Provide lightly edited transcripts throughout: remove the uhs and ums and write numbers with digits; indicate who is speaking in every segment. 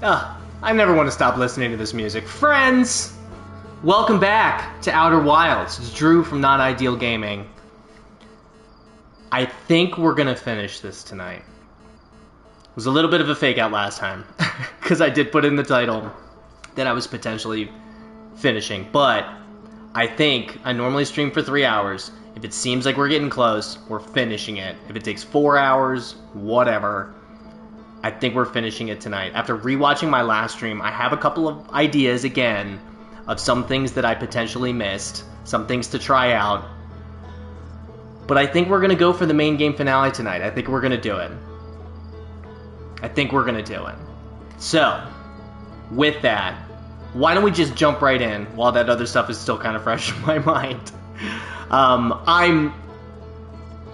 Speaker 1: I never want to stop listening to this music. Friends, welcome back to Outer Wilds. It's Drew from Not Ideal Gaming. I think we're going to finish this tonight. It was a little bit of a fake out last time, because I did put in the title that I was potentially finishing, but I think I normally stream for 3 hours. If it seems like we're getting close, we're finishing it. If it takes 4 hours, whatever. I think we're finishing it tonight. After rewatching my last stream, I have a couple of ideas again of some things that I potentially missed, some things to try out. But I think we're going to go for the main game finale tonight. I think we're going to do it. So, with that, why don't we just jump right in while that other stuff is still kind of fresh in my mind.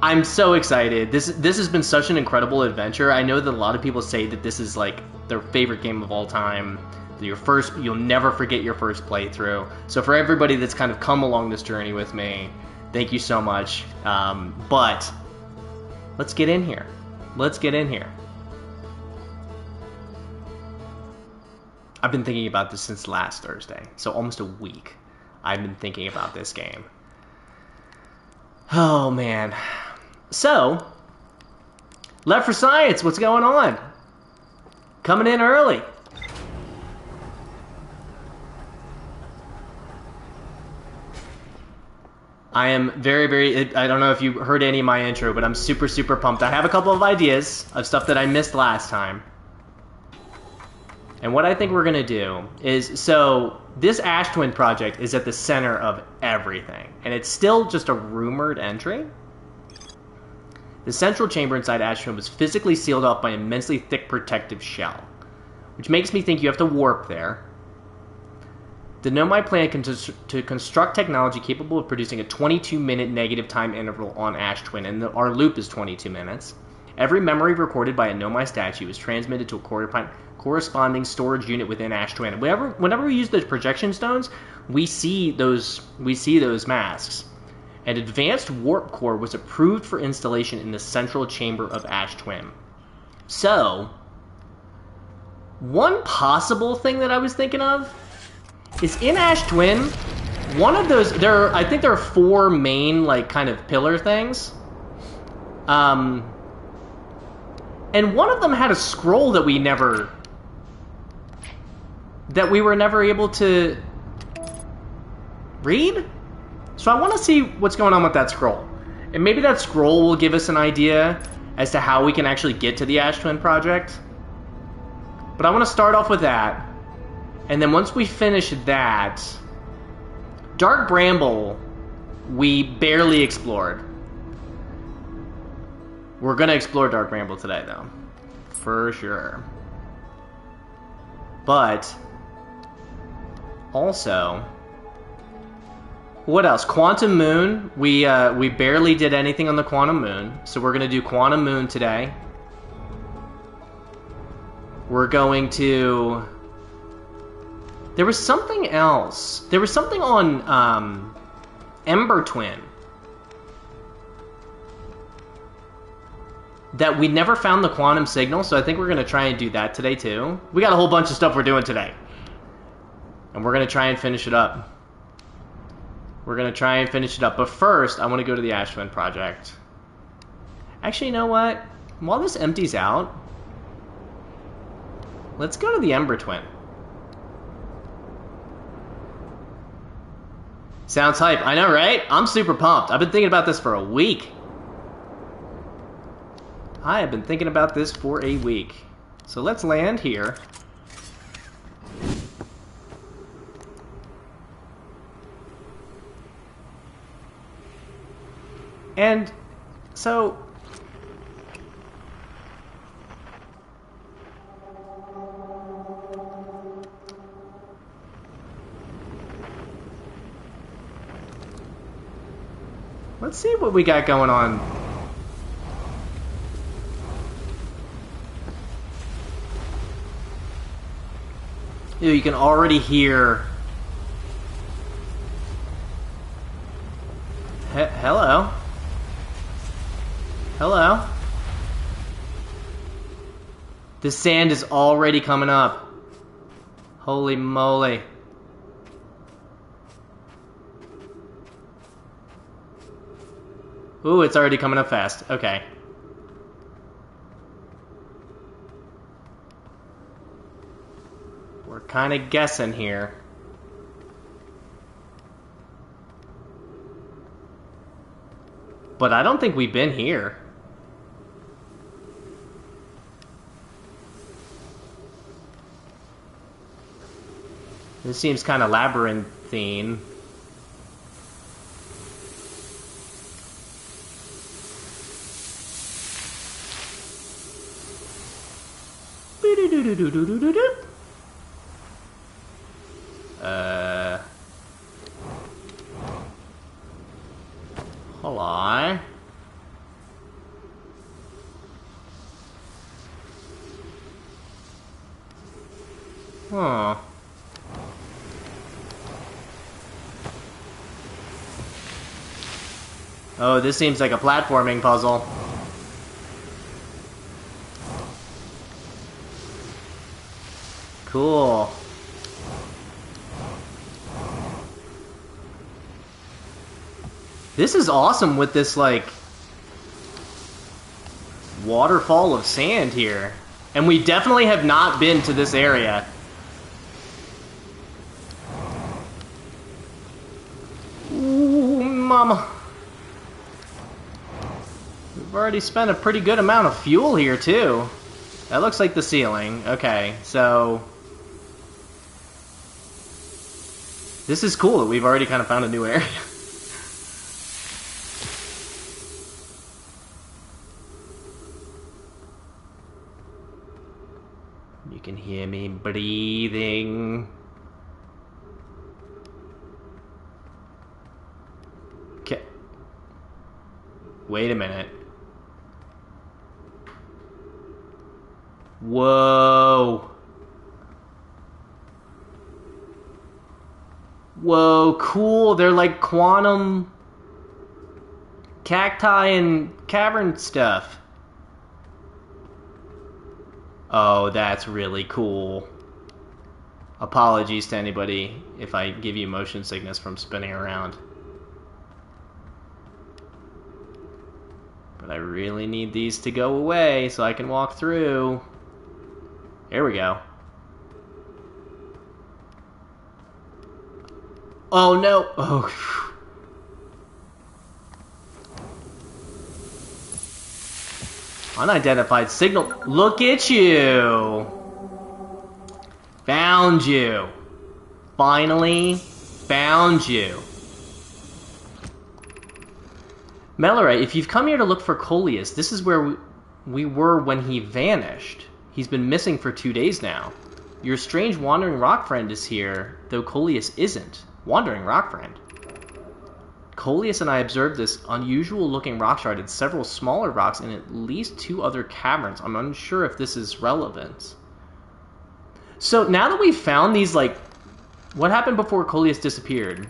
Speaker 1: I'm so excited. This has been such an incredible adventure. I know that a lot of people say that this is like their favorite game of all time. You'll never forget your first playthrough. So for everybody that's kind of come along this journey with me, thank you so much. But let's get in here. I've been thinking about this since last Thursday, so almost a week. I've been thinking about this game. Oh, man. So, Left for Science, what's going on? Coming in early. I am very, I don't know if you heard any of my intro, but I'm super, super pumped. I have a couple of ideas of stuff that I missed last time. And what I think we're going to do is, so this Ash Twin project is at the center of everything. And it's still just a rumored entry. The central chamber inside Ash Twin was physically sealed off by an immensely thick protective shell, which makes me think you have to warp there. The Nomai plan to construct technology capable of producing a 22-minute negative time interval on Ash Twin, and our loop is 22 minutes. Every memory recorded by a Nomai statue is transmitted to a corresponding storage unit within Ash Twin. Whenever we use those projection stones, we see those masks. An advanced warp core was approved for installation in the central chamber of Ash Twin. So, one possible thing that I was thinking of is in Ash Twin, one of those, I think there are 4 main, like, kind of pillar things. And one of them had a scroll that we were never able to read. So I want to see what's going on with that scroll. And maybe that scroll will give us an idea as to how we can actually get to the Ash Twin project. But I want to start off with that. And then once we finish that, Dark Bramble, we barely explored. We're going to explore Dark Bramble today, though. For sure. But also, what else? Quantum Moon. We barely did anything on the Quantum Moon, so we're going to do Quantum Moon today. We're going to... There was something else. There was something on Ember Twin that we never found the quantum signal, so I think we're going to try and do that today too. We got a whole bunch of stuff we're doing today. And we're going to try and finish it up. But first, I want to go to the Ash Twin project. Actually, you know what? While this empties out, let's go to the Ember Twin. Sounds hype. I know, right? I'm super pumped. I've been thinking about this for a week. So let's land here. And so... let's see what we got going on. You can already hear... Hello? Hello? The sand is already coming up. Holy moly. Ooh, it's already coming up fast. Okay. We're kind of guessing here. But I don't think we've been here. This seems kind of labyrinthine. Hold on. Huh. Oh, this seems like a platforming puzzle. Cool. This is awesome with this, like, waterfall of sand here. And we definitely have not been to this area. Ooh, mama. We've already spent a pretty good amount of fuel here, too. That looks like the ceiling. Okay, so... this is cool that we've already kind of found a new area. You can hear me breathing. Okay. Wait a minute. Whoa. Whoa, cool. They're like quantum cacti and cavern stuff. Oh, that's really cool. Apologies to anybody if I give you motion sickness from spinning around. But I really need these to go away so I can walk through. There we go. Oh no! Oh. Unidentified signal. Look at you! Found you. Finally found you. Melorite, if you've come here to look for Coleus, this is where we were when he vanished. He's been missing for 2 days now. Your strange wandering rock friend is here, though Coleus isn't. Wandering rock friend. Coleus and I observed this unusual-looking rock shard and several smaller rocks in at least 2 other caverns. I'm unsure if this is relevant. So now that we've found these, like... what happened before Coleus disappeared?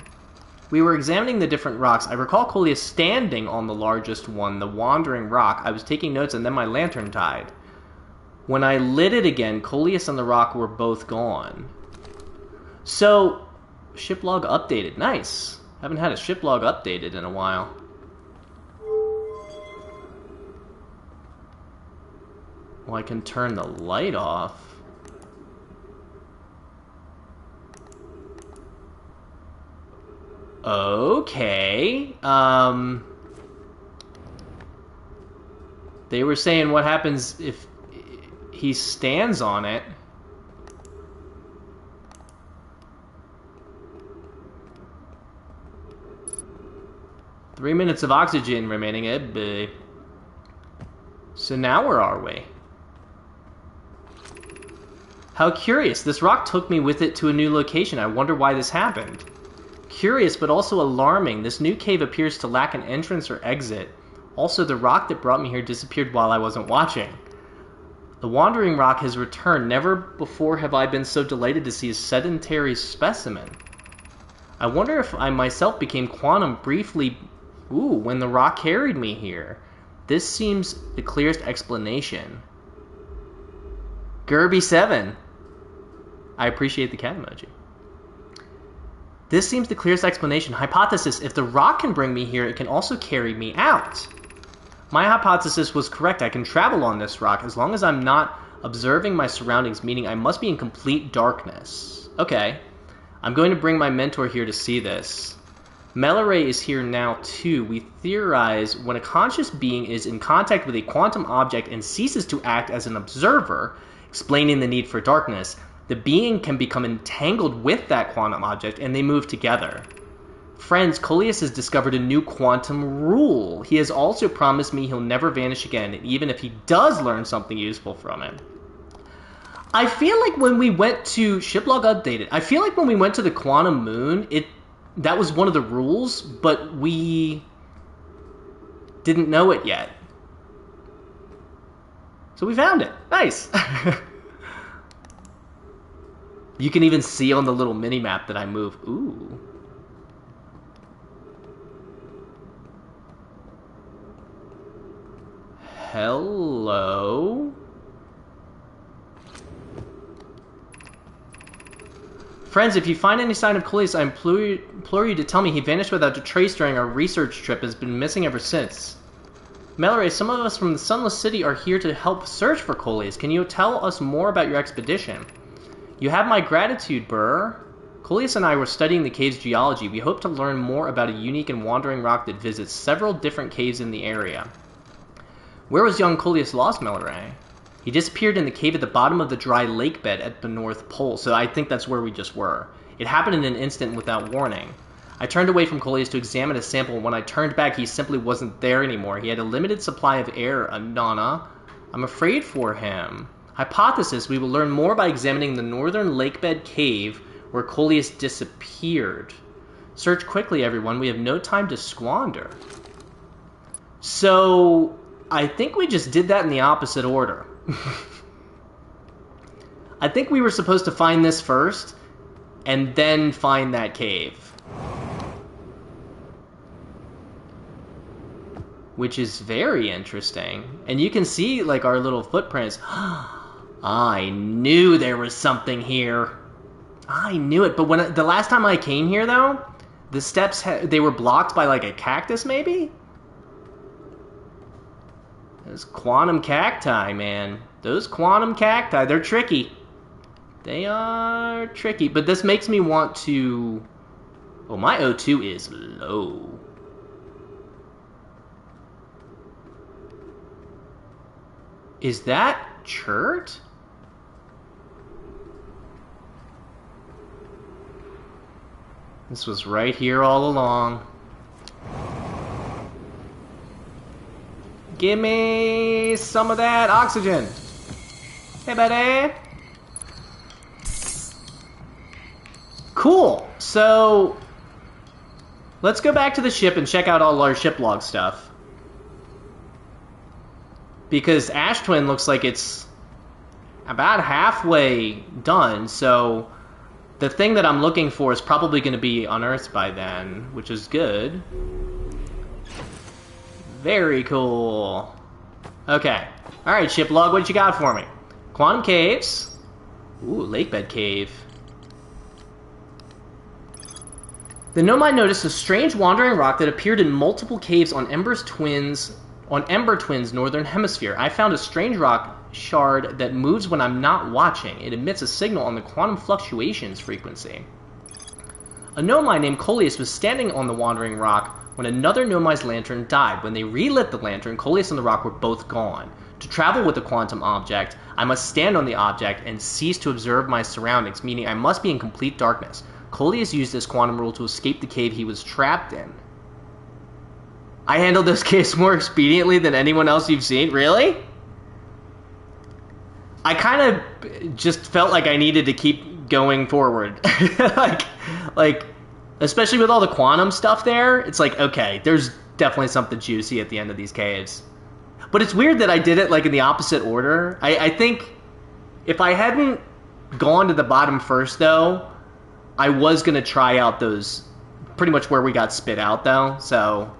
Speaker 1: We were examining the different rocks. I recall Coleus standing on the largest one, the wandering rock. I was taking notes and then my lantern died. When I lit it again, Coleus and the rock were both gone. So... ship log updated. Nice. Haven't had a ship log updated in a while. Well, I can turn the light off. Okay. They were saying what happens if he stands on it. Three minutes of oxygen remaining. So now where are we? How curious. This rock took me with it to a new location. I wonder why this happened. Curious, but also alarming. This new cave appears to lack an entrance or exit. Also, the rock that brought me here disappeared while I wasn't watching. The wandering rock has returned. Never before have I been so delighted to see a sedentary specimen. I wonder if I myself became quantum briefly... ooh, when the rock carried me here. This seems the clearest explanation. Gerby 7. I appreciate the cat emoji. This seems the clearest explanation. Hypothesis, if the rock can bring me here, it can also carry me out. My hypothesis was correct. I can travel on this rock as long as I'm not observing my surroundings, meaning I must be in complete darkness. Okay. I'm going to bring my mentor here to see this. Melore is here now too. We theorize when a conscious being is in contact with a quantum object and ceases to act as an observer, explaining the need for darkness, the being can become entangled with that quantum object and they move together. Friends, Coleus has discovered a new quantum rule. He has also promised me he'll never vanish again, even if he does learn something useful from it. I feel like when we went to... Shiplog updated. I feel like when we went to the Quantum Moon, that was one of the rules, but we didn't know it yet. So we found it. Nice. You can even see on the little mini-map that I move. Ooh. Hello? Friends, if you find any sign of Coleus, I implore you to tell me. He vanished without a trace during our research trip and has been missing ever since. Melore, some of us from the Sunless City are here to help search for Coleus. Can you tell us more about your expedition? You have my gratitude, Burr. Coleus and I were studying the cave's geology. We hope to learn more about a unique and wandering rock that visits several different caves in the area. Where was young Coleus lost, Melore? He disappeared in the cave at the bottom of the dry lake bed at the North Pole, so I think that's where we just were. It happened in an instant without warning. I turned away from Coleus to examine a sample, and when I turned back, he simply wasn't there anymore. He had a limited supply of air, Nana. I'm afraid for him. Hypothesis, we will learn more by examining the northern lake bed cave where Coleus disappeared. Search quickly, everyone. We have no time to squander. So, I think we just did that in the opposite order. I think we were supposed to find this first, and then find that cave. Which is very interesting. And you can see, like, our little footprints. I knew there was something here. I knew it. But the last time I came here, though, the steps, they were blocked by, like, a cactus, maybe? Those quantum cacti, man. Those quantum cacti, they're tricky. They are tricky. But this makes me want to... Oh, my O2 is low. Is that Chert? This was right here all along. Give me some of that oxygen. Hey, buddy. Cool. So, let's go back to the ship and check out all our ship log stuff. Because Ash Twin looks like it's about halfway done, so the thing that I'm looking for is probably going to be unearthed by then, which is good. Very cool. Okay. Alright, ship log, what you got for me? Quantum caves. Ooh, lake bed cave. The Nomai noticed a strange wandering rock that appeared in multiple caves on Ember Twin's northern hemisphere. I found a strange rock shard that moves when I'm not watching. It emits a signal on the quantum fluctuations frequency. A Nomai named Coleus was standing on the wandering rock when another Nomai's lantern died. When they relit the lantern, Coleus and the rock were both gone. To travel with a quantum object, I must stand on the object and cease to observe my surroundings, meaning I must be in complete darkness. Coleus used this quantum rule to escape the cave he was trapped in. I handled those caves more expediently than anyone else you've seen? Really? I kind of just felt like I needed to keep going forward. like, especially with all the quantum stuff there, it's like, okay, there's definitely something juicy at the end of these caves. But it's weird that I did it, like, in the opposite order. I think if I hadn't gone to the bottom first, though, I was going to try out those, pretty much where we got spit out, though, so...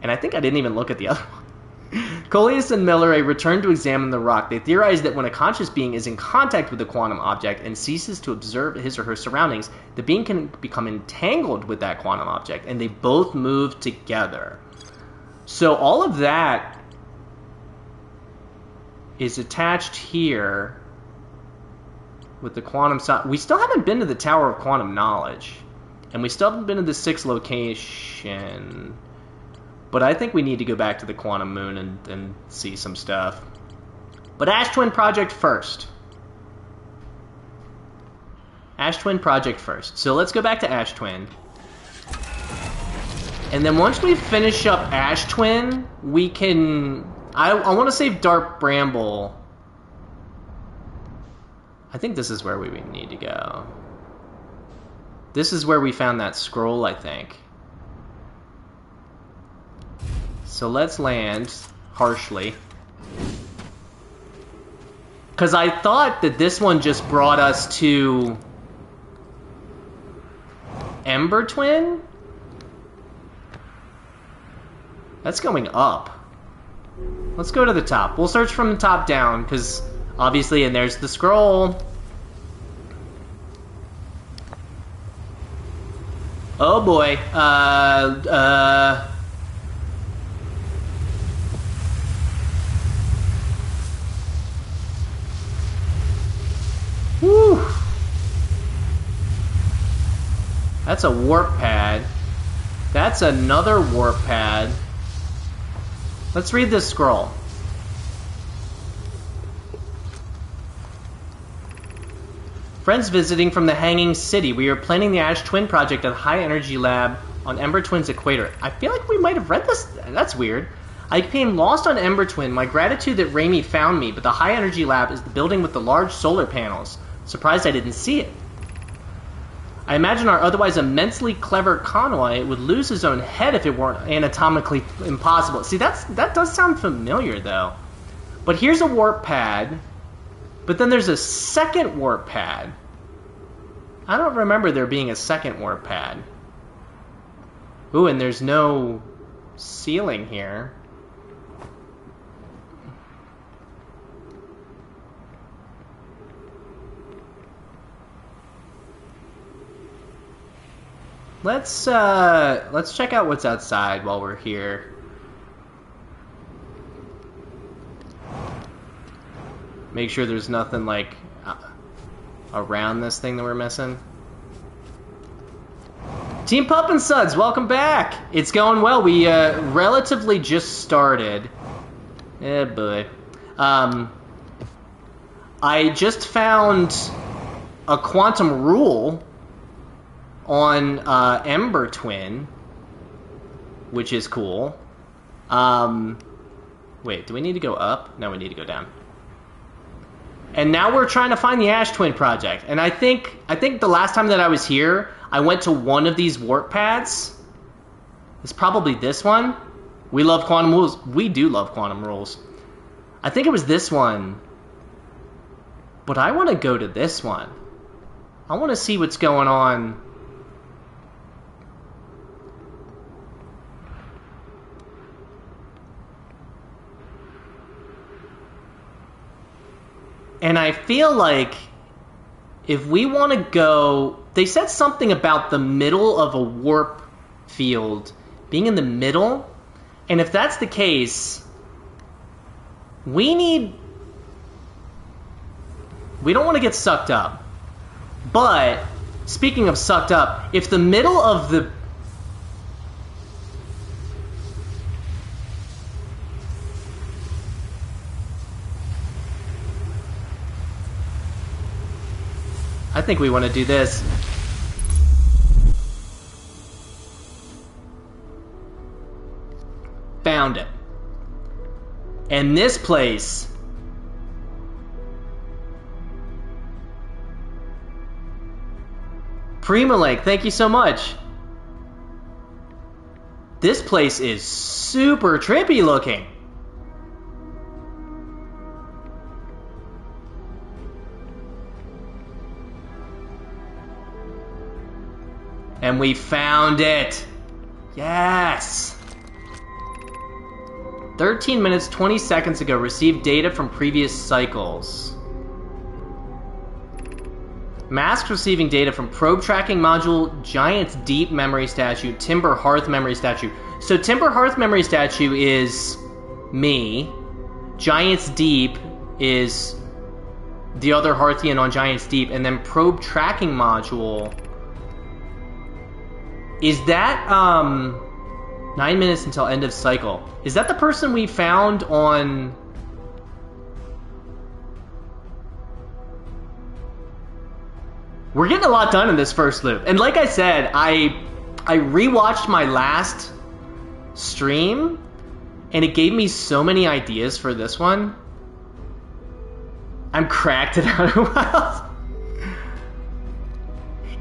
Speaker 1: And I think I didn't even look at the other one. Coleus and Miller return to examine the rock. They theorize that when a conscious being is in contact with a quantum object and ceases to observe his or her surroundings, the being can become entangled with that quantum object, and they both move together. So all of that is attached here with the quantum... We still haven't been to the Tower of Quantum Knowledge, and we still haven't been to the 6th location... But I think we need to go back to the Quantum Moon and see some stuff. But Ash Twin Project first. Ash Twin Project first. So let's go back to Ash Twin. And then once we finish up Ash Twin, we can... I want to save Dark Bramble. I think this is where we need to go. This is where we found that scroll, I think. So let's land harshly. Because I thought that this one just brought us to Ember Twin? That's going up. Let's go to the top. We'll search from the top down, because obviously, and there's the scroll. Oh boy. Whew. That's a warp pad. That's another warp pad. Let's read this scroll. Friends visiting from the Hanging City. We are planning the Ash Twin Project at High Energy Lab on Ember Twin's equator. I feel like we might have read this. That's weird. I became lost on Ember Twin. My gratitude that Raimi found me, but the High Energy Lab is the building with the large solar panels. Surprised I didn't see it. I imagine our otherwise immensely clever Conway would lose his own head if it weren't anatomically impossible. See, that does sound familiar, though. But here's a warp pad, but then there's a second warp pad. I don't remember there being a second warp pad. Ooh, and there's no ceiling here. Let's check out what's outside while we're here. Make sure there's nothing like around this thing that we're missing. Team Pup and Suds, welcome back. It's going well. We relatively just started. Eh, boy. I just found a quantum rule on Ember Twin, which is cool. Wait, do we need to go up? No, we need to go down. And now we're trying to find the Ash Twin Project. And I think the last time that I was here, I went to one of these warp pads. It's probably this one. We love quantum rules. We do love quantum rules. I think it was this one. But I want to go to this one. I want to see what's going on. And I feel like if we want to go... They said something about the middle of a warp field being in the middle. And if that's the case, we don't want to get sucked up. But, speaking of sucked up, if the middle of the... I think we want to do this. Found it. And this place... Prima Lake, thank you so much. This place is super trippy looking. And we found it. Yes. 13 minutes, 20 seconds ago, received data from previous cycles. Mask receiving data from probe tracking module, Giant's Deep memory statue, Timber Hearth memory statue. So Timber Hearth memory statue is me. Giant's Deep is the other Hearthian on Giant's Deep, and then probe tracking module. Is that 9 minutes until end of cycle? Is that the person we found on? We're getting a lot done in this first loop. And like I said, I rewatched my last stream, and it gave me so many ideas for this one. I'm cracked it out of wild.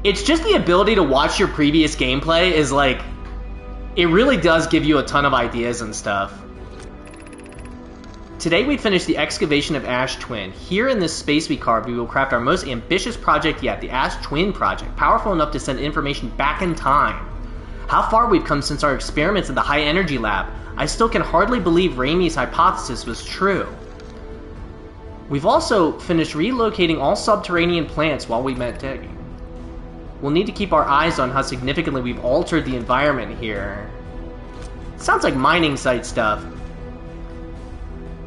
Speaker 1: It's just the ability to watch your previous gameplay is like, it really does give you a ton of ideas and stuff. Today we finished the excavation of Ash Twin. Here in this space we carved, we will craft our most ambitious project yet, the Ash Twin project, powerful enough to send information back in time. How far we've come since our experiments in the high energy lab. I still can hardly believe Raimi's hypothesis was true. We've also finished relocating all subterranean plants while we met digging. We'll need to keep our eyes on how significantly we've altered the environment here. Sounds like mining site stuff.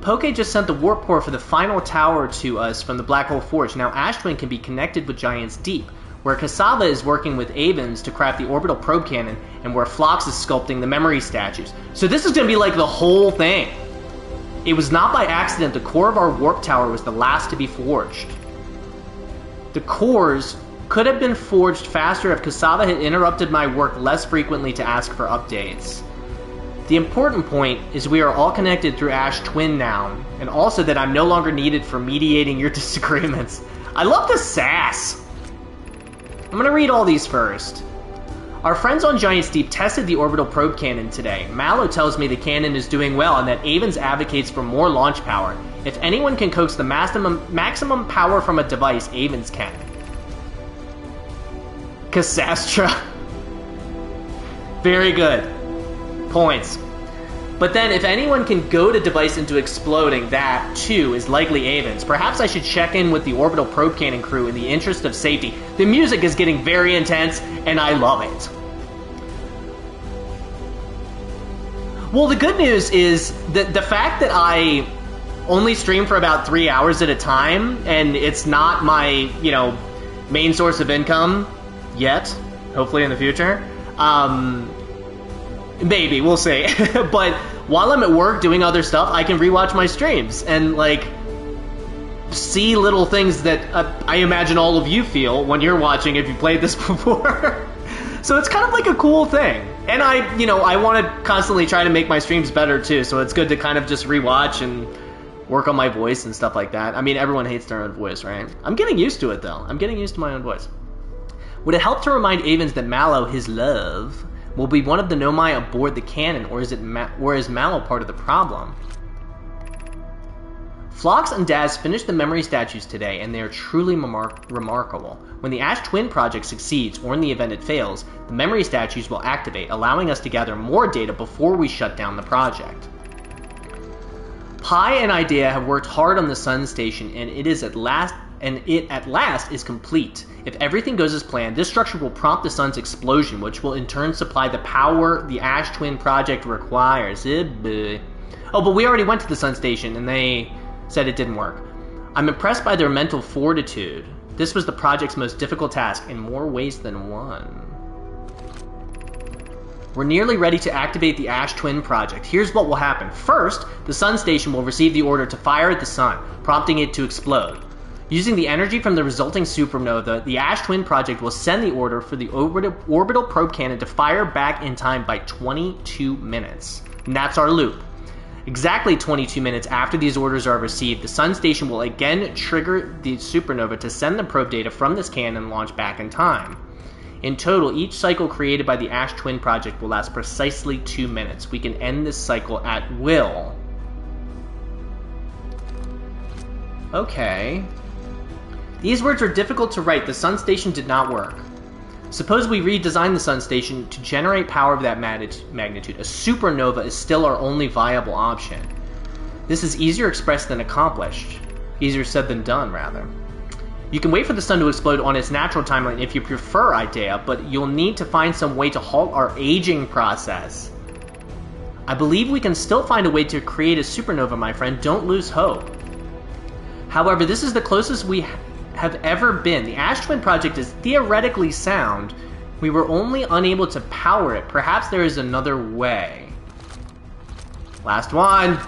Speaker 1: Poke just sent the warp core for the final tower to us from the Black Hole Forge. Now Ash Twin can be connected with Giant's Deep, where Cassava is working with Avens to craft the orbital probe cannon, and where Phlox is sculpting the memory statues. So this is going to be like the whole thing. It was not by accident the core of our warp tower was the last to be forged. The cores could have been forged faster if Cassava had interrupted my work less frequently to ask for updates. The important point is we are all connected through Ash Twin now, and also that I'm no longer needed for mediating your disagreements. I love the sass! I'm gonna read all these first. Our friends on Giant's Deep tested the orbital probe cannon today. Mallow tells me the cannon is doing well and that Avens advocates for more launch power. If anyone can coax the maximum power from a device, Avens can. Cassastra. Very good. Points. But then if anyone can goad a device into exploding, that, too, is likely Avens. Perhaps I should check in with the orbital probe cannon crew in the interest of safety. The music is getting very intense, and I love it. Well, the good news is that the fact that I only stream for about 3 hours at a time, and it's not my, main source of income yet, hopefully in the future, maybe, we'll see. But while I'm at work doing other stuff, I can rewatch my streams and, see little things that I imagine all of you feel when you're watching if you played this before. So it's kind of like a cool thing. And I want to constantly try to make my streams better too, so it's good to kind of just rewatch and work on my voice and stuff like that. I mean, everyone hates their own voice, right? I'm getting used to it, though. I'm getting used to my own voice. Would it help to remind Avens that Mallow, his love, will be one of the Nomai aboard the cannon, or is Mallow part of the problem? Phlox and Daz finished the memory statues today, and they are truly remarkable. When the Ash Twin project succeeds, or in the event it fails, the memory statues will activate, allowing us to gather more data before we shut down the project. Pi and Idea have worked hard on the Sun Station, and it at last is complete. If everything goes as planned, this structure will prompt the sun's explosion, which will in turn supply the power the Ash Twin project requires. Oh, but we already went to the Sun Station, and they said it didn't work. I'm impressed by their mental fortitude. This was the project's most difficult task in more ways than one. We're nearly ready to activate the Ash Twin project. Here's what will happen. First, the Sun Station will receive the order to fire at the sun, prompting it to explode. Using the energy from the resulting supernova, the Ash Twin project will send the order for the orbital probe cannon to fire back in time by 22 minutes. And that's our loop. Exactly 22 minutes after these orders are received, the Sun Station will again trigger the supernova to send the probe data from this cannon and launch back in time. In total, each cycle created by the Ash Twin project will last precisely 2 minutes. We can end this cycle at will. Okay. These words are difficult to write. The Sun Station did not work. Suppose we redesign the sun station to generate power of that magnitude. A supernova is still our only viable option. This is easier expressed than accomplished. Easier said than done, rather. You can wait for the sun to explode on its natural timeline if you prefer, Idea, but you'll need to find some way to halt our aging process. I believe we can still find a way to create a supernova, my friend. Don't lose hope. However, this is the closest we have ever been. The Ash Twin project is theoretically sound. We were only unable to power it. Perhaps there is another way. Last one.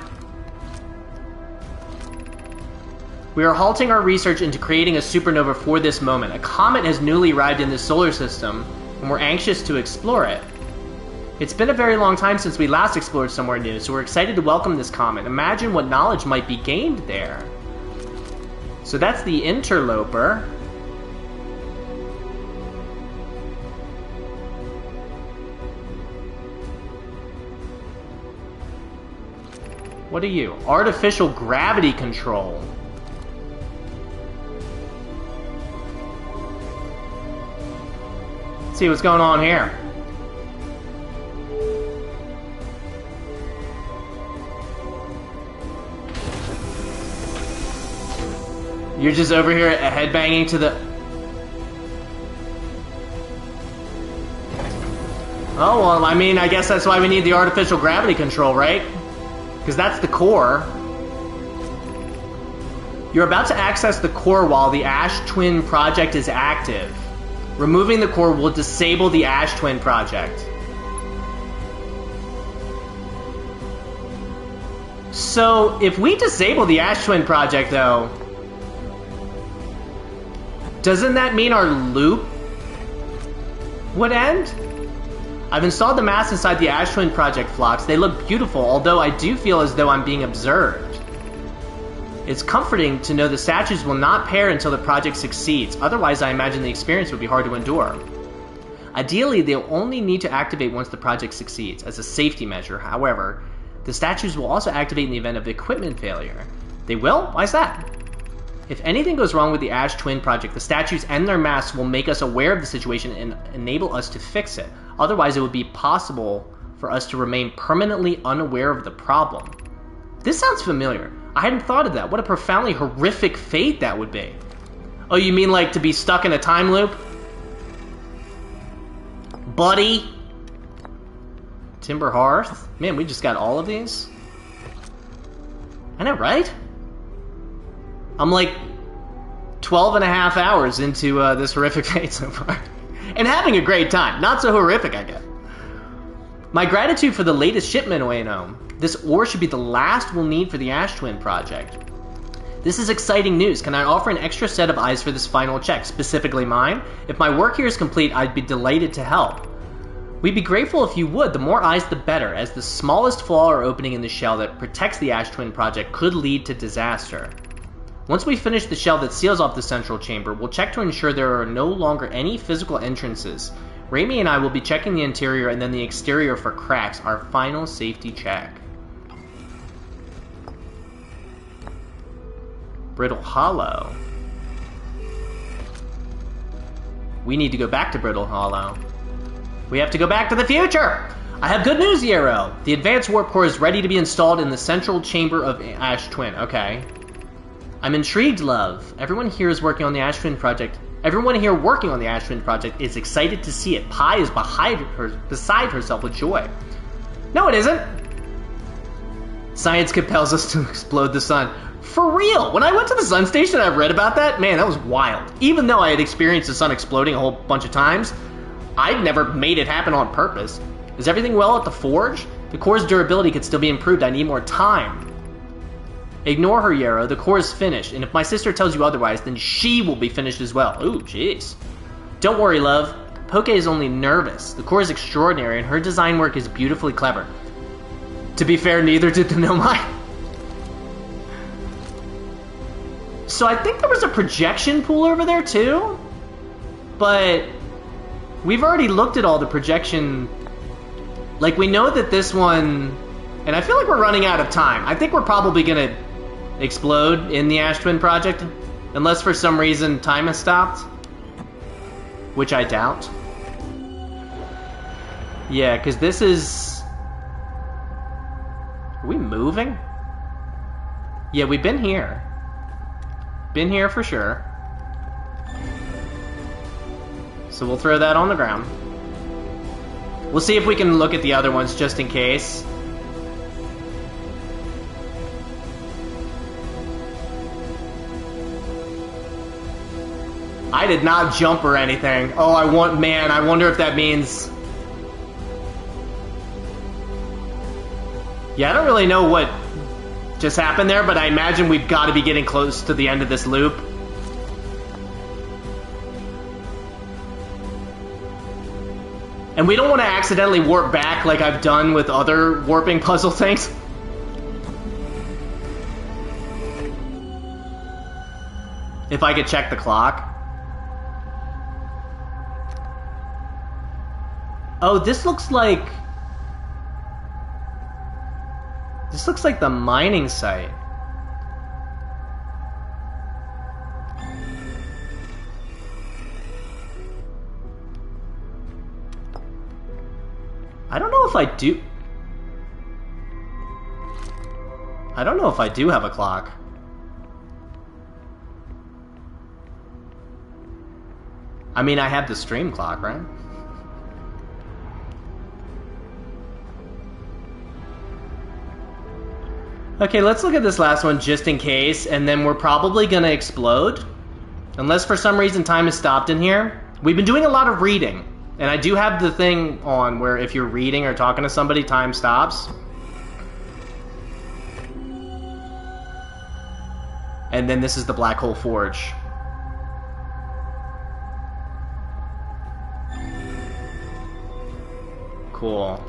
Speaker 1: We are halting our research into creating a supernova for this moment. A comet has newly arrived in the solar system, and we're anxious to explore it. It's been a very long time since we last explored somewhere new, so we're excited to welcome this comet. Imagine what knowledge might be gained there. So that's the interloper. What are you? Artificial gravity control. Let's see what's going on here. You're just over here headbanging to the... Oh, well, I mean, I guess that's why we need the artificial gravity control, right? Because that's the core. You're about to access the core while the Ash Twin project is active. Removing the core will disable the Ash Twin project. So, if we disable the Ash Twin project, though... doesn't that mean our loop would end? I've installed the masts inside the Ash Twin project flocks. They look beautiful, although I do feel as though I'm being observed. It's comforting to know the statues will not pair until the project succeeds. Otherwise, I imagine the experience would be hard to endure. Ideally, they'll only need to activate once the project succeeds, as a safety measure. However, the statues will also activate in the event of equipment failure. They will? Why is that? If anything goes wrong with the Ash Twin project, the statues and their masks will make us aware of the situation and enable us to fix it. Otherwise, it would be possible for us to remain permanently unaware of the problem. This sounds familiar. I hadn't thought of that. What a profoundly horrific fate that would be. Oh, you mean like to be stuck in a time loop? Buddy? Timber Hearth? Man, we just got all of these? I know, right? I'm like 12 and a half hours into this horrific fate so far. And having a great time. Not so horrific, I guess. My gratitude for the latest shipment, Ueno. This ore should be the last we'll need for the Ash Twin project. This is exciting news. Can I offer an extra set of eyes for this final check, specifically mine? If my work here is complete, I'd be delighted to help. We'd be grateful if you would. The more eyes, the better, as the smallest flaw or opening in the shell that protects the Ash Twin project could lead to disaster. Once we finish the shell that seals off the central chamber, we'll check to ensure there are no longer any physical entrances. Raimi and I will be checking the interior and then the exterior for cracks, our final safety check. Brittle Hollow. We need to go back to Brittle Hollow. We have to go back to the future! I have good news, Yarrow! The advanced warp core is ready to be installed in the central chamber of Ash Twin. Okay. I'm intrigued, love. Everyone here working on the Ash Twin project is excited to see it. Pi is beside herself with joy. No, it isn't. Science compels us to explode the sun. For real! When I went to the sun station and I read about that, man, that was wild. Even though I had experienced the sun exploding a whole bunch of times, I'd never made it happen on purpose. Is everything well at the forge? The core's durability could still be improved. I need more time. Ignore her, Yarrow. The core is finished, and if my sister tells you otherwise, then she will be finished as well. Ooh, jeez. Don't worry, love. Poke is only nervous. The core is extraordinary, and her design work is beautifully clever. To be fair, neither did the Nomai. So I think there was a projection pool over there, too? But we've already looked at all the projection... Like, we know that this one... And I feel like we're running out of time. I think we're probably going to explode in the Ash Twin project. Unless for some reason time has stopped. Which I doubt. Yeah, because this is... Are we moving? Yeah, we've been here. Been here for sure. So we'll throw that on the ground. We'll see if we can look at the other ones just in case. I did not jump or anything. Oh, I wonder if that means... Yeah, I don't really know what just happened there, but I imagine we've got to be getting close to the end of this loop. And we don't want to accidentally warp back like I've done with other warping puzzle things. If I could check the clock. Oh, this looks like... This looks like the mining site. I don't know if I do... I don't know if I do have a clock. I mean, I have the stream clock, right? Okay, let's look at this last one just in case, and then we're probably gonna explode. Unless for some reason time has stopped in here. We've been doing a lot of reading, and I do have the thing on where if you're reading or talking to somebody, time stops. And then this is the Black Hole Forge. Cool.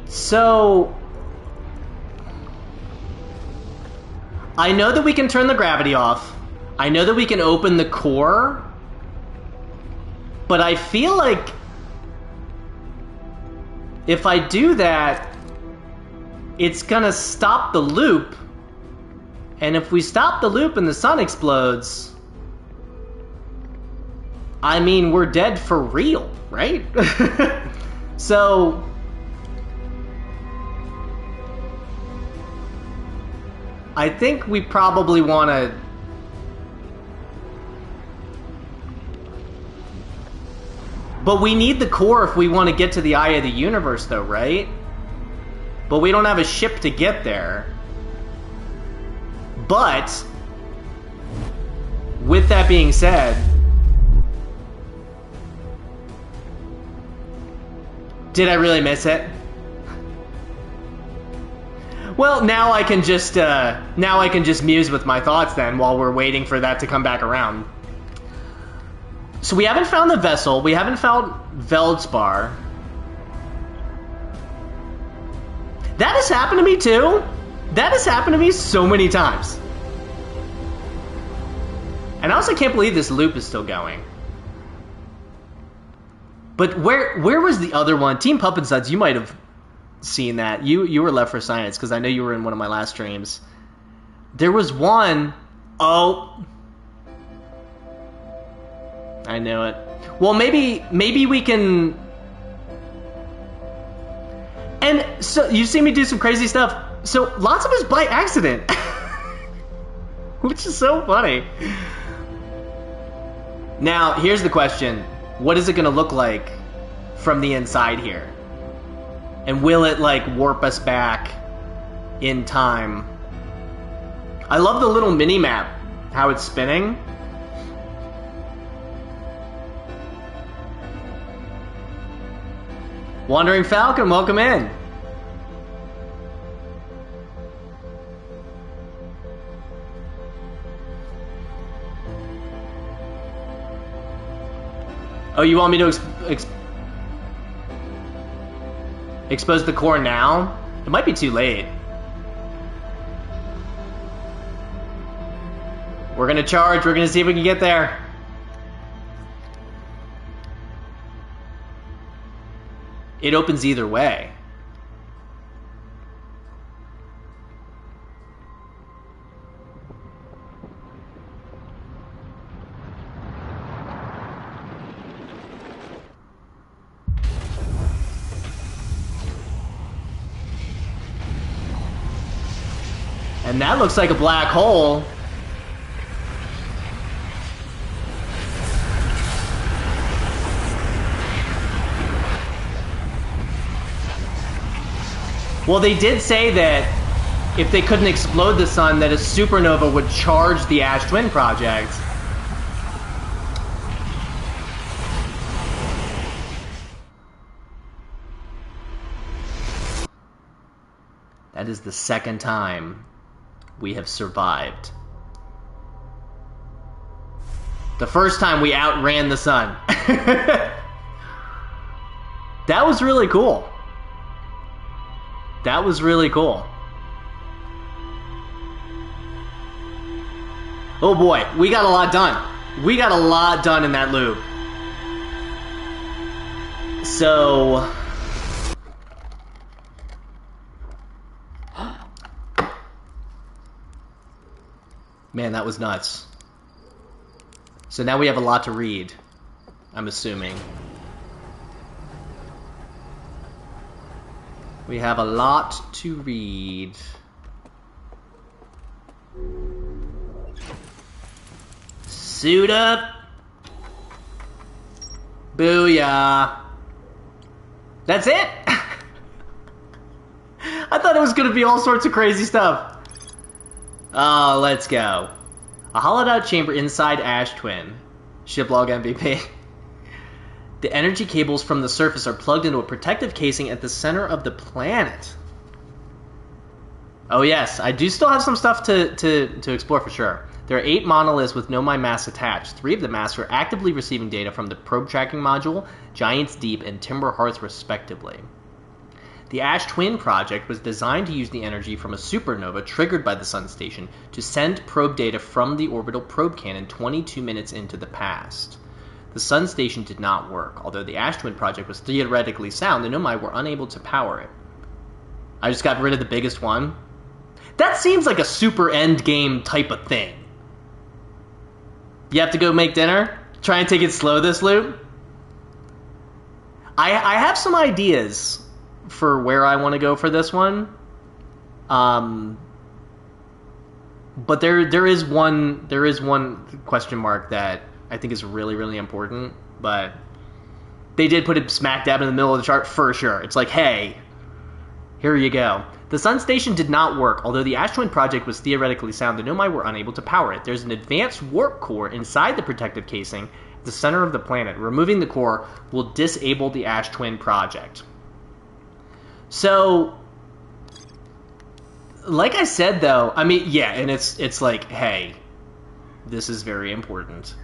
Speaker 1: So, I know that we can turn the gravity off. I know that we can open the core. But I feel like if I do that, it's gonna stop the loop. And if we stop the loop and the sun explodes, I mean, we're dead for real, right? So... I think we probably want to... But we need the core if we want to get to the eye of the universe, though, right? But we don't have a ship to get there. But, with that being said... Did I really miss it? Well, now I can just muse with my thoughts then while we're waiting for that to come back around. So we haven't found the vessel. We haven't found Veldspar. That has happened to me too. That has happened to me so many times. And I also can't believe this loop is still going. But where was the other one? Team Pup and Suds, you might have seen that. You were Left for Science, because I know you were in one of my last streams. There was one... Oh. I knew it. Well, maybe we can... And so, you see me do some crazy stuff. So, lots of it's by accident. Which is so funny. Now, here's the question. What is it going to look like from the inside here? And will it, like, warp us back in time? I love the little mini-map, how it's spinning. Wandering Falcon, welcome in. Oh, you want me to expose the core now? It might be too late. We're gonna charge, we're gonna see if we can get there. It opens either way. And that looks like a black hole. Well, they did say that if they couldn't explode the sun, that a supernova would charge the Ash Twin project. That is the second time we have survived. The first time we outran the sun. That was really cool. That was really cool. Oh boy, we got a lot done. We got a lot done in that loop. So... Man, that was nuts. So now we have a lot to read, I'm assuming. We have a lot to read. Suit up. Booyah. That's it? I thought it was going to be all sorts of crazy stuff. Oh, let's go. A hollowed out chamber inside Ash Twin. Shiplog MVP. The energy cables from the surface are plugged into a protective casing at the center of the planet. Oh yes, I do still have some stuff to explore for sure. There are 8 monoliths with no mass attached. 3 of the masts are actively receiving data from the probe tracking module, Giant's Deep, and Timber Hearth respectively. The Ash Twin project was designed to use the energy from a supernova triggered by the Sun Station to send probe data from the orbital probe cannon 22 minutes into the past. The Sun Station did not work. Although the Ash Twin project was theoretically sound, the Nomai were unable to power it. I just got rid of the biggest one. That seems like a super endgame type of thing. You have to go make dinner? Try and take it slow this loop? I have some ideas for where I want to go for this one. But there is one question mark that I think is really, really important. But they did put it smack dab in the middle of the chart for sure. It's like, hey, here you go. The Sun Station did not work. Although the Ash Twin project was theoretically sound, the Nomai were unable to power it. There's an advanced warp core inside the protective casing at the center of the planet. Removing the core will disable the Ash Twin project. So, like I said, though, I mean, yeah, and it's like, hey, this is very important.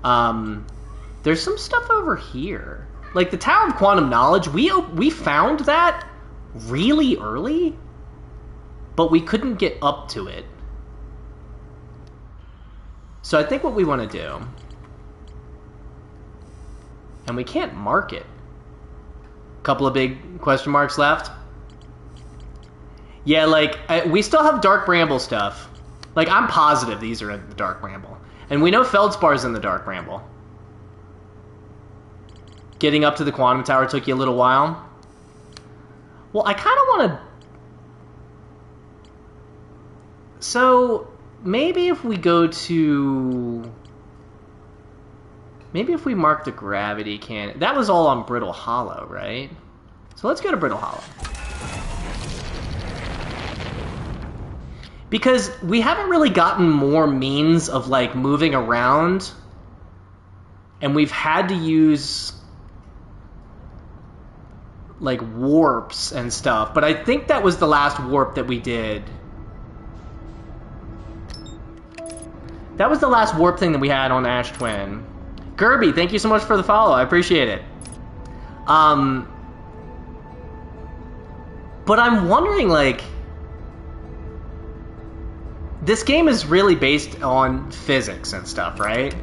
Speaker 1: There's some stuff over here. Like, the Tower of Quantum Knowledge, we found that really early, but we couldn't get up to it. So I think what we want to do, and we can't mark it. Couple of big question marks left. Yeah, like, we still have Dark Bramble stuff. Like, I'm positive these are in the Dark Bramble. And we know Feldspar's in the Dark Bramble. Getting up to the Quantum Tower took you a little while. Well, I kind of want to... So, maybe if we go to... Maybe if we mark the gravity cannon... That was all on Brittle Hollow, right? So let's go to Brittle Hollow. Because we haven't really gotten more means of, like, moving around. And we've had to use... like, warps and stuff. But I think that was the last warp that we did. That was the last warp thing that we had on Ash Twin. Gerby, thank you so much for the follow. I appreciate it. But I'm wondering, like... This game is really based on physics and stuff, right?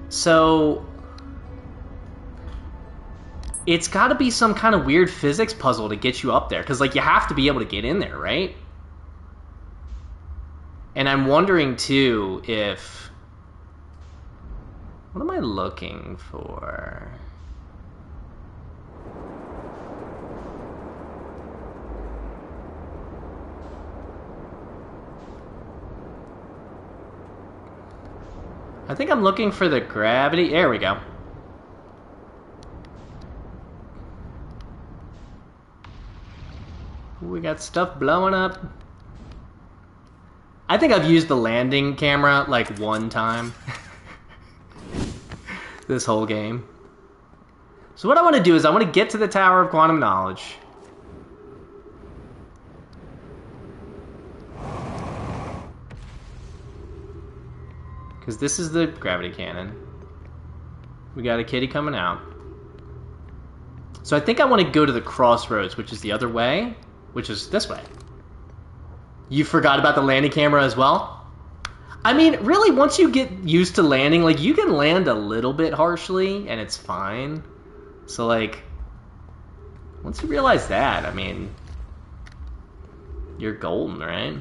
Speaker 1: So... It's got to be some kind of weird physics puzzle to get you up there. Because, like, you have to be able to get in there, right? And I'm wondering, too, if... What am I looking for? I think I'm looking for the gravity. There we go. Ooh, we got stuff blowing up. I think I've used the landing camera like one time. This whole game. So what I want to do is I want to get to the Tower of Quantum Knowledge. Because this is the gravity cannon. We got a kitty coming out. So I think I want to go to the crossroads, which is the other way, which is this way. You forgot about the landing camera as well? I mean, really, once you get used to landing, like, you can land a little bit harshly, and it's fine. So, like, once you realize that, I mean, you're golden, right?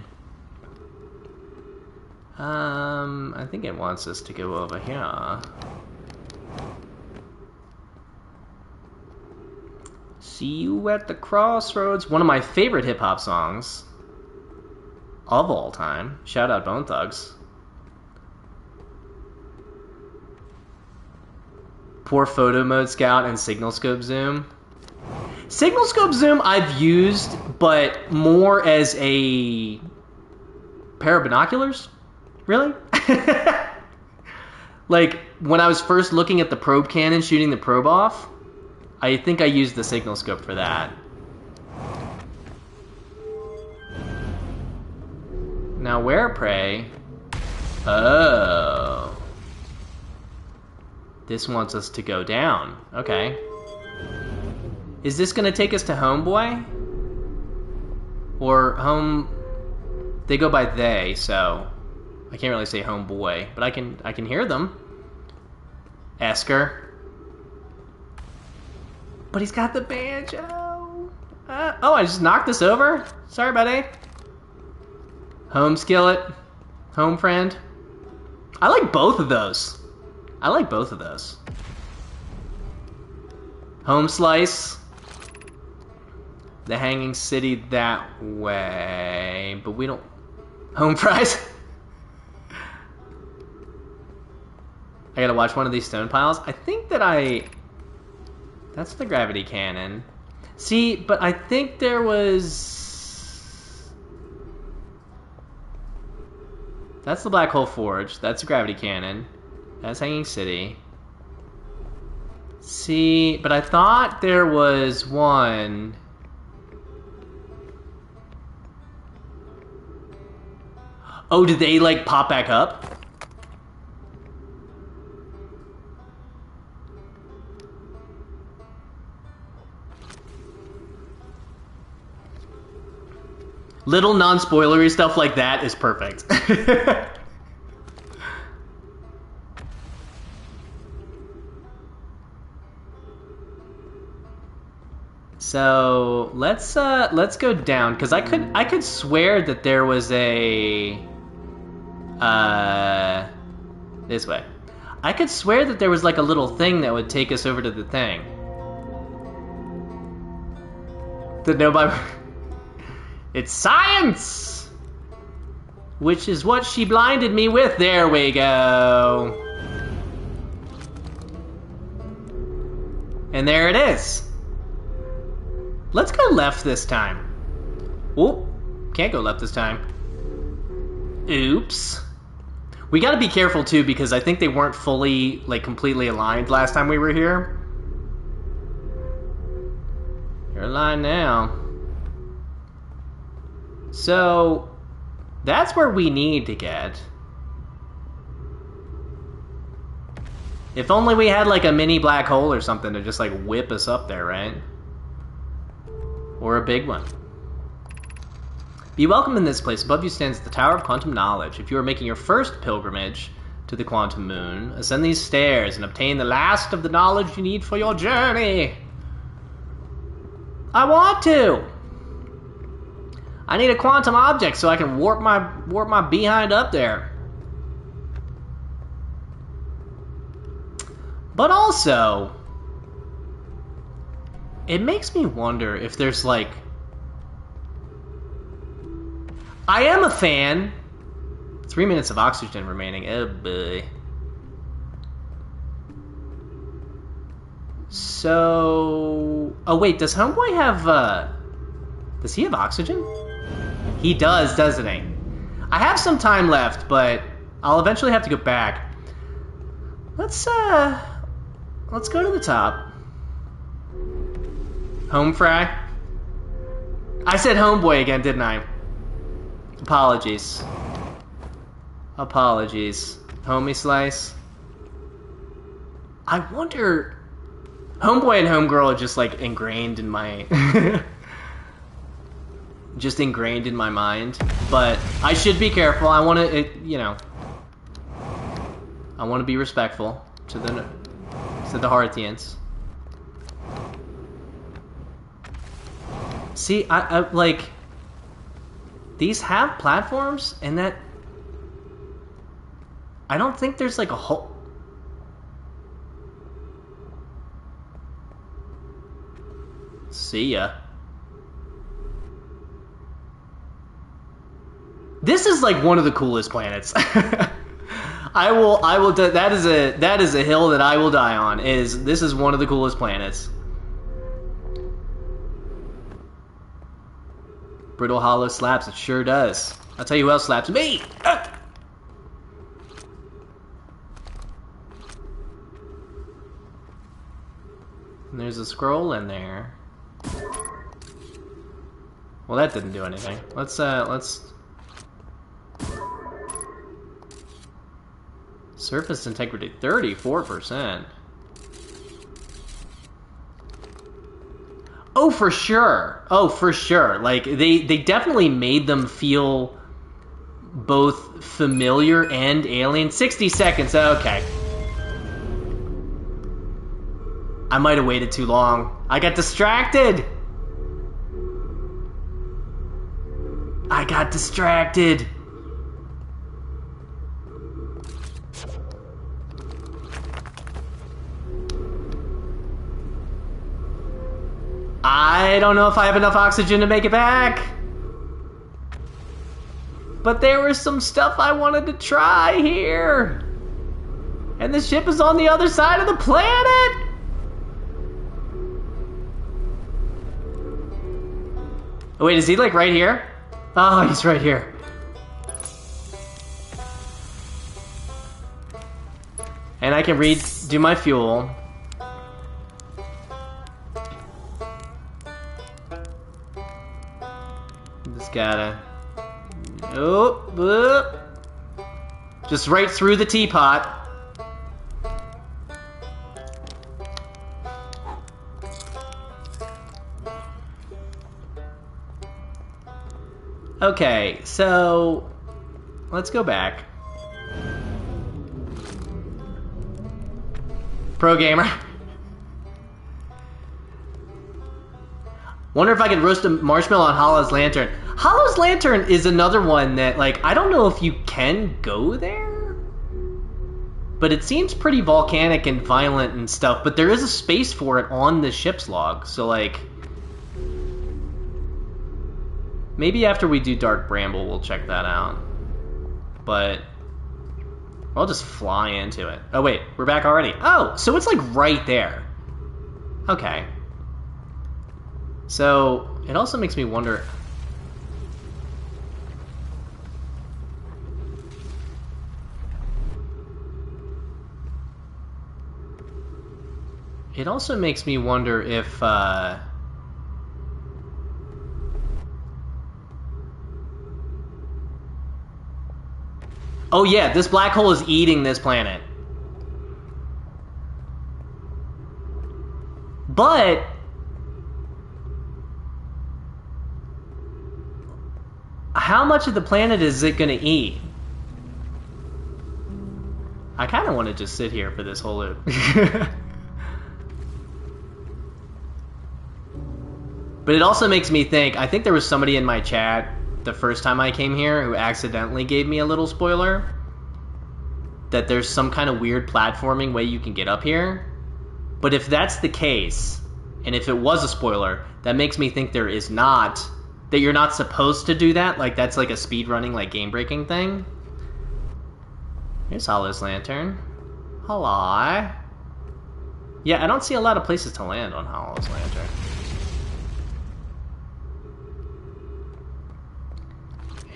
Speaker 1: I think it wants us to go over here. See you at the crossroads. One of my favorite hip-hop songs of all time. Shout out Bone Thugs. Poor photo mode scout and signal scope zoom. Signal scope zoom I've used, but more as a pair of binoculars. Really? Like, when I was first looking at the probe cannon shooting the probe off, I think I used the signal scope for that. Now where, pray? Oh. This wants us to go down. Okay. Is this going to take us to Homeboy? Or home... They go by they, so... I can't really say Homeboy, but I can hear them. Esker. But he's got the banjo. Oh, I just knocked this over? Sorry, buddy. Home skillet. Home friend. I like both of those. I like both of those. Home slice. The hanging city that way. But we don't... Home fries. I gotta watch one of these stone piles. I think that that's the gravity cannon. See, but I think there was... That's the Black Hole Forge. That's the gravity cannon. That's Hanging City. See, but I thought there was one... Oh, did they, like, pop back up? Little non-spoilery stuff like that is perfect. So let's go down, because I could swear that there was a this way. I could swear that there was like a little thing that would take us over to the thing. Did nobody? It's science! Which is what she blinded me with. There we go. And there it is. Let's go left this time. Oh, can't go left this time. Oops. We gotta be careful too, because I think they weren't fully, like, completely aligned last time we were here. You're aligned now. So, that's where we need to get. If only we had, like, a mini black hole or something to just, like, whip us up there, right? Or a big one. Be welcome in this place. Above you stands the Tower of Quantum Knowledge. If you are making your first pilgrimage to the Quantum Moon, ascend these stairs and obtain the last of the knowledge you need for your journey. I want to! I need a quantum object so I can warp my behind up there. But also, it makes me wonder if there's like... I am a fan. 3 minutes of oxygen remaining. Oh boy. So... Oh, wait, does Homeboy have, Does he have oxygen? He does, doesn't he? I have some time left, but I'll eventually have to go back. Let's go to the top. Home fry? I said Homeboy again, didn't I? Apologies. Apologies. Homie slice. I wonder... Homeboy and Homegirl are just, like, ingrained in my... just ingrained in my mind. But I should be careful. I want to, you know... I want to be respectful to the Heartians. See, I like... These have platforms, and that... I don't think there's, like, a whole... See ya. This is like one of the coolest planets. I will that is a hill that I will die on. This is one of the coolest planets. Brittle Hollow slaps, it sure does. I'll tell you who else slaps me. Ah! And there's a scroll in there. Well, that didn't do anything. Let's surface integrity 34%. Oh, for sure. Oh, for sure. Like they definitely made them feel both familiar and alien. 60 seconds. Okay. I might have waited too long. I got distracted. I got distracted. I don't know if I have enough oxygen to make it back. But there was some stuff I wanted to try here. And the ship is on the other side of the planet. Oh, wait, is he like right here? Oh, he's right here. And I can do my fuel. Just gotta... Oh, just right through the teapot. Okay, so let's go back. Pro gamer. Wonder if I could roast a marshmallow on Hollow's Lantern. Hollow's Lantern is another one that, like, I don't know if you can go there, but it seems pretty volcanic and violent and stuff, but there is a space for it on the ship's log, so, like, maybe after we do Dark Bramble, we'll check that out. But I'll just fly into it. Oh, wait, we're back already. Oh, so it's, like, right there. Okay. So, it also makes me wonder... It also makes me wonder if, Oh yeah, this black hole is eating this planet. But... how much of the planet is it gonna eat? I kind of want to just sit here for this whole loop. But it also makes me think, I think there was somebody in my chat the first time I came here who accidentally gave me a little spoiler that there's some kind of weird platforming way you can get up here. But if that's the case, and if it was a spoiler, that makes me think there is not, that you're not supposed to do that, like that's like a speedrunning, like game-breaking thing. Here's Hollow's Lantern. Hello. Yeah, I don't see a lot of places to land on Hollow's Lantern.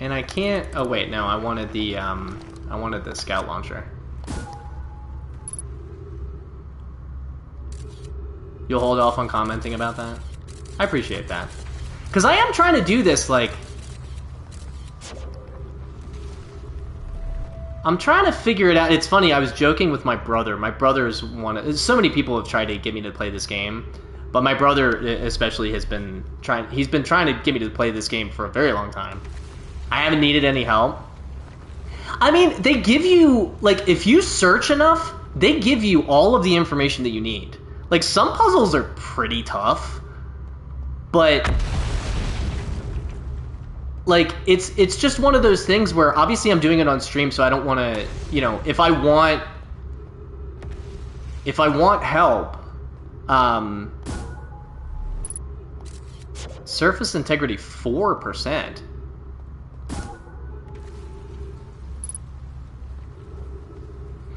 Speaker 1: And I can't... Oh, wait, no, I wanted the scout launcher. You'll hold off on commenting about that? I appreciate that. Because I am trying to do this, like... I'm trying to figure it out. It's funny, I was joking with my brother. My brother's one... So many people have tried to get me to play this game. But my brother, especially, has been trying... He's been trying to get me to play this game for a very long time. I haven't needed any help. I mean, they give you... Like, if you search enough, they give you all of the information that you need. Like, some puzzles are pretty tough, but, like, it's just one of those things where, obviously I'm doing it on stream, so I don't want to, you know, if I want help, surface integrity 4%.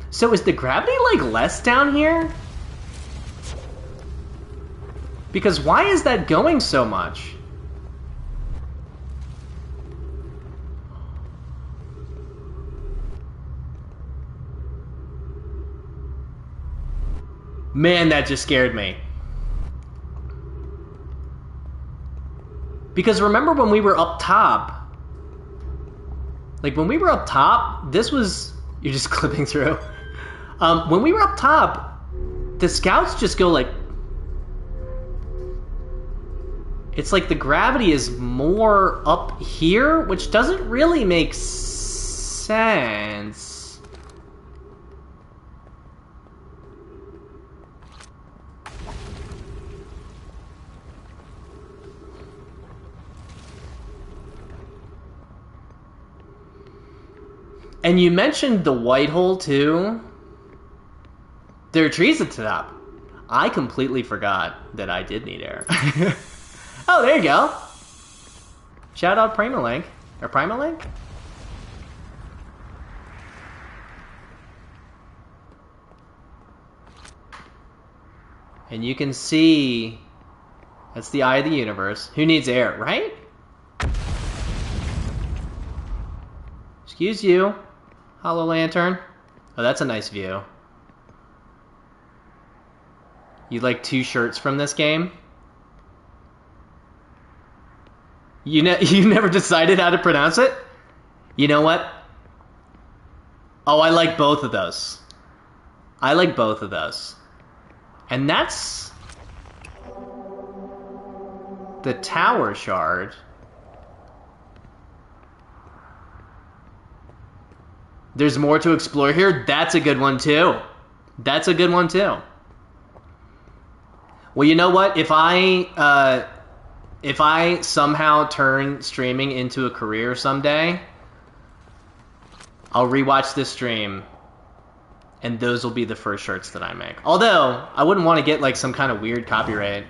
Speaker 1: So is the gravity, like, less down here? Because why is that going so much? Man, that just scared me. Because remember when we were up top? Like, when we were up top, this was... You're just clipping through. When we were up top, the scouts just go, like... It's like the gravity is more up here, which doesn't really make sense. And you mentioned the white hole, too. There are trees at the top. I completely forgot that I did need air. Oh, there you go. Shout out Primalink. Or Primalink? And you can see... That's the eye of the universe. Who needs air, right? Excuse you, Hollow Lantern. Oh, that's a nice view. You like 2 shirts from this game? You never decided how to pronounce it? You know what? Oh, I like both of those. I like both of those. And that's... the tower shard. There's more to explore here. That's a good one, too. That's a good one, too. Well, you know what? If I somehow turn streaming into a career someday, I'll rewatch this stream, and those will be the first shirts that I make. Although, I wouldn't want to get, like, some kind of weird copyright.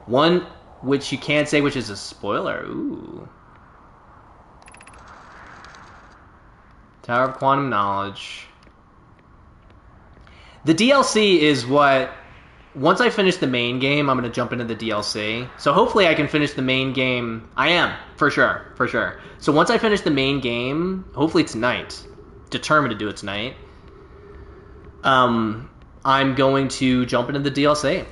Speaker 1: One which you can't say, which is a spoiler. Ooh. Tower of Quantum Knowledge. The DLC is what... Once I finish the main game, I'm going to jump into the DLC. So hopefully I can finish the main game. I am, for sure, for sure. So once I finish the main game, hopefully tonight, determined to do it tonight, I'm going to jump into the DLC.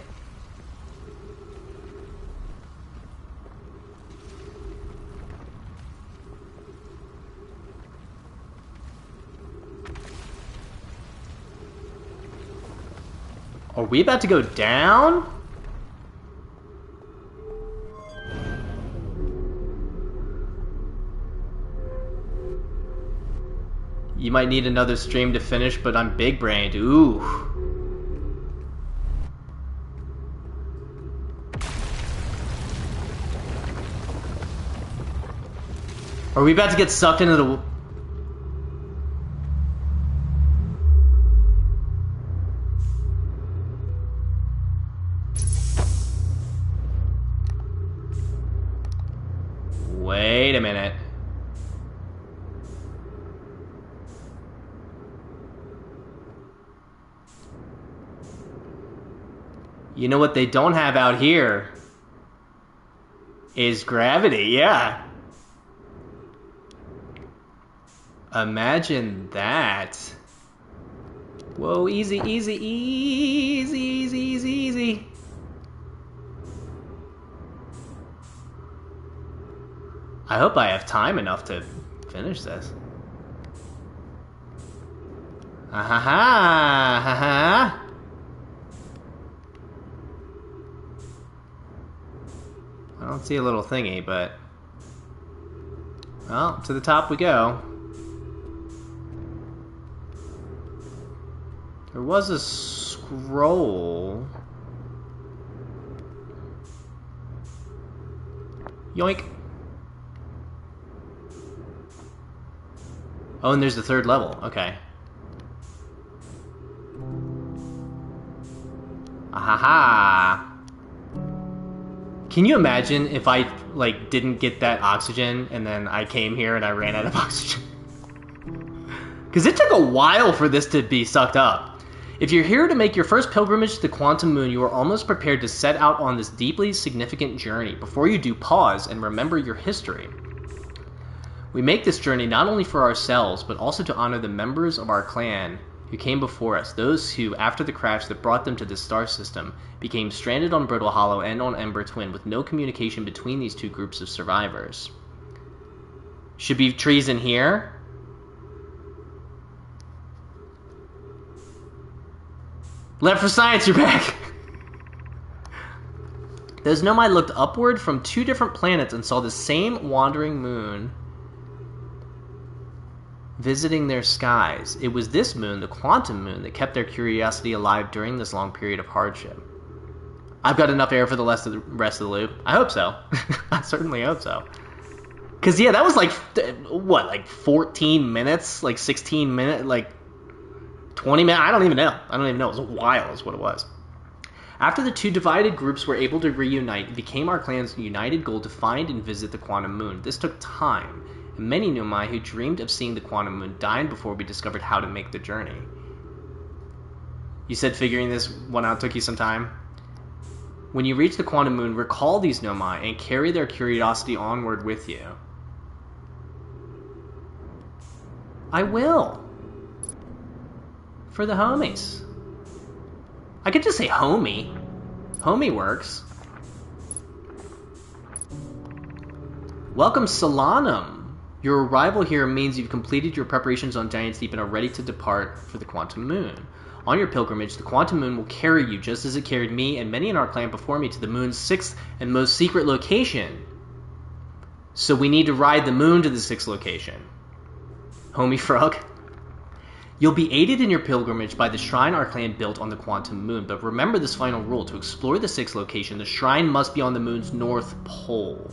Speaker 1: Are we about to go down? You might need another stream to finish, but I'm big-brained. Ooh. Are we about to get sucked into the... Wait a minute. You know what they don't have out here? Is gravity, yeah. Imagine that. Whoa, easy, easy, easy, easy, easy, easy. I hope I have time enough to finish this. Ha ha ha ha ha. I don't see a little thingy, but... Well, to the top we go. There was a scroll. Yoink. Oh, and there's the third level. Okay. Ahaha. Can you imagine if I, like, didn't get that oxygen and then I came here and I ran out of oxygen? Because it took a while for this to be sucked up. If you're here to make your first pilgrimage to the Quantum Moon, you are almost prepared to set out on this deeply significant journey. Before you do, pause and remember your history. We make this journey not only for ourselves, but also to honor the members of our clan who came before us, those who, after the crash that brought them to this star system, became stranded on Brittle Hollow and on Ember Twin with no communication between these two groups of survivors. Should be trees in here. Left for Science, you're back! Those Nomai looked upward from two different planets and saw the same wandering moon visiting their skies. It was this moon, the Quantum Moon, that kept their curiosity alive during this long period of hardship. I've got enough air for the rest of the loop. I hope so. I certainly hope so. Because, yeah, that was like, what, like 14 minutes? Like 16 minutes? Like 20 minutes? I don't even know. I don't even know. It was a while is what it was. After the two divided groups were able to reunite, it became our clan's united goal to find and visit the Quantum Moon. This took time, and many Nomai who dreamed of seeing the Quantum Moon died before we discovered how to make the journey. You said figuring this one out took you some time? When you reach the Quantum Moon, recall these Nomai and carry their curiosity onward with you. I will. For the homies. I could just say homie. Homie works. Welcome, Solanum. Your arrival here means you've completed your preparations on Giant's Deep and are ready to depart for the Quantum Moon. On your pilgrimage, the Quantum Moon will carry you just as it carried me and many in our clan before me to the moon's sixth and most secret location. So we need to ride the moon to the sixth location. Homie Frog. You'll be aided in your pilgrimage by the shrine our clan built on the Quantum Moon, but remember this final rule. To explore the sixth location, the shrine must be on the moon's north pole.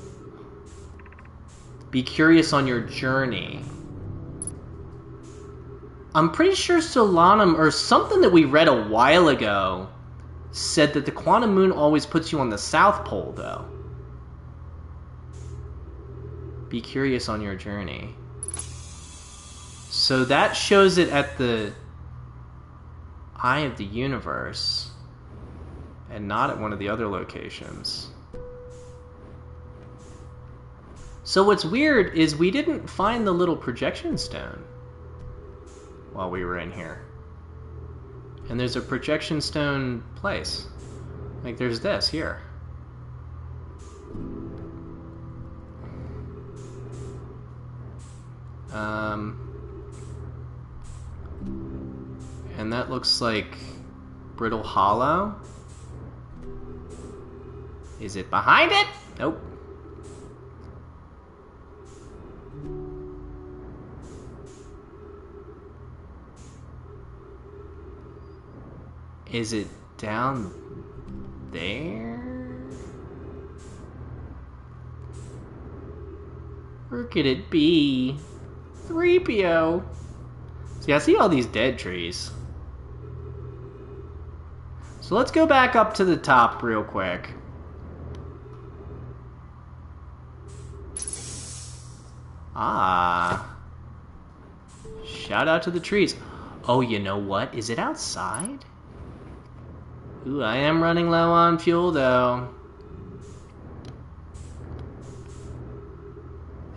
Speaker 1: Be curious on your journey. I'm pretty sure Solanum, or something that we read a while ago, said that the Quantum Moon always puts you on the south pole, though. Be curious on your journey. So that shows it at the Eye of the Universe, and not at one of the other locations. So what's weird is we didn't find the little projection stone while we were in here. And there's a projection stone place. Like there's this here. And that looks like Brittle Hollow. Is it behind it? Nope. Is it down there? Where could it be? 3PO. See, I see all these dead trees. So let's go back up to the top real quick. Ah. Shout out to the trees. Oh, you know what? Is it outside? Ooh, I am running low on fuel, though.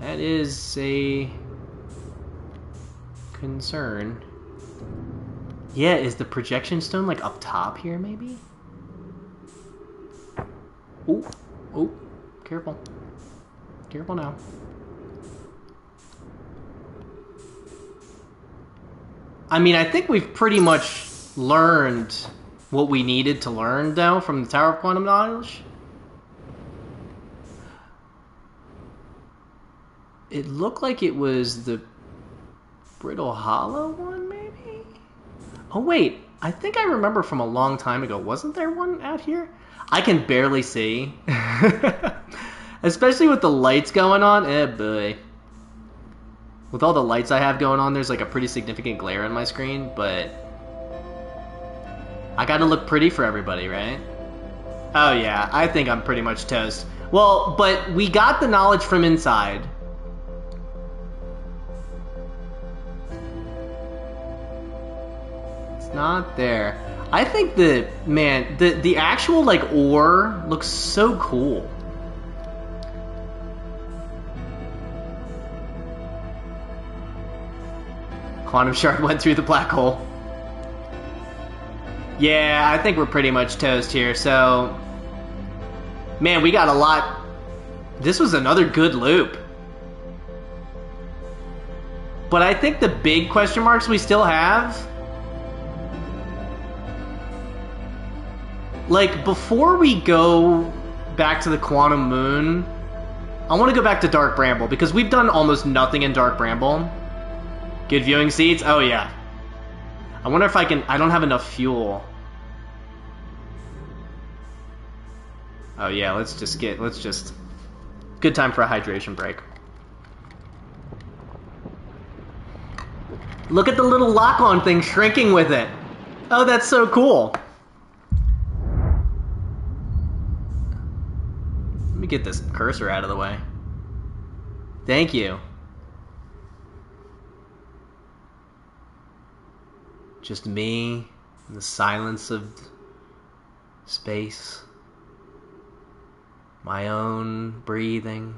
Speaker 1: That is a concern. Yeah, is the projection stone, like, up top here, maybe? Ooh. Ooh. Careful. Careful now. I mean, I think we've pretty much learned what we needed to learn, though, from the Tower of Quantum Knowledge. It looked like it was the Brittle Hollow one, maybe? Oh, wait. I think I remember from a long time ago. Wasn't there one out here? I can barely see. Especially with the lights going on. Eh, boy. With all the lights I have going on, there's like a pretty significant glare on my screen, but I gotta look pretty for everybody, right? Oh yeah, I think I'm pretty much toast. Well, but we got the knowledge from inside. It's not there. I think the actual like ore looks so cool. Quantum shard went through the black hole. Yeah, I think we're pretty much toast here, so... Man, we got a lot... This was another good loop. But I think the big question marks we still have... Like, before we go back to the Quantum Moon, I want to go back to Dark Bramble, because we've done almost nothing in Dark Bramble. Good viewing seats? Oh, yeah. I wonder if I can... I don't have enough fuel. Oh, yeah, let's just... Good time for a hydration break. Look at the little lock-on thing shrinking with it. Oh, that's so cool. Let me get this cursor out of the way. Thank you. Just me in the silence of space. My own breathing.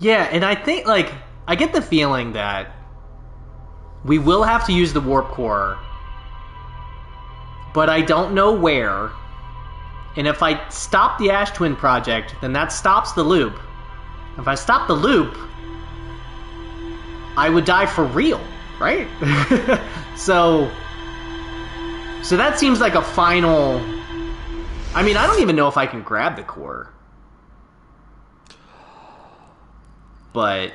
Speaker 1: Yeah, and I think, like, I get the feeling that we will have to use the warp core, but I don't know where. And if I stop the Ash Twin project, then that stops the loop. If I stop the loop, I would die for real, right? So that seems like a final... I mean, I don't even know if I can grab the core. But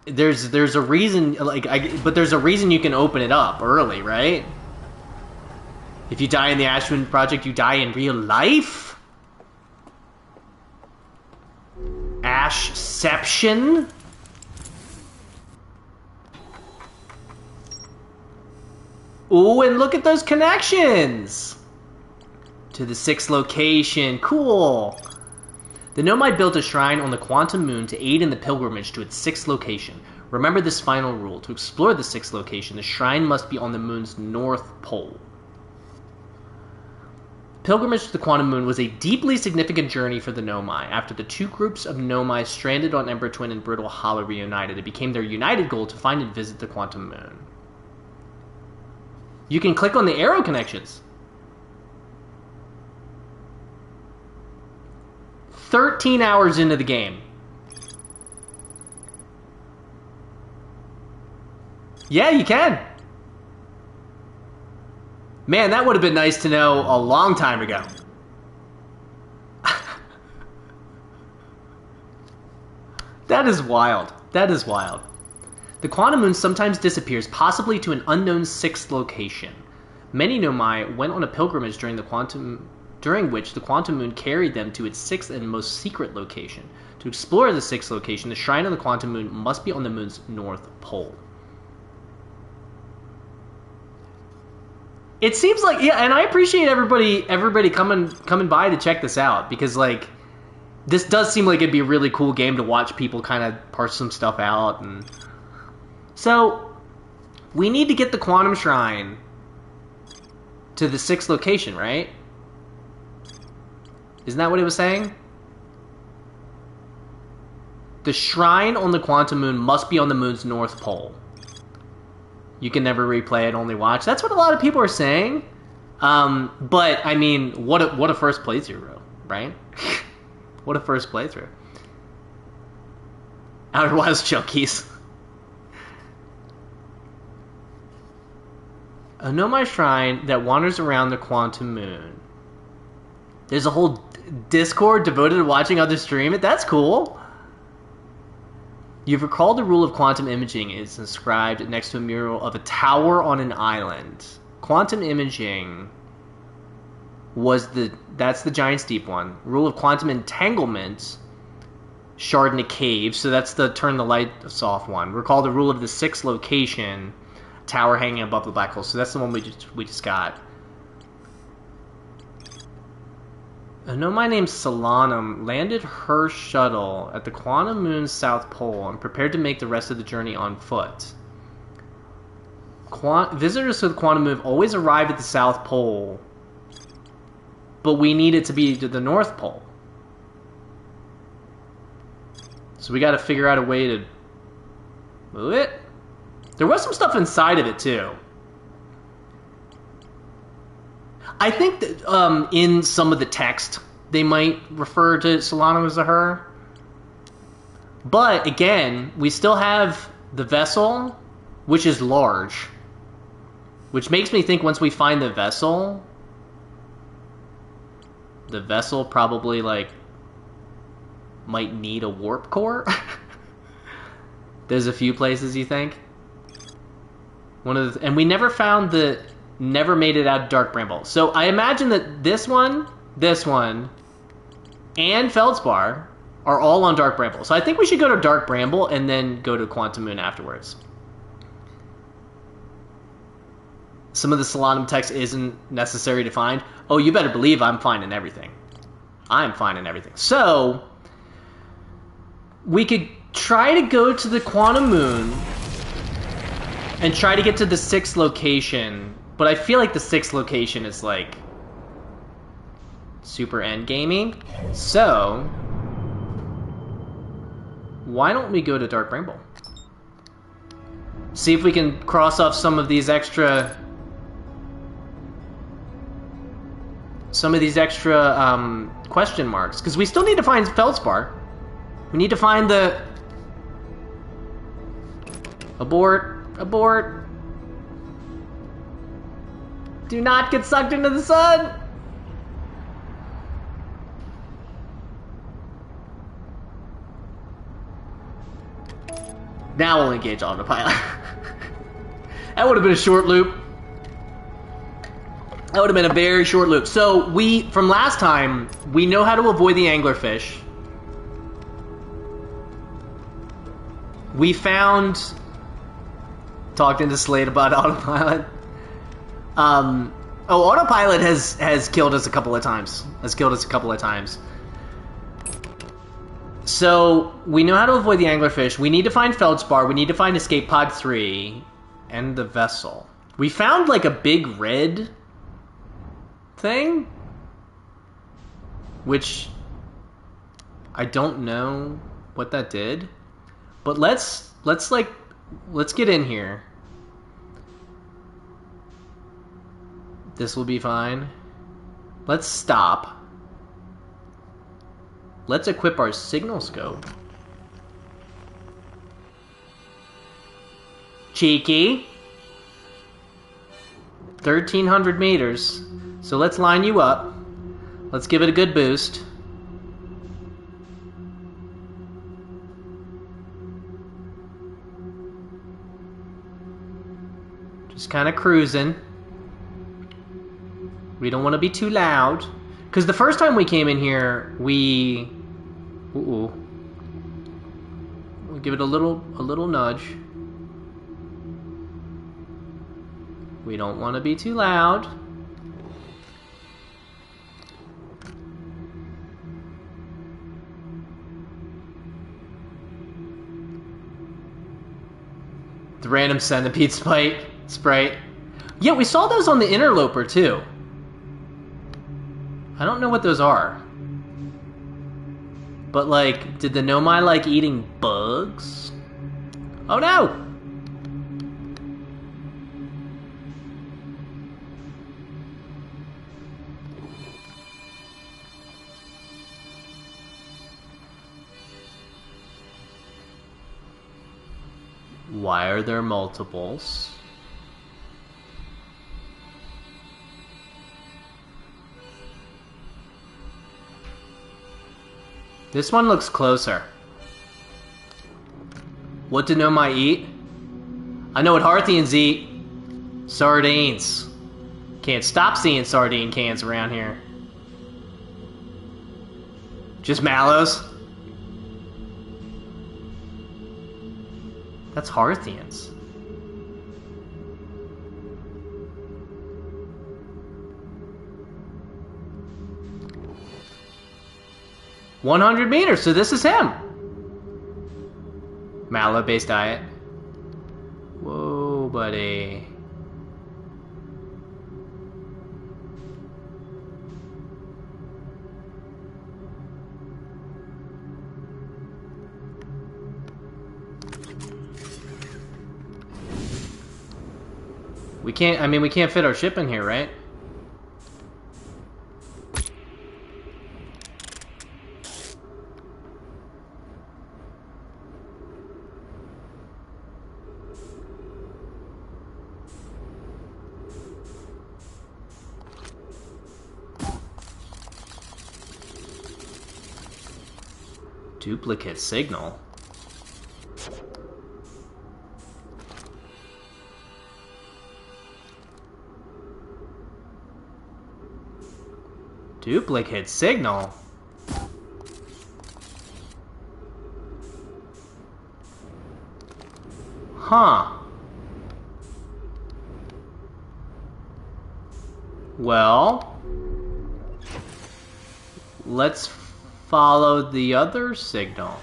Speaker 1: there's a reason, like, but there's a reason you can open it up early, right? If you die in the Ashwin project, you die in real life? Ashception? Ooh, and look at those connections! To the 6th location. Cool! The Nomai built a shrine on the Quantum Moon to aid in the pilgrimage to its 6th location. Remember this final rule. To explore the 6th location, the shrine must be on the moon's north pole. Pilgrimage to the Quantum Moon was a deeply significant journey for the Nomai. After the two groups of Nomai stranded on Ember Twin and Brittle Hollow reunited, it became their united goal to find and visit the Quantum Moon. You can click on the arrow connections. 13 hours into the game. Yeah, you can. Man, that would have been nice to know a long time ago. That is wild. That is wild. The Quantum Moon sometimes disappears, possibly to an unknown 6th location. Many Nomai went on a pilgrimage during which the Quantum Moon carried them to its 6th and most secret location. To explore the 6th location, the shrine of the Quantum Moon must be on the moon's north pole. It seems like, yeah, and I appreciate everybody coming by to check this out, because like this does seem like it'd be a really cool game to watch people kind of parse some stuff out. And so we need to get the Quantum Shrine to the 6th location, right? Isn't that what it was saying? The shrine on the Quantum Moon must be on the moon's north pole. You can never replay it, only watch. That's what a lot of people are saying. But I mean, what a first playthrough, right? What a first playthrough. Outer Wilds Chunkies. A Nomai shrine that wanders around the Quantum Moon. There's a whole Discord devoted to watching others stream it. That's cool. You've recalled the rule of quantum imaging is inscribed next to a mural of a tower on an island. Quantum imaging was that's the Giant's Deep one. Rule of quantum entanglement, shard in a cave. So that's the turn the lights off one. Recall the rule of the 6th location, tower hanging above the black hole. So that's the one we just got. A Nomai named Solanum landed her shuttle at the Quantum Moon's south pole and prepared to make the rest of the journey on foot. Visitors to the Quantum Moon always arrive at the south pole, but we need it to be to the north pole. So we got to figure out a way to move it. There was some stuff inside of it too. I think that in some of the text, they might refer to Solana as a her. But, again, we still have the vessel, which is large. Which makes me think once we find the vessel probably, like, might need a warp core. There's a few places, you think? And we never found never made it out of Dark Bramble. So I imagine that this one, and Feldspar are all on Dark Bramble. So I think we should go to Dark Bramble and then go to Quantum Moon afterwards. Some of the Solanum text isn't necessary to find. Oh, you better believe I'm finding everything. I'm finding everything. So we could try to go to the Quantum Moon and try to get to the 6th location. But I feel like the 6th location is, like, super endgamey. So, why don't we go to Dark Bramble? See if we can cross off some of these extra... question marks. Because we still need to find Feldspar. We need to find the... Abort. Do not get sucked into the sun! Now we'll engage autopilot. That would have been a short loop. That would have been a very short loop. So, from last time, we know how to avoid the anglerfish. We talked into Slade about autopilot. Autopilot has killed us a couple of times. So, we know how to avoid the anglerfish. We need to find Feldspar. We need to find Escape Pod 3. And the vessel. We found, like, a big red thing. Which I don't know what that did. But let's get in here. This will be fine. Let's stop. Let's equip our signal scope. Cheeky. 1,300 meters. So let's line you up. Let's give it a good boost. Just kind of cruising. We don't want to be too loud. Because the first time we came in here, we'll give it a little nudge. We don't want to be too loud. The random centipede sprite. Yeah, we saw those on the Interloper too. I don't know what those are. But like, did the Nomai like eating bugs? Oh no! Why are there multiples? This one looks closer. What do Nomai eat? I know what Harthians eat. Sardines. Can't stop seeing sardine cans around here. Just mallows? That's Harthians. $100 so this is him. Mallow-based diet. Whoa, buddy. We can't fit our ship in here, right? Duplicate signal. Duplicate signal? Huh. Well, let's follow the other signal.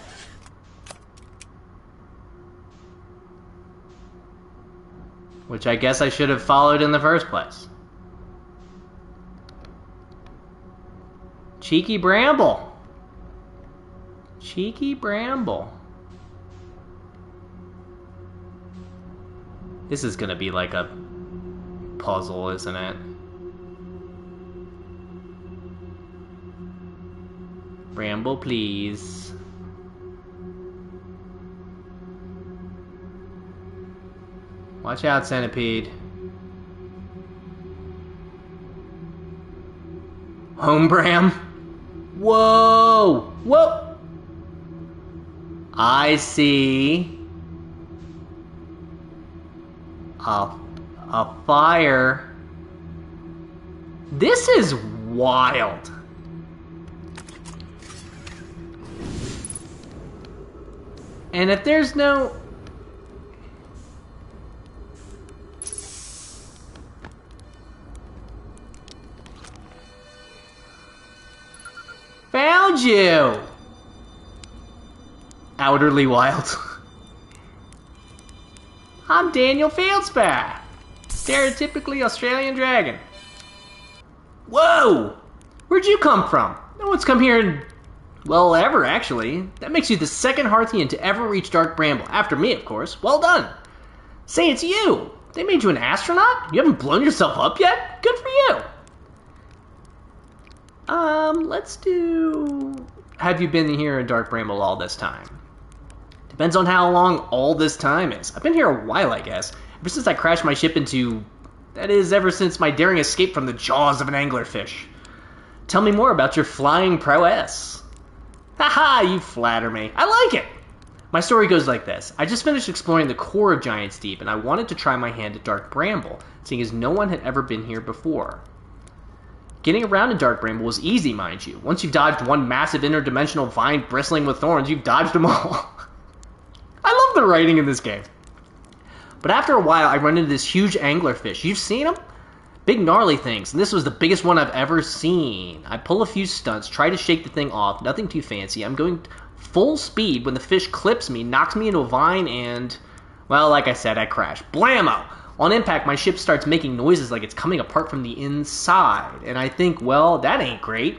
Speaker 1: Which I guess I should have followed in the first place. Cheeky Bramble. Cheeky Bramble. This is gonna be like a puzzle, isn't it? Bramble, please. Watch out, centipede. Home Bram. Whoa! Whoa! I see a fire. This is wild. And if there's no... Found you! Outerly wild. I'm Daniel Fieldspar, stereotypically Australian dragon. Whoa! Where'd you come from? No one's come here in, well, ever, actually. That makes you the second Harthian to ever reach Dark Bramble. After me, of course. Well done. Say, it's you. They made you an astronaut? You haven't blown yourself up yet? Good for you. Let's do... Have you been here in Dark Bramble all this time? Depends on how long all this time is. I've been here a while, I guess. Ever since I crashed my ship into... That is, ever since my daring escape from the jaws of an anglerfish. Tell me more about your flying prowess. Haha, you flatter me. I like it! My story goes like this. I just finished exploring the core of Giant's Deep, and I wanted to try my hand at Dark Bramble, seeing as no one had ever been here before. Getting around in Dark Bramble was easy, mind you. Once you've dodged one massive interdimensional vine bristling with thorns, you've dodged them all. I love the writing in this game. But after a while, I run into this huge anglerfish. You've seen them? Big gnarly things, and this was the biggest one I've ever seen. I pull a few stunts, try to shake the thing off, nothing too fancy. I'm going full speed when the fish clips me, knocks me into a vine, and, well, like I said, I crash. Blammo! On impact, my ship starts making noises like it's coming apart from the inside, and I think, well, that ain't great.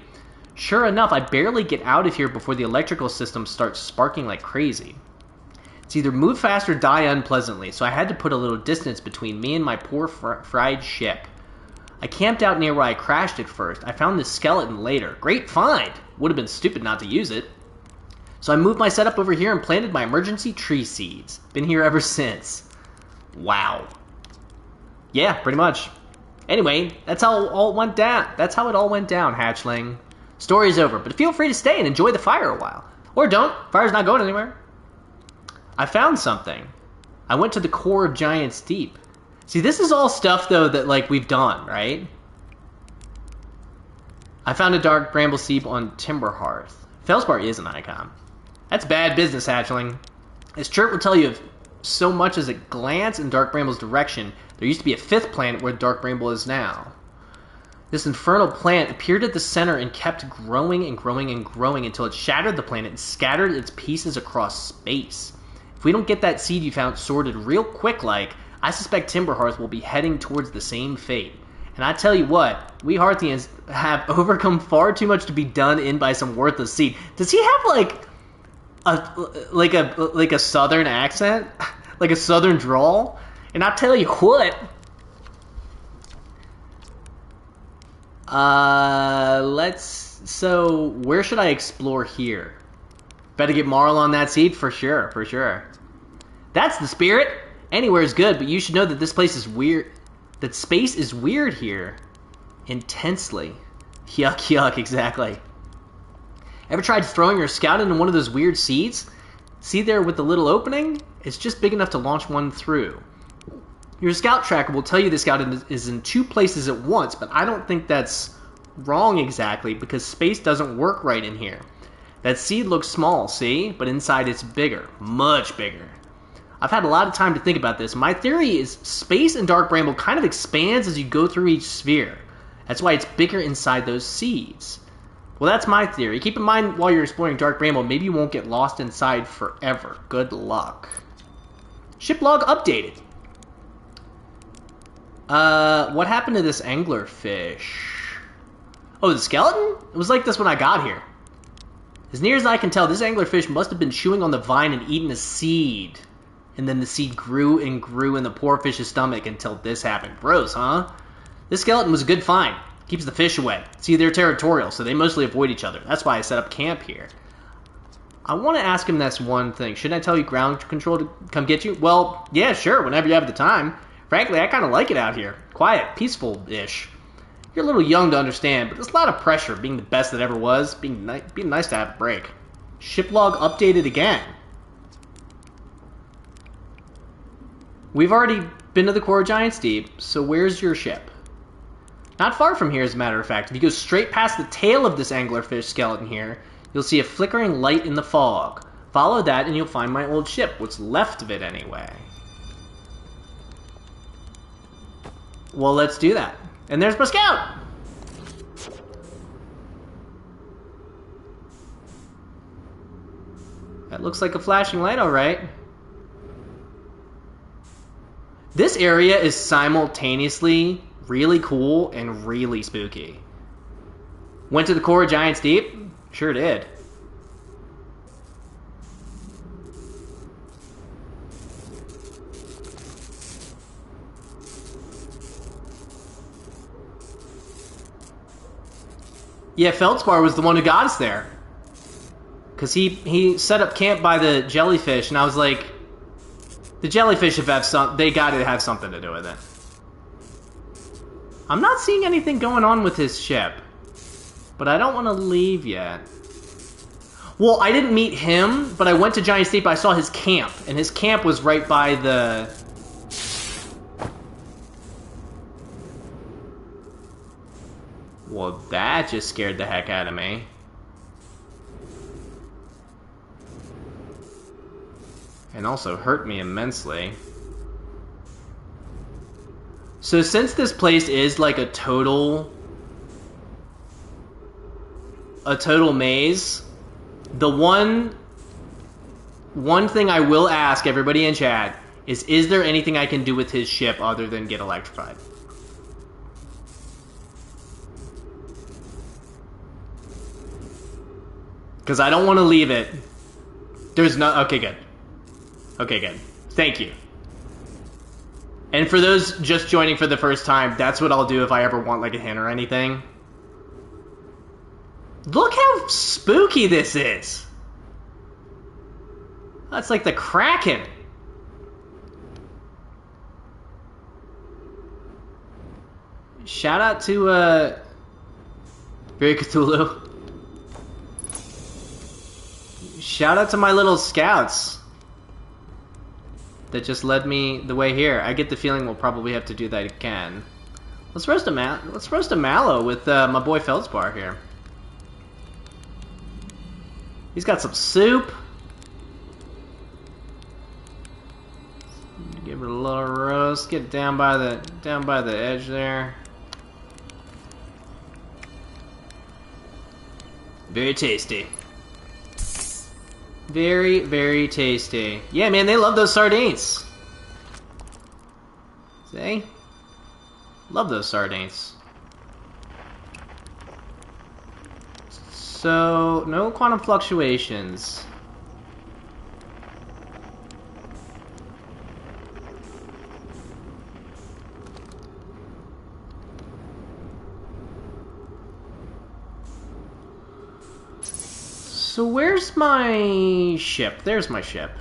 Speaker 1: Sure enough, I barely get out of here before the electrical system starts sparking like crazy. It's either move fast or die unpleasantly, so I had to put a little distance between me and my poor fried ship. I camped out near where I crashed at first. I found this skeleton later. Great find! Would have been stupid not to use it. So I moved my setup over here and planted my emergency tree seeds. Been here ever since. Wow. Yeah, pretty much. Anyway, that's how it all went down. That's how it all went down, hatchling. Story's over, but feel free to stay and enjoy the fire a while. Or don't. Fire's not going anywhere. I found something. I went to the core of Giant's Deep. See, this is all stuff, though, that, like, we've done, right? I found a dark bramble seed on Timber Hearth. Feldspar is an icon. That's bad business, hatchling. As Chert will tell you, if so much as a glance in Dark Bramble's direction, there used to be a 5th planet where Dark Bramble is now. This infernal plant appeared at the center and kept growing and growing and growing until it shattered the planet and scattered its pieces across space. If we don't get that seed you found sorted real quick like, I suspect Timberhearth will be heading towards the same fate. And I tell you what, we Hearthians have overcome far too much to be done in by some worthless seed. Does he have like a southern accent? Like a southern drawl? And I tell you what, so where should I explore here? Better get Marl on that seed for sure, for sure. That's the spirit. Anywhere is good, but you should know that this place is weird. That space is weird here. Intensely. Yuck, yuck, exactly. Ever tried throwing your scout into one of those weird seeds? See there with the little opening? It's just big enough to launch one through. Your scout tracker will tell you the scout is in 2 places at once, but I don't think that's wrong exactly because space doesn't work right in here. That seed looks small, see? But inside it's bigger. Much bigger. I've had a lot of time to think about this. My theory is space in Dark Bramble kind of expands as you go through each sphere. That's why it's bigger inside those seeds. Well, that's my theory. Keep in mind while you're exploring Dark Bramble, maybe you won't get lost inside forever. Good luck. Ship log updated. What happened to this anglerfish? Oh, the skeleton? It was like this when I got here. As near as I can tell, this anglerfish must have been chewing on the vine and eating a seed. And then the seed grew and grew in the poor fish's stomach until this happened. Gross, huh? This skeleton was a good find. Keeps the fish away. See, they're territorial, so they mostly avoid each other. That's why I set up camp here. I want to ask him this one thing. Shouldn't I tell you ground control to come get you? Well, yeah, sure, whenever you have the time. Frankly, I kind of like it out here. Quiet, peaceful-ish. You're a little young to understand, but there's a lot of pressure being the best that ever was. Being nice to have a break. Ship log updated again. We've already been to the core of Giant's Deep, so where's your ship? Not far from here, as a matter of fact. If you go straight past the tail of this anglerfish skeleton here, you'll see a flickering light in the fog. Follow that and you'll find my old ship, what's left of it anyway. Well, let's do that. And there's my scout! That looks like a flashing light, alright. This area is simultaneously really cool and really spooky. Went to the core of Giant's Deep? Sure did. Yeah, Feldspar was the one who got us there. Because he set up camp by the jellyfish, and I was like, the jellyfish they gotta have something to do with it. I'm not seeing anything going on with his ship. But I don't want to leave yet. Well, I didn't meet him, but I went to Giant's Deep, I saw his camp. And his camp was right by the... Well, that just scared the heck out of me. And also hurt me immensely. So since this place is like a total maze, the one thing I will ask everybody in chat is there anything I can do with his ship other than get electrified? Because I don't want to leave it. There's no... Okay, good. Okay, good. Thank you. And for those just joining for the first time, that's what I'll do if I ever want like a hint or anything. Look how spooky this is. That's like the Kraken. Shout out to Very Cthulhu. Shout out to my little scouts that just led me the way here. I get the feeling we'll probably have to do that again. Let's roast a mallow with my boy Feldspar here. He's got some soup. Give it a little roast. Get down by the edge there. Very tasty. Very, very tasty. Yeah, man, they love those sardines. See? Love those sardines. So, no quantum fluctuations. So where's my ship? There's my ship.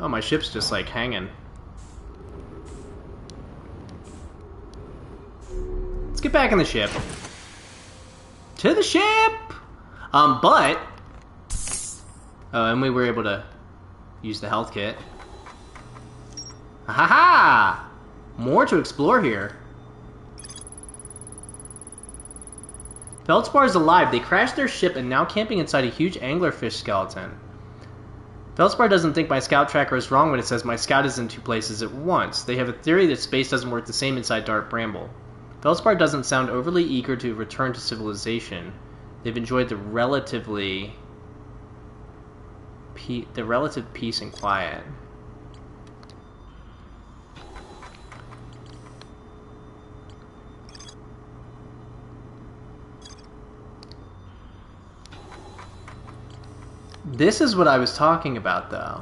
Speaker 1: Oh, my ship's just like hanging. Let's get back in the ship. To the ship! But... Oh, and we were able to use the health kit. Ha ha! More to explore here. Feldspar is alive. They crashed their ship and now camping inside a huge anglerfish skeleton. Feldspar doesn't think my scout tracker is wrong when it says my scout is in two places at once. They have a theory that space doesn't work the same inside Dark Bramble. Feldspar doesn't sound overly eager to return to civilization. They've enjoyed the relative peace and quiet. This is what I was talking about, though.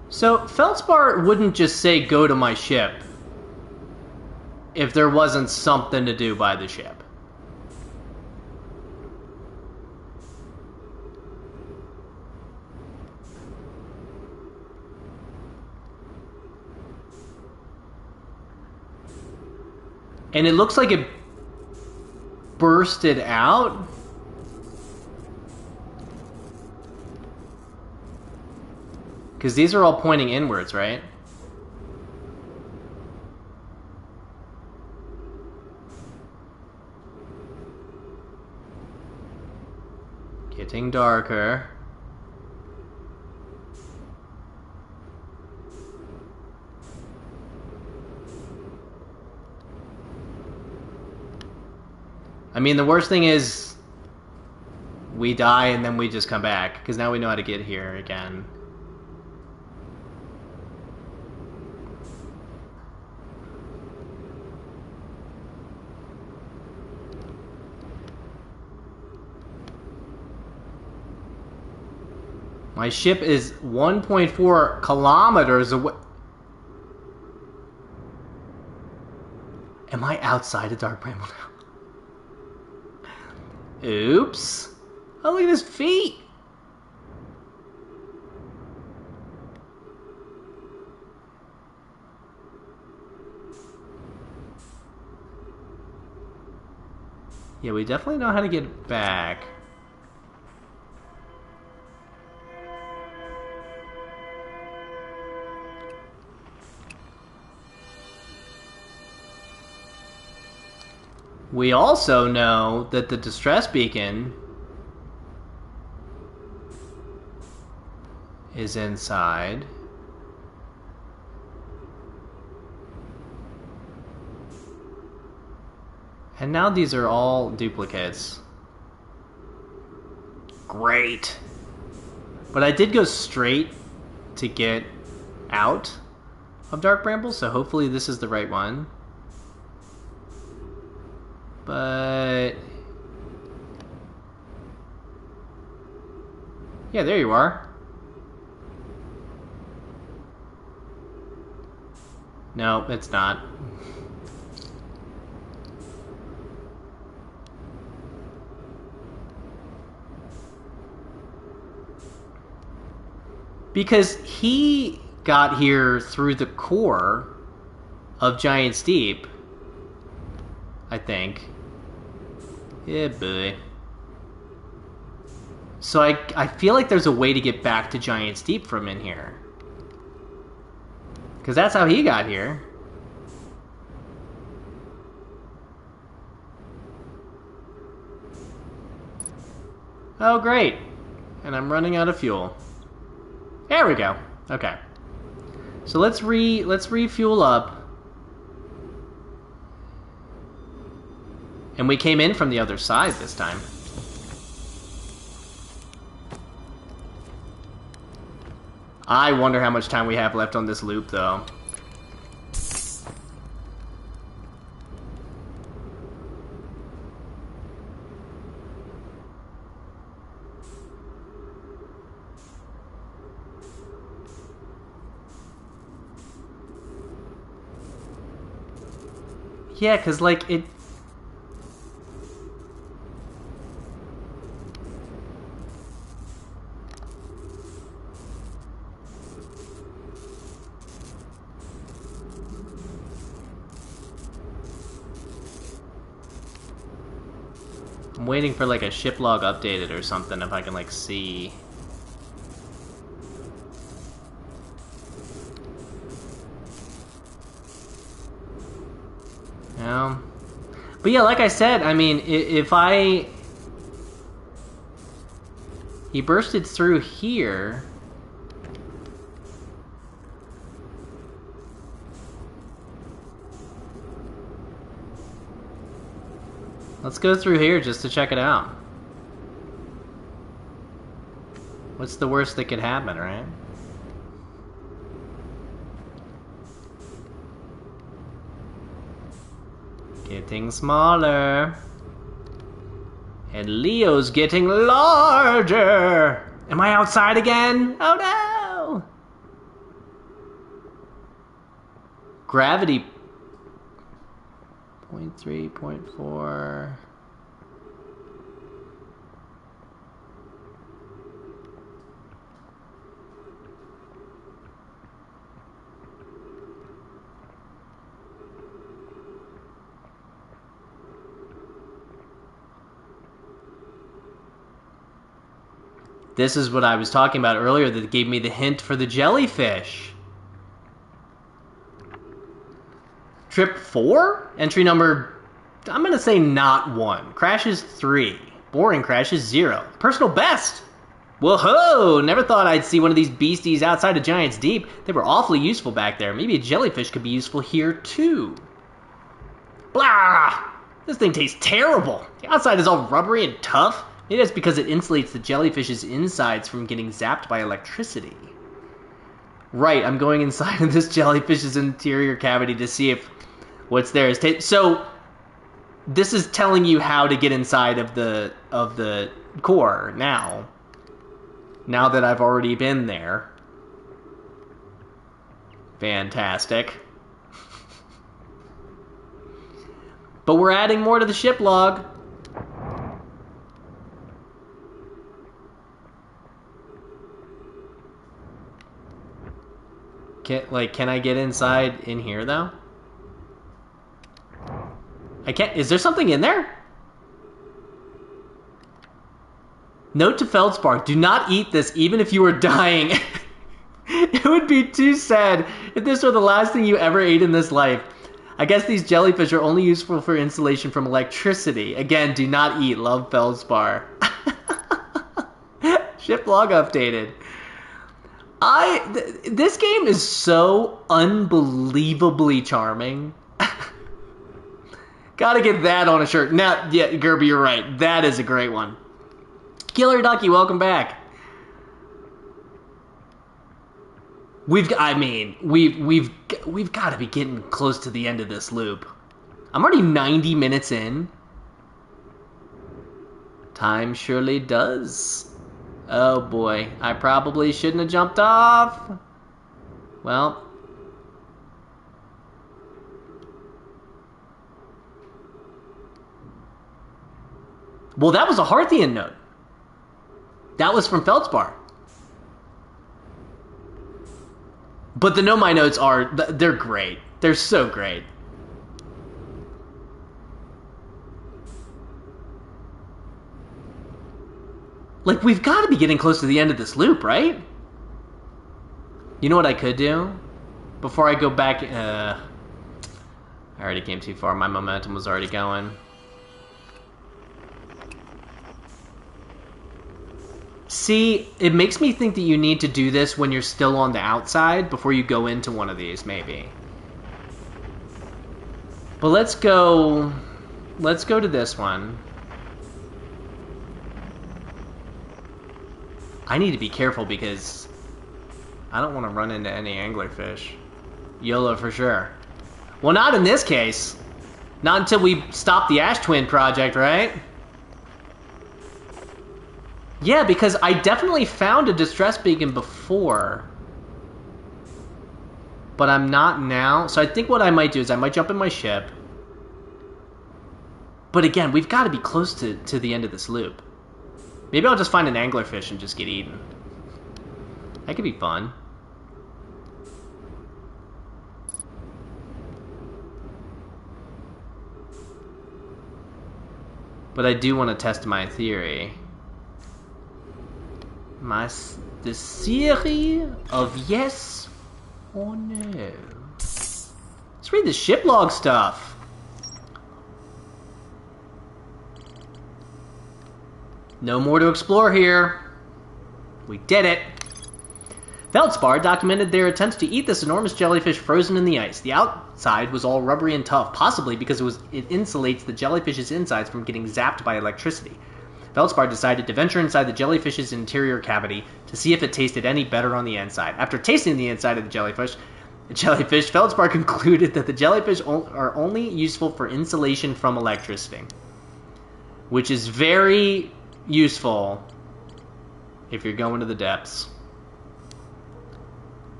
Speaker 1: So, Feldspar wouldn't just say, go to my ship, if there wasn't something to do by the ship. And it looks like it bursted out. Because these are all pointing inwards, right? Getting darker. I mean, the worst thing is we die and then we just come back, because now we know how to get here again. My ship is 1.4 kilometers away. Am I outside of Dark Bramble now? Oops. Oh, look at his feet. Yeah, we definitely know how to get back. We also know that the distress beacon is inside. And now these are all duplicates. Great. But I did go straight to get out of Dark Bramble, so hopefully this is the right one. But... yeah, there you are. No, it's not. Because he got here through the core of Giant's Deep, I think. Yeah, boy. So I feel like there's a way to get back to Giant's Deep from in here. Because that's how he got here. Oh, great. And I'm running out of fuel. There we go. Okay. So let's refuel up. And we came in from the other side this time. I wonder how much time we have left on this loop, though. Yeah, because, like, it... I'm waiting for, like, a ship log updated or something, if I can, like, see... But yeah, like I said, I mean, if I... He bursted through here... Let's go through here just to check it out. What's the worst that could happen, right? Getting smaller. And Leo's getting larger. Am I outside again? Oh no! Gravity. 0.3, 0.4. This is what I was talking about earlier that gave me the hint for the jellyfish. Trip 4? Entry number, I'm going to say not 1. Crashes 3. Boring crashes 0. Personal best! Whoa-ho! Never thought I'd see one of these beasties outside of Giant's Deep. They were awfully useful back there. Maybe a jellyfish could be useful here too. Blah! This thing tastes terrible. The outside is all rubbery and tough. Maybe that's because it insulates the jellyfish's insides from getting zapped by electricity. Right, I'm going inside of this jellyfish's interior cavity to see if what's there is so this is telling you how to get inside of the core now. Now that I've already been there. Fantastic. But we're adding more to the ship log. Can I get inside in here, though? I can't... Is there something in there? Note to Feldspar, do not eat this even if you are dying. It would be too sad if this were the last thing you ever ate in this life. I guess these jellyfish are only useful for insulation from electricity. Again, do not eat. Love Feldspar. Ship log updated. This game is so unbelievably charming. Gotta get that on a shirt. Now, yeah, Gerby, you're right. That is a great one. Killer Ducky, welcome back. We've got to be getting close to the end of this loop. I'm already 90 minutes in. Time surely does. Oh boy, I probably shouldn't have jumped off. Well. Well, that was a Harthian note. That was from Feldspar. But the Nomai notes they're great. They're so great. Like, we've got to be getting close to the end of this loop, right? You know what I could do? Before I go back... I already came too far. My momentum was already going. See, it makes me think that you need to do this when you're still on the outside before you go into one of these, maybe. But let's go to this one. I need to be careful because I don't want to run into any anglerfish. YOLO for sure. Well, not in this case. Not until we stop the Ash Twin project, right? Yeah, because I definitely found a distress beacon before. But I'm not now. So I think what I might do is I might jump in my ship. But again, we've got to be close to the end of this loop. Maybe I'll just find an anglerfish and just get eaten. That could be fun. But I do want to test my theory. The theory of yes or no. Let's read the ship log stuff. No more to explore here. We did it. Feldspar documented their attempts to eat this enormous jellyfish frozen in the ice. The outside was all rubbery and tough, possibly because it insulates the jellyfish's insides from getting zapped by electricity. Feldspar decided to venture inside the jellyfish's interior cavity to see if it tasted any better on the inside. After tasting the inside of the jellyfish, Feldspar concluded that the jellyfish are only useful for insulation from electricity, which is very useful if you're going to the depths.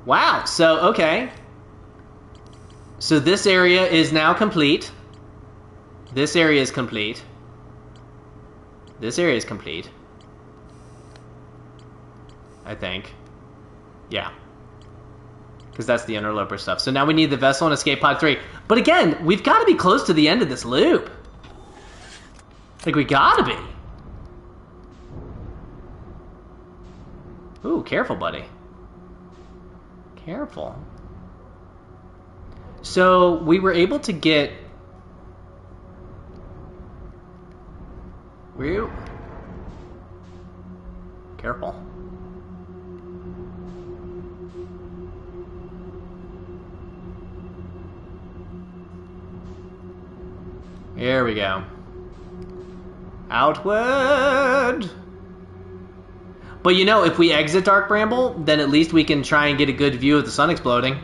Speaker 1: Wow, so, okay. So this area is now complete. This area is complete. This area is complete. I think. Yeah. Because that's the interloper stuff. So now we need the vessel and escape pod 3. But again, we've got to be close to the end of this loop. Like, we gotta be. Ooh, careful, buddy. Careful. So, we were able to get... Were you? Careful. Here we go. Outward! But you know, if we exit Dark Bramble, then at least we can try and get a good view of the sun exploding.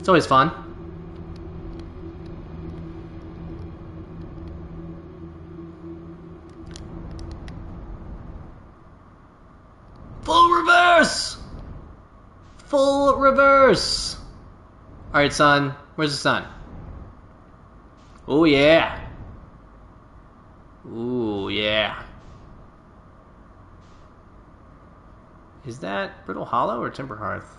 Speaker 1: It's always fun. Full reverse! Full reverse! Alright, sun. Where's the sun? Oh, yeah. Ooh, yeah. Is that Brittle Hollow or Timber Hearth?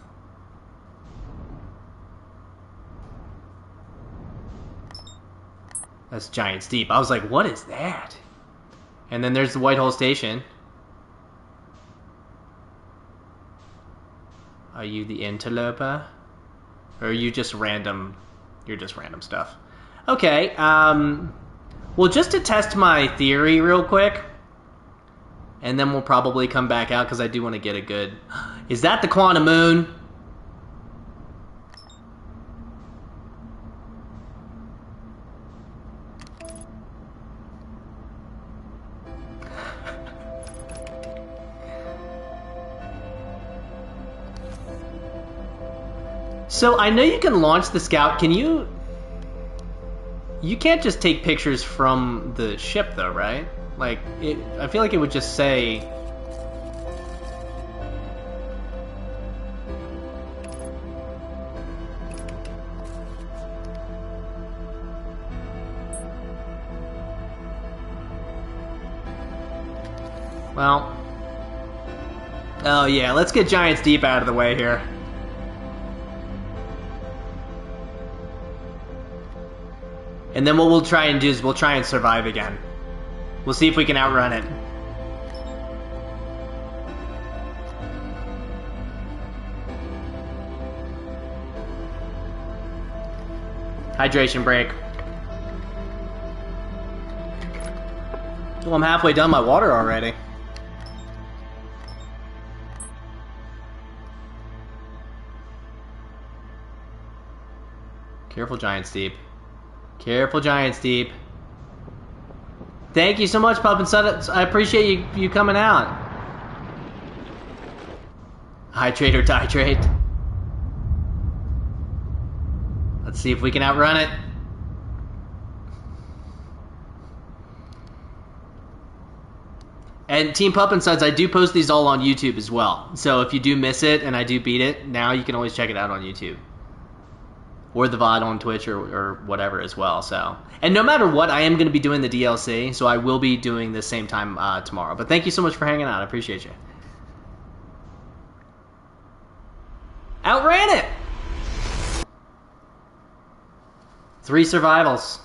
Speaker 1: That's Giant Steep. I was like, what is that? And then there's the Whitehole Station. Are you the interloper? Or are you just random? You're just random stuff. Okay, well, just to test my theory real quick, and then we'll probably come back out because I do want to get a good... Is that the quantum moon? So I know you can launch the Scout. Can you... You can't just take pictures from the ship, though, right? Like, I feel like it would just say... Well... Oh, yeah, let's get Giants Deep out of the way here. And then what we'll try and do is we'll try and survive again. We'll see if we can outrun it. Hydration break. Well, I'm halfway done my water already. Careful, Giant Steep. Careful, Giant Steep. Thank you so much, Pup and Son. I appreciate you coming out. Hydrate or titrate. Let's see if we can outrun it. And Team Pup and Sons, I do post these all on YouTube as well. So if you do miss it and I do beat it, now you can always check it out on YouTube. Or the VOD on Twitch or whatever as well. So, and no matter what, I am going to be doing the DLC, so I will be doing the same time tomorrow. But thank you so much for hanging out. I appreciate you. Outran it! 3 survivals.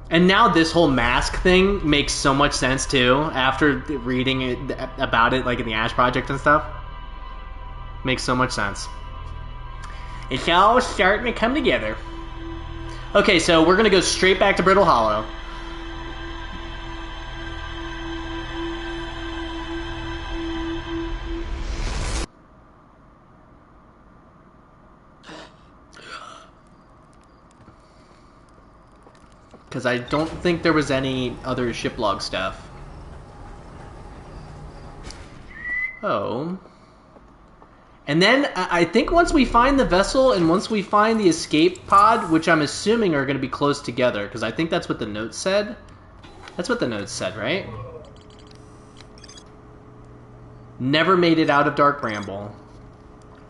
Speaker 1: And now this whole mask thing makes so much sense too, after reading about it like in the Ash Project and stuff. Makes so much sense. It's all starting to come together. Okay, so we're going to go straight back to Brittle Hollow. Because I don't think there was any other shiplog stuff. Oh... And then, I think once we find the vessel and once we find the escape pod, which I'm assuming are going to be close together, because I think that's what the notes said. That's what the notes said, right? Never made it out of Dark Bramble.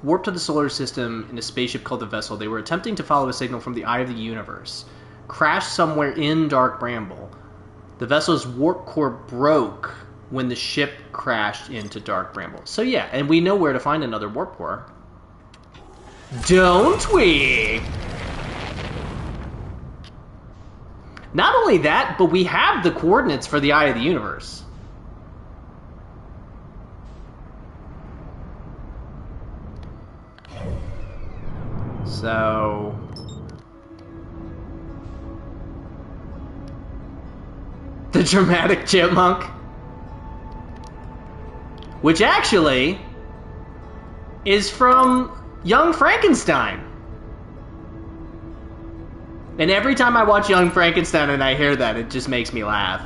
Speaker 1: Warped to the solar system in a spaceship called the Vessel. They were attempting to follow a signal from the Eye of the Universe. Crashed somewhere in Dark Bramble. The vessel's warp core broke when the ship crashed into Dark Bramble. So yeah, and we know where to find another warp core. Don't we? Not only that, but we have the coordinates for the Eye of the Universe. So... the dramatic chipmunk. Which actually is from Young Frankenstein. And every time I watch Young Frankenstein and I hear that, it just makes me laugh.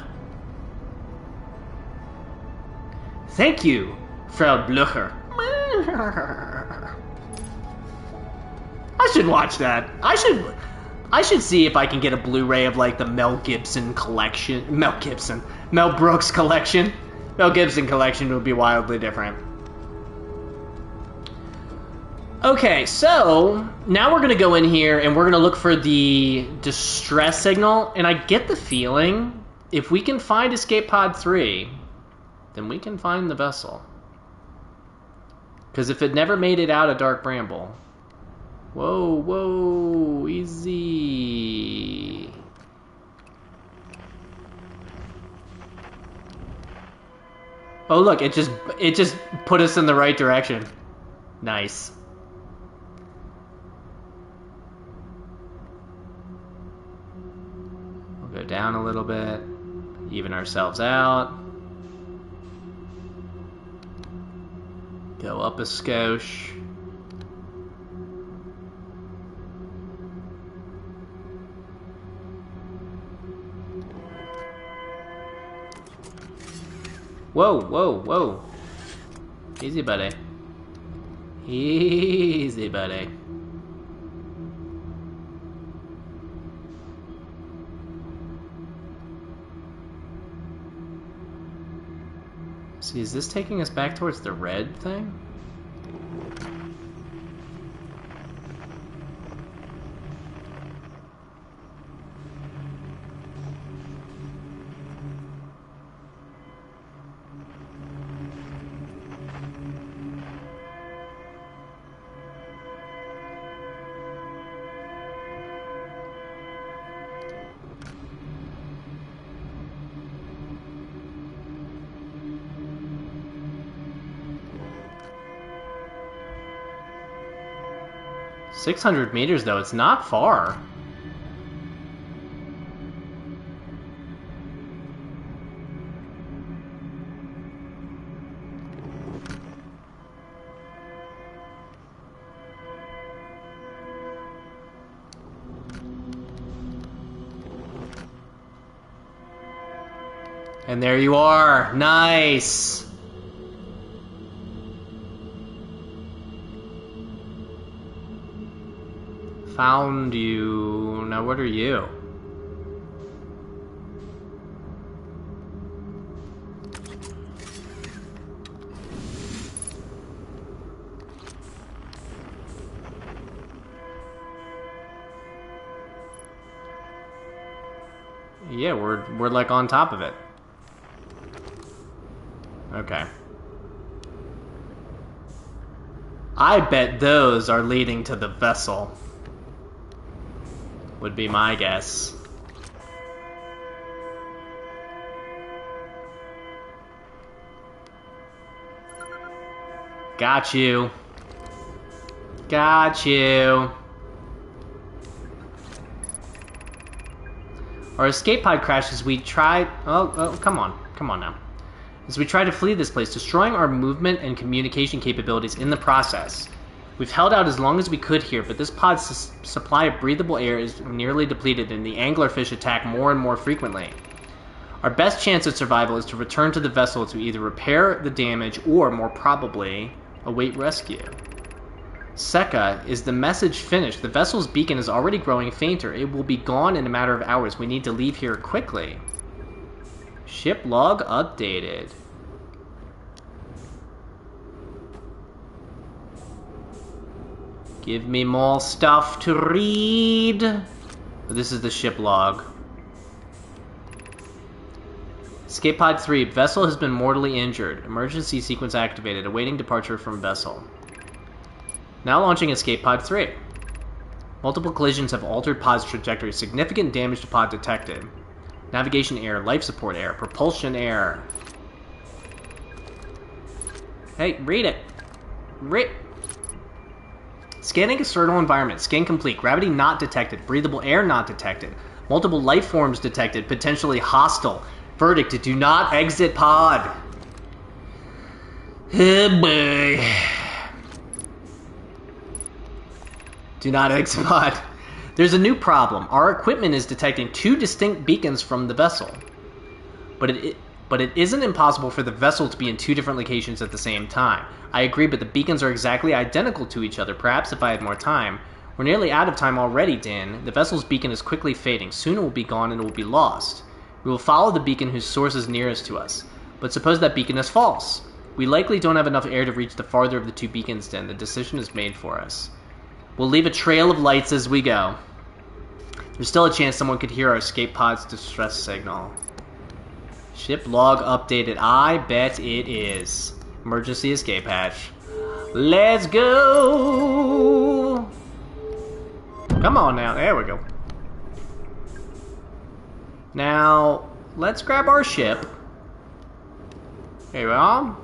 Speaker 1: Thank you, Frau Blücher. I should watch that. I should see if I can get a Blu-ray of like the Mel Gibson collection. Mel Brooks collection. Mel Gibson collection would be wildly different. Okay, so now we're going to go in here and we're going to look for the distress signal. And I get the feeling if we can find Escape Pod 3, then we can find the vessel. Because if it never made it out of Dark Bramble... Whoa, whoa, easy... Oh look, it just put us in the right direction. Nice. down a little bit. Even ourselves out. Go up a skosh. Whoa, whoa, whoa. Easy, buddy. Easy, buddy. See, is this taking us back towards the red thing? $600 though, it's not far. And there you are. Nice. Found you. Now what are you? Yeah, we're like on top of it. Okay. I bet those are leading to the vessel. Would be my guess. Got you. Got you. Our escape pod crashed as we tried... Oh, come on. Come on now. As we tried to flee this place, destroying our movement and communication capabilities in the process. We've held out as long as we could here, but this pod's supply of breathable air is nearly depleted and the anglerfish attack more and more frequently. Our best chance at survival is to return to the vessel to either repair the damage or, more probably, await rescue. Seka, is the message finished? The vessel's beacon is already growing fainter. It will be gone in a matter of hours. We need to leave here quickly. Ship log updated. Give me more stuff to read. This is the ship log. Escape pod 3. Vessel has been mortally injured. Emergency sequence activated. Awaiting departure from vessel. Now launching escape pod 3. Multiple collisions have altered pod's trajectory. Significant damage to pod detected. Navigation error. Life support error. Propulsion error. Hey, read it. Scanning external environment. Scan complete. Gravity not detected. Breathable air not detected. Multiple life forms detected. Potentially hostile. Verdict: do not exit pod. Oh boy. Do not exit pod. There's a new problem. Our equipment is detecting two distinct beacons from the vessel. But it isn't impossible for the vessel to be in two different locations at the same time. I agree, but the beacons are exactly identical to each other. Perhaps if I had more time. We're nearly out of time already, Din. The vessel's beacon is quickly fading. Soon it will be gone and it will be lost. We will follow the beacon whose source is nearest to us. But suppose that beacon is false. We likely don't have enough air to reach the farther of the two beacons, Din. The decision is made for us. We'll leave a trail of lights as we go. There's still a chance someone could hear our escape pod's distress signal. Ship log updated. I bet it is. Emergency escape hatch. Let's go! Come on now. There we go. Now, let's grab our ship. Here we are.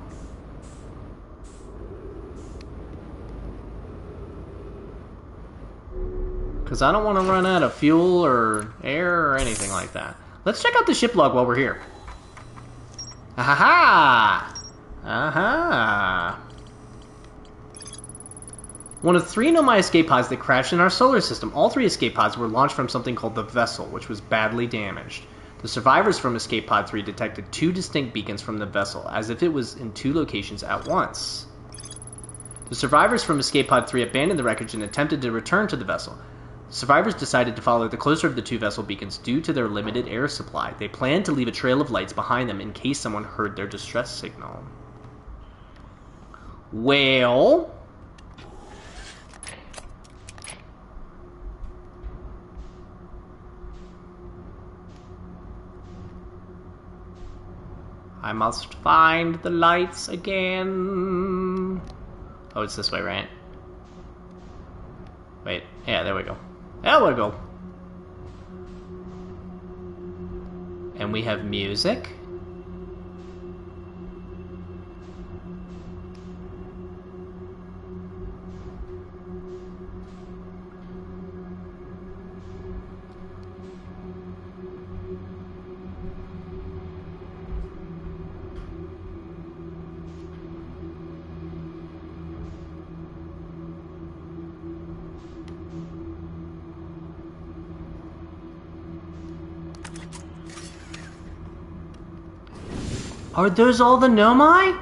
Speaker 1: Because I don't want to run out of fuel or air or anything like that. Let's check out the ship log while we're here. Aha! Aha! One of 3 Nomai escape pods that crashed in our solar system. All 3 escape pods were launched from something called the Vessel, which was badly damaged. The survivors from Escape Pod 3 detected 2 distinct beacons from the Vessel, as if it was in 2 locations at once. The survivors from Escape Pod 3 abandoned the wreckage and attempted to return to the Vessel. The survivors decided to follow the closer of the 2 Vessel beacons due to their limited air supply. They planned to leave a trail of lights behind them in case someone heard their distress signal. Well... I must find the lights again. Oh, it's this way, right? Wait, yeah, there we go. There we go. And we have music. Are those all the Nomai?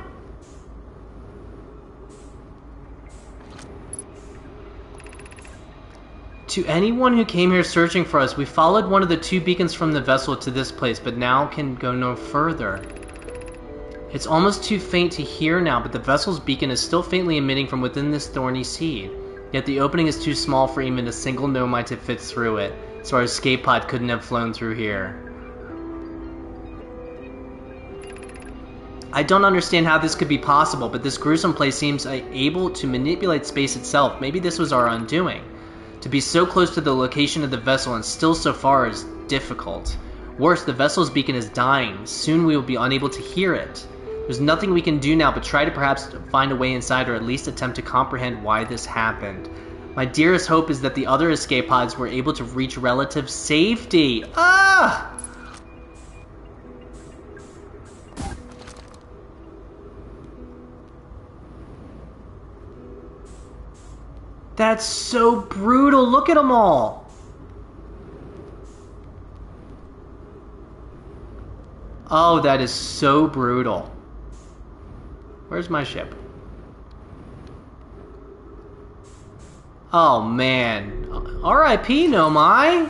Speaker 1: To anyone who came here searching for us, we followed one of the 2 beacons from the Vessel to this place, but now can go no further. It's almost too faint to hear now, but the Vessel's beacon is still faintly emitting from within this thorny seed. Yet the opening is too small for even a single Nomai to fit through it, so our escape pod couldn't have flown through here. I don't understand how this could be possible, but this gruesome place seems able to manipulate space itself. Maybe this was our undoing. To be so close to the location of the Vessel and still so far is difficult. Worse, the Vessel's beacon is dying. Soon we will be unable to hear it. There's nothing we can do now but try to perhaps find a way inside, or at least attempt to comprehend why this happened. My dearest hope is that the other escape pods were able to reach relative safety. Ah! That's so brutal. Look at them all. Oh, that is so brutal. Where's my ship? Oh, man. R.I.P. Nomai.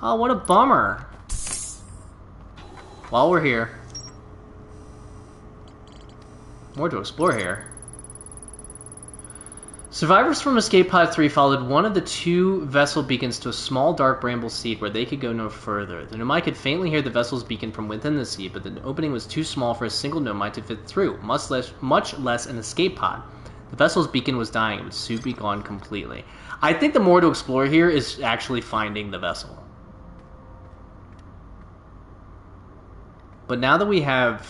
Speaker 1: Oh, what a bummer. While we're here. More to explore here. Survivors from Escape Pod 3 followed one of the 2 Vessel beacons to a small dark bramble seed where they could go no further. The Nomai could faintly hear the Vessel's beacon from within the seed, but the opening was too small for a single Nomai to fit through, much less an escape pod. The Vessel's beacon was dying. It would soon be gone completely. I think the more to explore here is actually finding the Vessel. But now that we have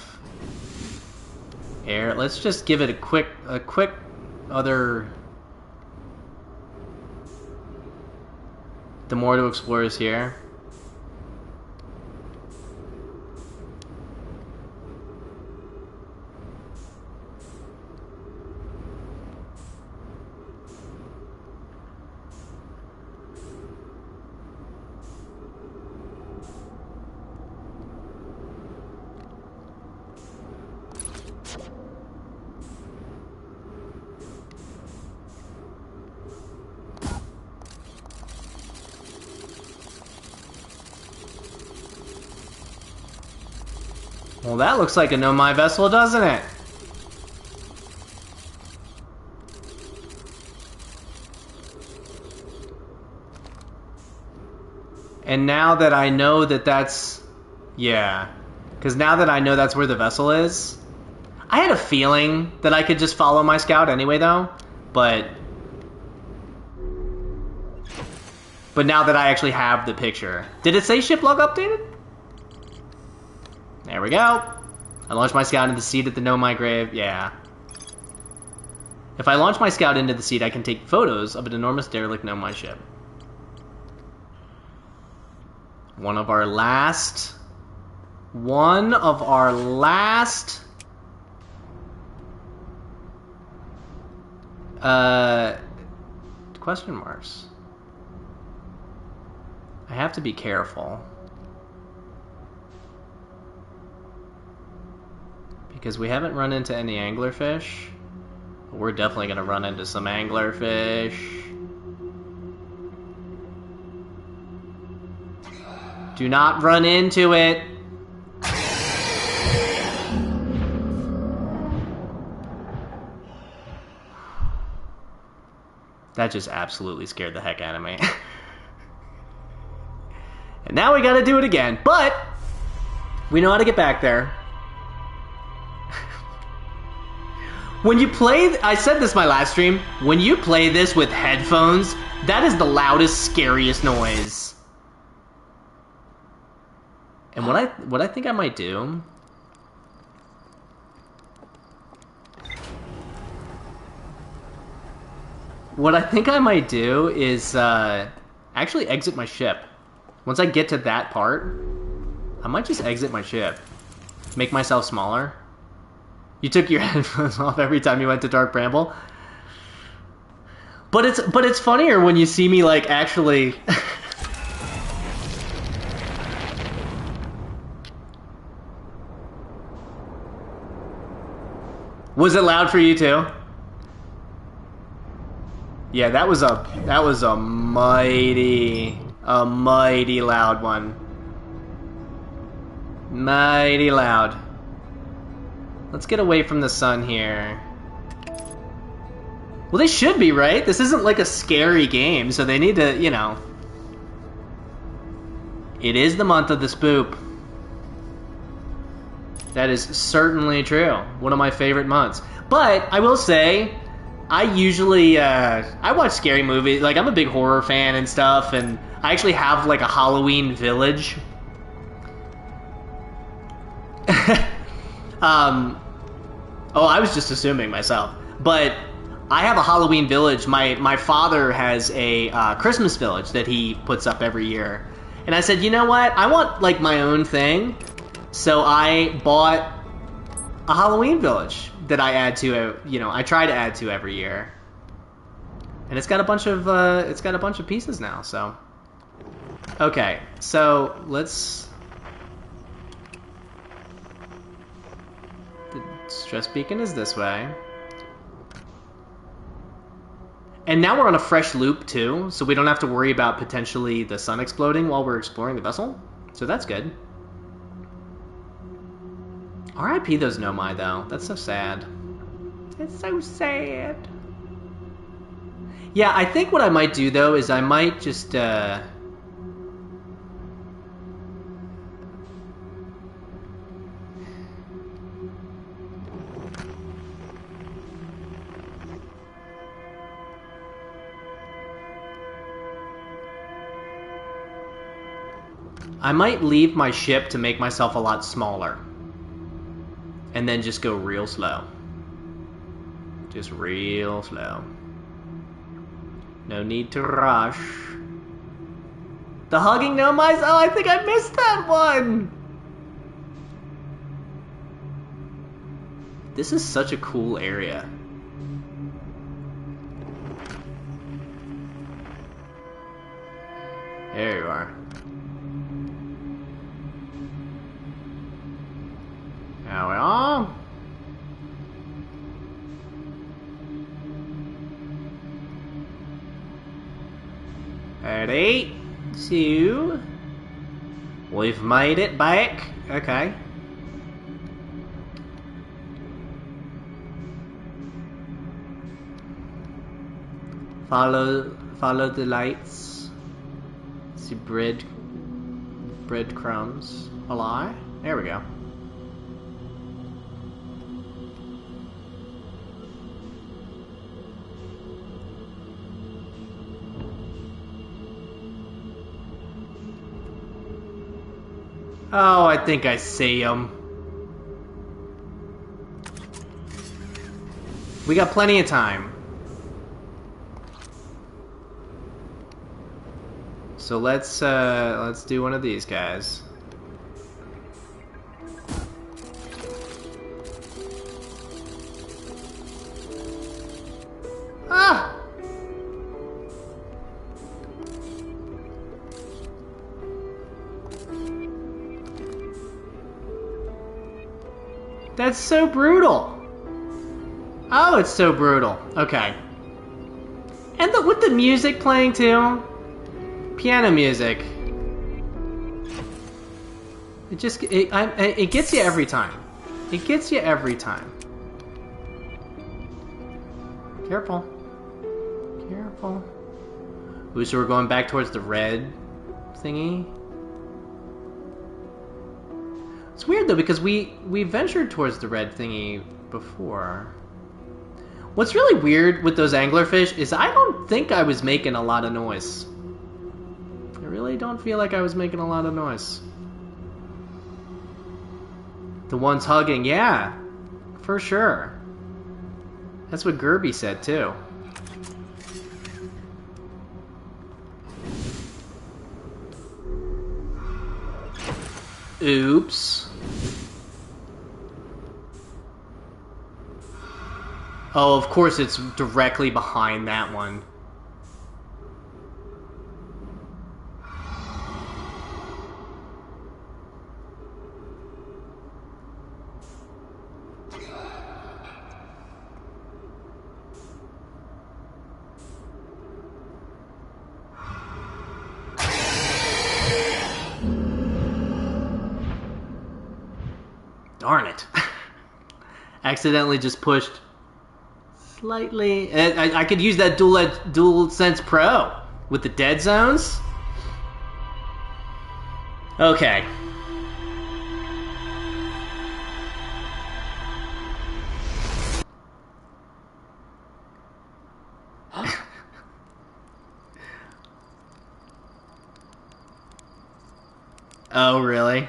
Speaker 1: air, let's just give it a quick other... The more to explore is here. Well, that looks like a Nomai vessel, doesn't it? And now that I know that that's... Yeah. Because now that I know that's where the vessel is... I had a feeling that I could just follow my scout anyway, though. But now that I actually have the picture... Did it say ship log updated? There we go. I launched my scout into the seed at the Nomai grave. Yeah. If I launch my scout into the seed, I can take photos of an enormous derelict Nomai ship. One of our last... One of our last... Question marks. I have to be careful. Because we haven't run into any anglerfish. We're definitely going to run into some anglerfish. Do not run into it. That just absolutely scared the heck out of me. And now we gotta do it again. But we know how to get back there. When you play... I said this my last stream. When you play this with headphones, that is the loudest, scariest noise. And what I think I might do... What I think I might do is actually exit my ship. Once I get to that part, I might just exit my ship. Make myself smaller. You took your headphones off every time you went to Dark Bramble. But it's funnier when you see me like actually Was it loud for you too? Yeah, that was a mighty loud one. Mighty loud. Let's get away from the sun here. Well, they should be, right? This isn't like a scary game, so they need to, you know. It is the month of the spoop. That is certainly true. One of my favorite months. But I will say, I usually I watch scary movies. Like, I'm a big horror fan and stuff, and I actually have like a Halloween Village. Oh, I was just assuming myself, but I have a Halloween Village. My father has a Christmas Village that he puts up every year, and I said, you know what? I want like my own thing, so I bought a Halloween Village that I add to, you know, I try to add to every year, and it's got a bunch of pieces now. So, okay, so let's. Stress beacon is this way. And now we're on a fresh loop too, so we don't have to worry about potentially the sun exploding while we're exploring the vessel. So that's good. R.I.P. those Nomai though. That's so sad. It's so sad. Yeah, I think what I might do though is I might just I might leave my ship to make myself a lot smaller. And then just go real slow. Just real slow. No need to rush. The hugging Nomais? Oh, I think I missed that one! This is such a cool area. There you are. There we are. Ready? Two. We've made it back. Okay. Follow the lights. See breadcrumbs. Hello? There we go. Oh, I think I see him. We got plenty of time. So let's do one of these guys. Ah! That's so brutal. Oh, it's so brutal. Okay. And with the music playing too. Piano music. It gets you every time. It gets you every time. Careful. Careful. Ooh, so we're going back towards the red thingy. It's weird though because we ventured towards the red thingy before. What's really weird with those anglerfish is I don't think I was making a lot of noise. I really don't feel like I was making a lot of noise. The ones hugging, yeah, for sure. That's what Gerby said too. Oops. Oh, of course it's directly behind that one. Darn it. Accidentally just pushed slightly. I could use that Dual Sense Pro with the dead zones. Okay. Oh, really?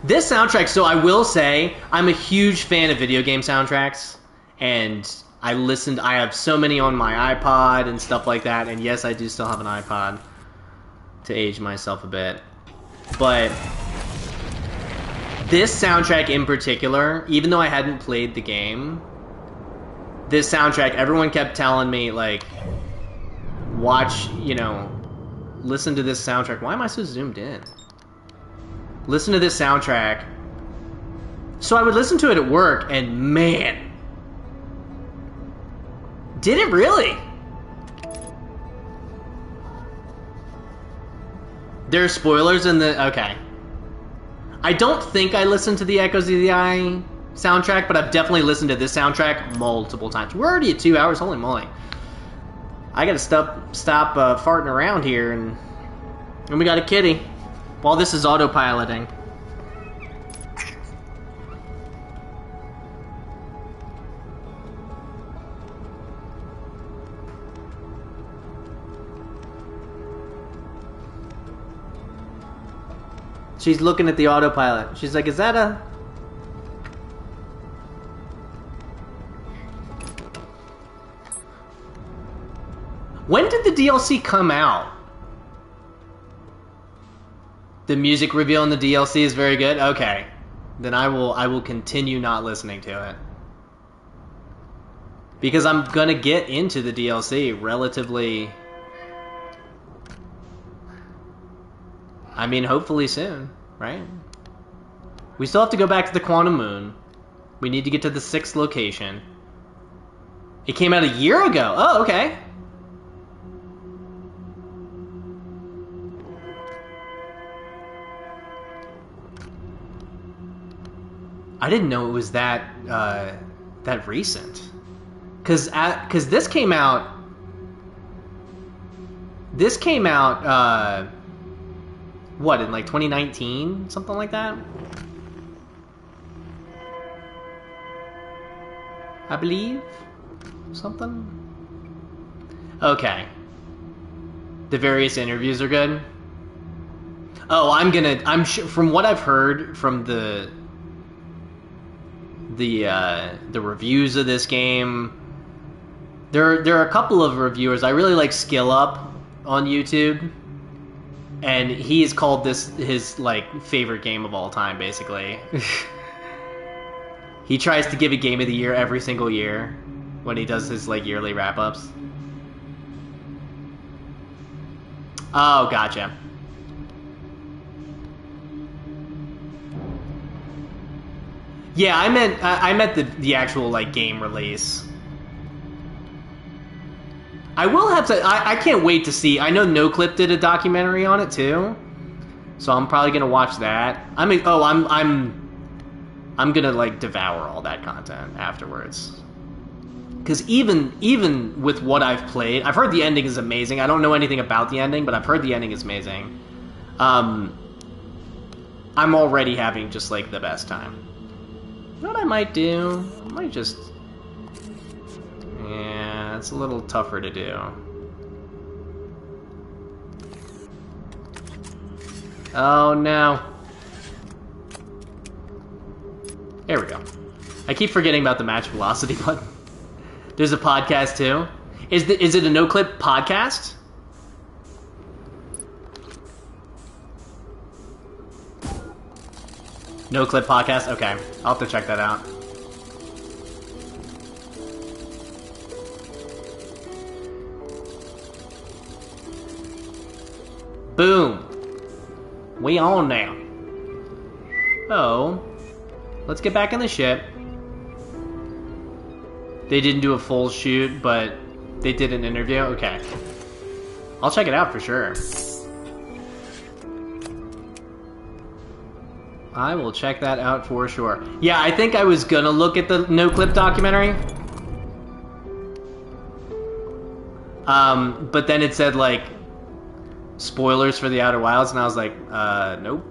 Speaker 1: This soundtrack, so I will say, I'm a huge fan of video game soundtracks, and I have so many on my iPod and stuff like that, and yes, I do still have an iPod to age myself a bit. But this soundtrack in particular, even though I hadn't played the game, this soundtrack, everyone kept telling me, like, watch, listen to this soundtrack. Why am I so zoomed in? Listen to this soundtrack. So I would listen to it at work, and man, did it really? There are spoilers in the... Okay. I don't think I listened to the Echoes of the Eye soundtrack, but I've definitely listened to this soundtrack multiple times. We're already at 2 hours, holy moly. I gotta stop farting around here, and we got a kitty. While this is autopiloting. She's looking at the autopilot. She's like, is that a... When did the DLC come out? The music reveal in the DLC is very good? Okay. Then I will continue not listening to it. Because I'm gonna get into the DLC relatively... I mean, hopefully soon, right? We still have to go back to the Quantum Moon. We need to get to the 6th location. It came out a year ago. Oh, okay. I didn't know it was that recent. Cause this came out. This came out. What, in like 2019, something like that? I believe something. Okay. The various interviews are good. Oh, I'm sure from what I've heard from the reviews of this game, There are a couple of reviewers. I really like Skill Up on YouTube, and he has called this his like favorite game of all time, basically. He tries to give a game of the year every single year when he does his like yearly wrap-ups. Oh, gotcha. Yeah, I meant the actual like game release. I will have to. I can't wait to see. I know NoClip did a documentary on it too, so I'm probably gonna watch that. I mean, I'm gonna like devour all that content afterwards. Because even with what I've played, I've heard the ending is amazing. I don't know anything about the ending, but I've heard the ending is amazing. I'm already having just like the best time. You know what I might do? I might just. Yeah, it's a little tougher to do. Oh no. There we go. I keep forgetting about the match velocity button. There's a podcast too. Is it a NoClip podcast? NoClip podcast? Okay. I'll have to check that out. Boom. We on now. Oh. Let's get back in the ship. They didn't do a full shoot, but they did an interview? Okay. I'll check it out for sure. I will check that out for sure. Yeah, I think I was gonna look at the NoClip documentary. But then it said, like, spoilers for the Outer Wilds, and I was like, nope.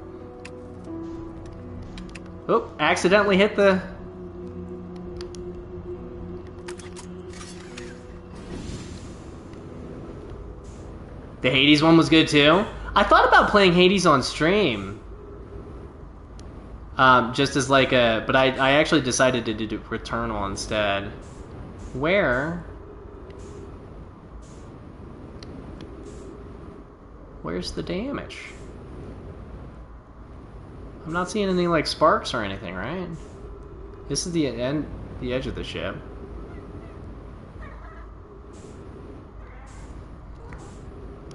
Speaker 1: Oh, accidentally hit the... The Hades one was good too. I thought about playing Hades on stream. Just as like a... But I actually decided to do Returnal instead. Where's the damage? I'm not seeing anything like sparks or anything, right? This is the edge of the ship.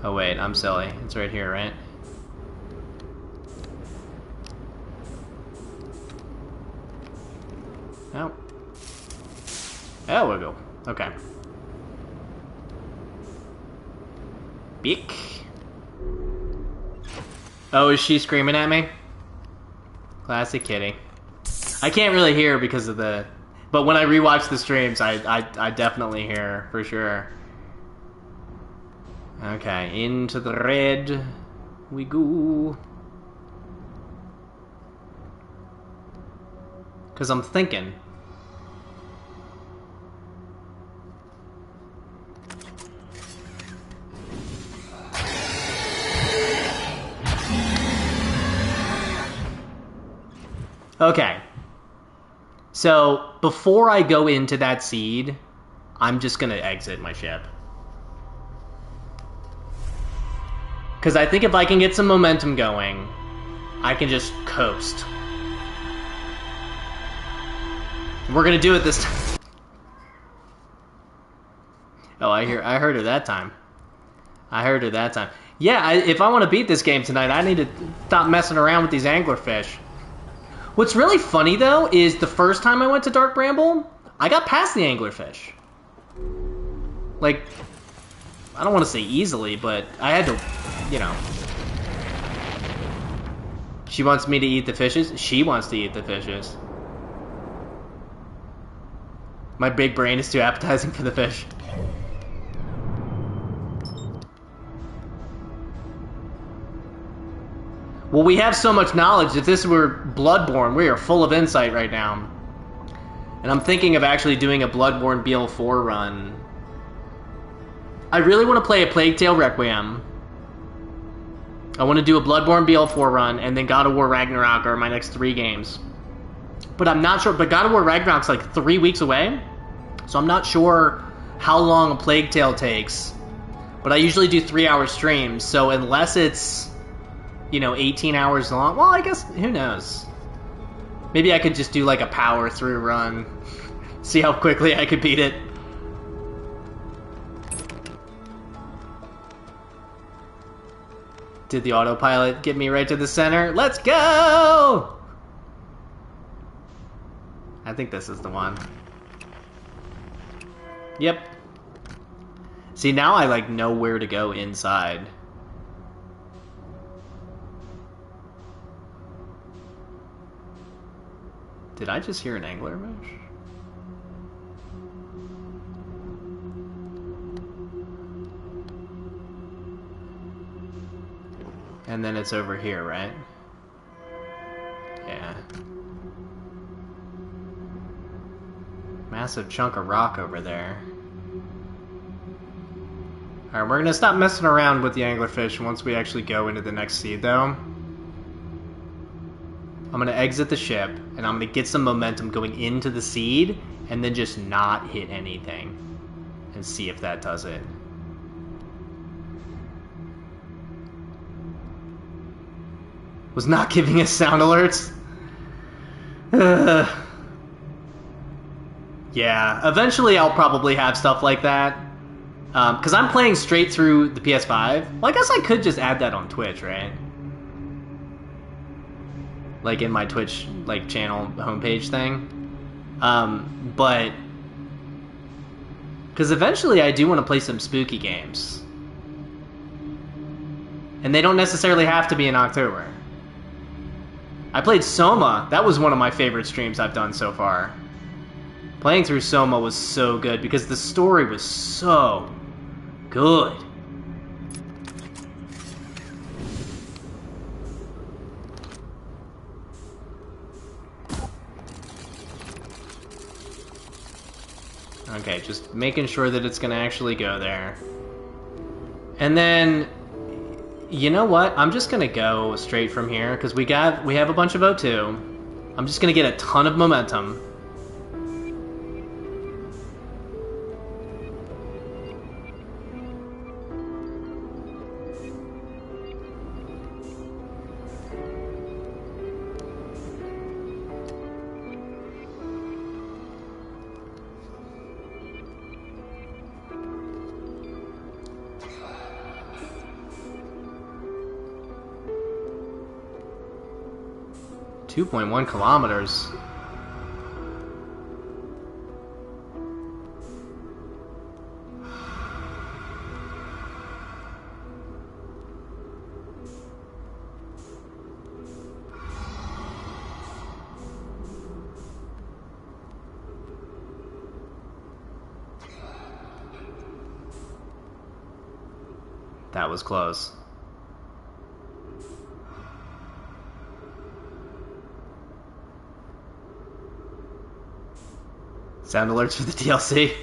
Speaker 1: Oh wait, I'm silly. It's right here, right? Oh. There we go. Okay. Beak. Oh, is she screaming at me? Classic kitty. I can't really hear because of the... But when I rewatch the streams, I definitely hear, for sure. Okay, into the red we go. Because I'm thinking. Okay. So, before I go into that seed, I'm just going to exit my ship. Because I think if I can get some momentum going, I can just coast. We're going to do it this time. Oh, I heard her that time. I heard her that time. Yeah, if I want to beat this game tonight, I need to stop messing around with these anglerfish. What's really funny, though, is the first time I went to Dark Bramble, I got past the anglerfish. Like, I don't want to say easily, but I had to, you know. She wants me to eat the fishes. She wants to eat the fishes. My big brain is too appetizing for the fish. Well, we have so much knowledge. If this were Bloodborne, we are full of insight right now. And I'm thinking of actually doing a Bloodborne BL4 run. I really want to play a Plague Tale Requiem. I want to do a Bloodborne BL4 run, and then God of War Ragnarok are my next 3 games. But I'm not sure. But God of War Ragnarok's like 3 weeks away, so I'm not sure how long a Plague Tale takes, but I usually do 3-hour streams, so unless it's, 18 hours long, well, I guess, who knows? Maybe I could just do like a power through run, see how quickly I could beat it. Did the autopilot get me right to the center? Let's go! I think this is the one. Yep. See, now I like know where to go inside. Did I just hear an angler mesh? And then it's over here, right? Yeah. Massive chunk of rock over there. Alright, we're gonna stop messing around with the anglerfish once we actually go into the next seed, though. I'm gonna exit the ship, and I'm gonna get some momentum going into the seed, and then just not hit anything. And see if that does it. Was not giving us sound alerts? Yeah, eventually I'll probably have stuff like that. Because I'm playing straight through the PS5. Well, I guess I could just add that on Twitch, right? Like in my Twitch channel homepage thing. But... because eventually I do want to play some spooky games. And they don't necessarily have to be in October. I played Soma. That was one of my favorite streams I've done so far. Playing through Soma was so good because the story was so good. Okay, just making sure that it's gonna actually go there. And then... you know what? I'm just gonna go straight from here because we have a bunch of O2. I'm just gonna get a ton of momentum. .1 kilometers. That was close. Sound alerts for the DLC.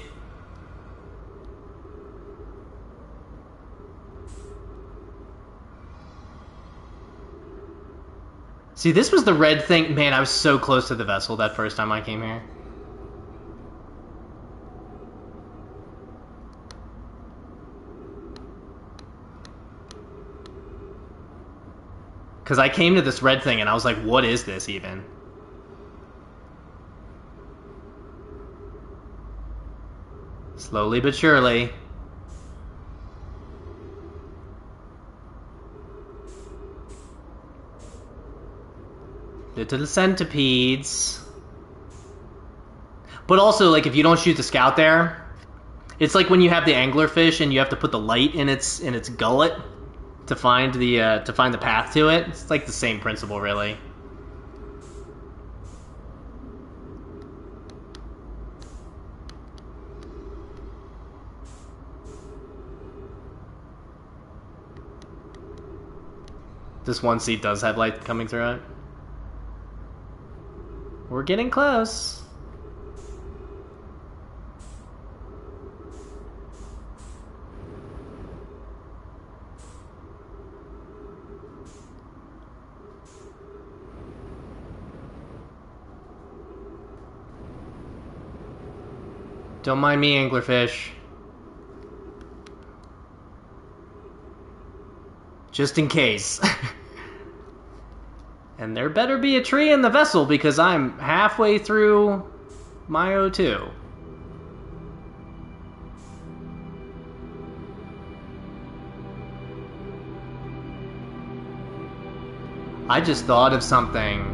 Speaker 1: See, this was the red thing. Man, I was so close to the vessel that first time I came here. Because I came to this red thing and I was like, what is this even? Slowly but surely. Little centipedes. But also, like, if you don't shoot the scout there, it's like when you have the anglerfish and you have to put the light in its gullet to find the path to it. It's like the same principle, really. This one seat does have light coming through it. We're getting close. Don't mind me, anglerfish. Just in case. And there better be a tree in the vessel because I'm halfway through my O2. I just thought of something.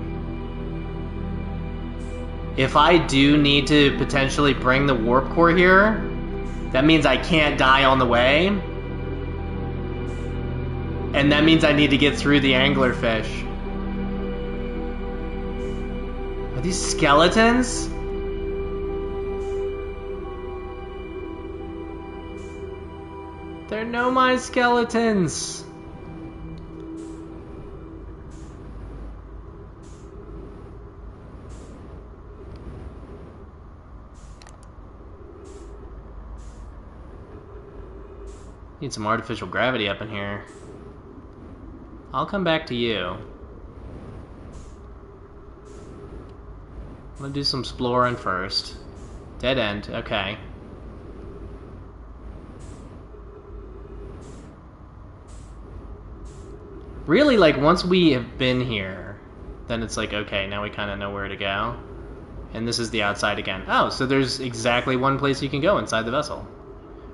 Speaker 1: If I do need to potentially bring the warp core here, that means I can't die on the way. And that means I need to get through the anglerfish. Are these skeletons? They're Nomai skeletons. Need some artificial gravity up in here. I'll come back to you. I'm gonna do some exploring first. Dead end, okay. Really, like, once we have been here, then it's like, okay, now we kind of know where to go. And this is the outside again. Oh, so there's exactly one place you can go inside the vessel.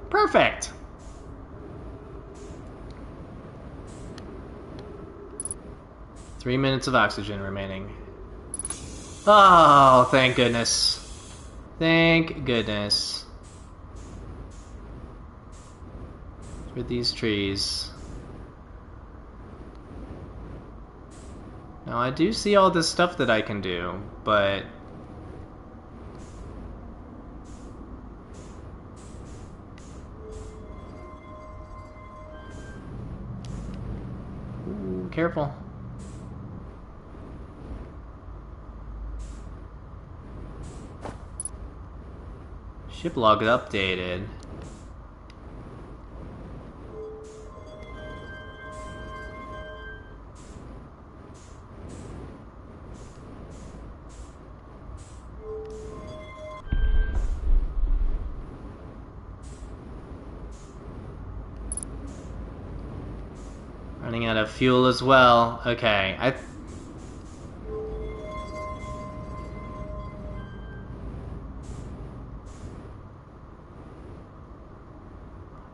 Speaker 1: Perfect! Three minutes of oxygen remaining. Oh, thank goodness. Thank goodness. For these trees. Now, I do see all this stuff that I can do, but... Ooh, careful. Ship log updated. Running out of fuel as well. Okay,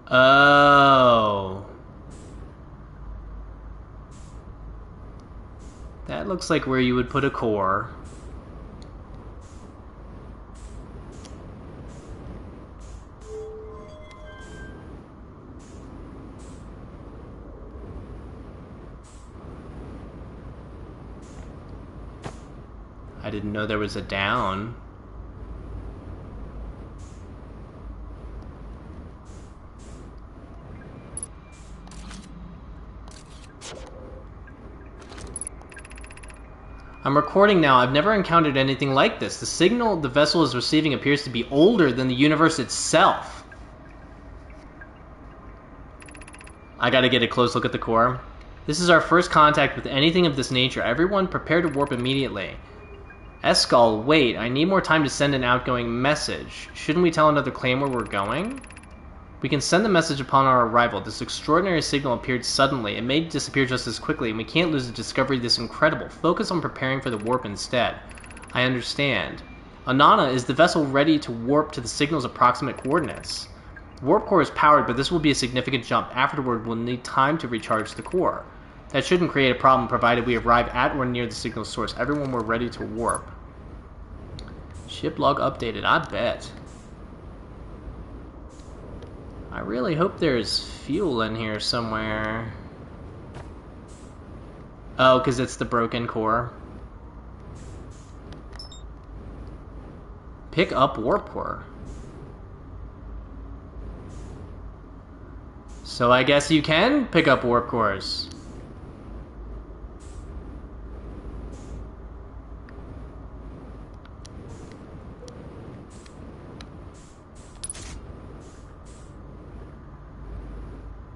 Speaker 1: Oh. That looks like where you would put a core. I didn't know there was a down. I'm recording now. I've never encountered anything like this. The signal the vessel is receiving appears to be older than the universe itself. I gotta get a close look at the core. This is our first contact with anything of this nature. Everyone prepare to warp immediately. Escall, wait. I need more time to send an outgoing message. Shouldn't we tell another claim where we're going? We can send the message upon our arrival. This extraordinary signal appeared suddenly. It may disappear just as quickly, and we can't lose the discovery of this incredible. Focus on preparing for the warp instead. I understand. Anana, is the vessel ready to warp to the signal's approximate coordinates? The warp core is powered, but this will be a significant jump. Afterward, we'll need time to recharge the core. That shouldn't create a problem, provided we arrive at or near the signal source. Everyone, we're ready to warp. Ship log updated, I bet. I really hope there's fuel in here somewhere. Oh, because it's the broken core. Pick up warp core. So I guess you can pick up warp cores.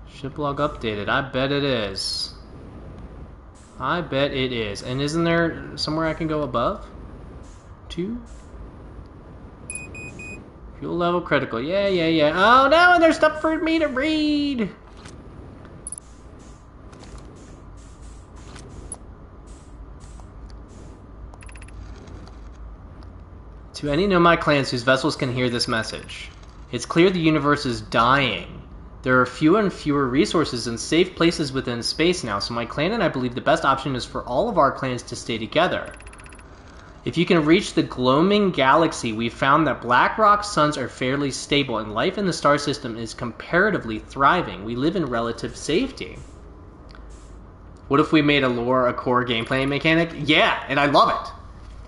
Speaker 1: Ship log updated. I bet it is. I bet it is. And isn't there somewhere I can go above? 2? Fuel level critical. Yeah. Oh no, and there's stuff for me to read! To any nomad clans whose vessels can hear this message, it's clear the universe is dying. There are fewer and fewer resources and safe places within space now, so my clan and I believe the best option is for all of our clans to stay together. If you can reach the gloaming galaxy, we've found that Black Rock suns are fairly stable and life in the star system is comparatively thriving. We live in relative safety. What if we made a lore a core gameplay mechanic? Yeah, and I love it.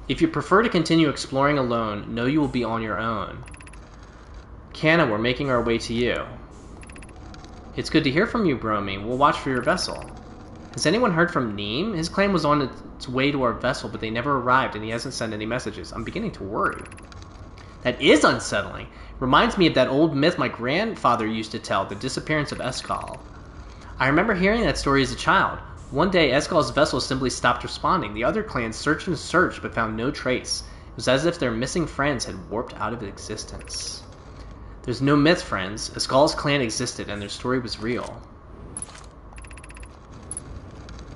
Speaker 1: If you prefer to continue exploring alone, know you will be on your own. Canna, we're making our way to you. It's good to hear from you, Bromy. We'll watch for your vessel. Has anyone heard from Neem? His clan was on its way to our vessel, but they never arrived, and he hasn't sent any messages. I'm beginning to worry. That is unsettling. Reminds me of that old myth my grandfather used to tell, the disappearance of Eskal. I remember hearing that story as a child. One day, Eskal's vessel simply stopped responding. The other clans searched and searched, but found no trace. It was as if their missing friends had warped out of existence. There's no myth, friends. Eskal's clan existed, and their story was real.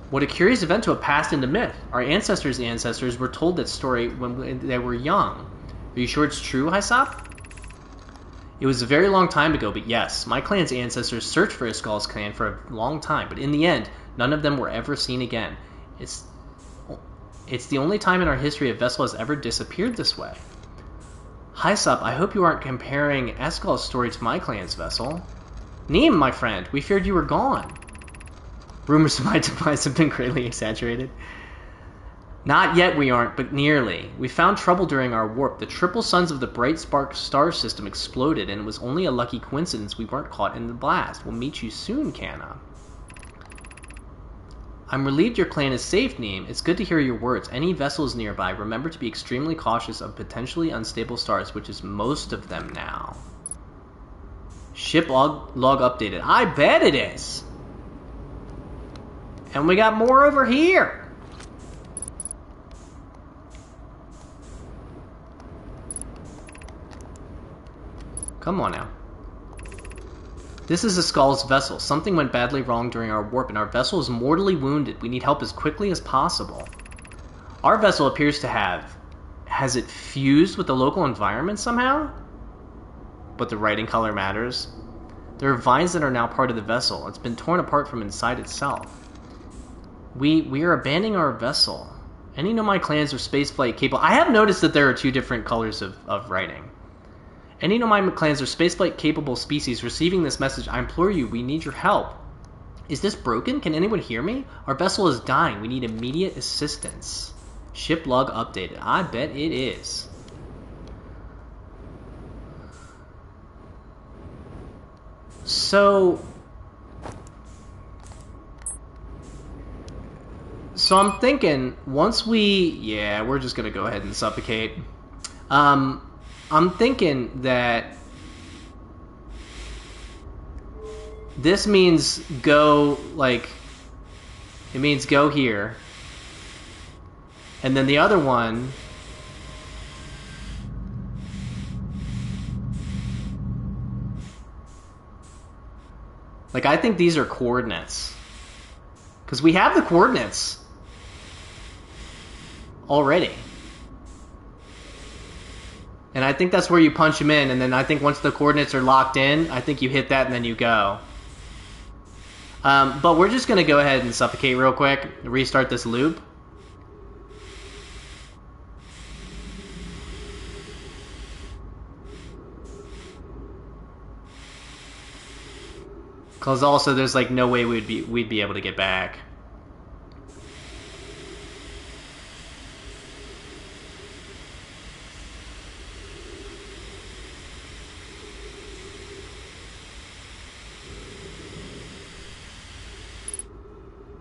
Speaker 1: What a curious event to have passed into myth. Our ancestors were told that story when they were young. Are you sure it's true, Hysop? It was a very long time ago, but yes, my clan's ancestors searched for Eskal's clan for a long time, but in the end, none of them were ever seen again. It's the only time in our history a vessel has ever disappeared this way. Hysop, I hope you aren't comparing Eskal's story to my clan's vessel. Neem, my friend, we feared you were gone. Rumors of my demise have been greatly exaggerated. Not yet we aren't, but nearly. We found trouble during our warp. The triple suns of the bright spark star system exploded, and it was only a lucky coincidence we weren't caught in the blast. We'll meet you soon, Canna. I'm relieved your clan is safe, Neem. It's good to hear your words. Any vessels nearby, remember to be extremely cautious of potentially unstable stars, which is most of them now. Ship log updated. I bet it is! And we got more over here. Come on now. This is Eskal's vessel. Something went badly wrong during our warp, and our vessel is mortally wounded. We need help as quickly as possible. Our vessel appears to have... Has it fused with the local environment somehow? But the writing color matters. There are vines that are now part of the vessel. It's been torn apart from inside itself. We are abandoning our vessel. Any Nomai clans are spaceflight capable... I have noticed that there are two different colors of writing. Any Nomai clans are spaceflight capable species receiving this message. I implore you, we need your help. Is this broken? Can anyone hear me? Our vessel is dying. We need immediate assistance. Ship log updated. I bet it is. So I'm thinking, once we... Yeah, we're just going to go ahead and suffocate. I'm thinking that this means go, like... It means go here. And then the other one... Like, I think these are coordinates. Because we have the coordinates already. And I think that's where you punch them in, and then I think once the coordinates are locked in, I think you hit that and then you go. But we're just going to go ahead and suffocate real quick, restart this loop. Because also there's like no way we'd be able to get back.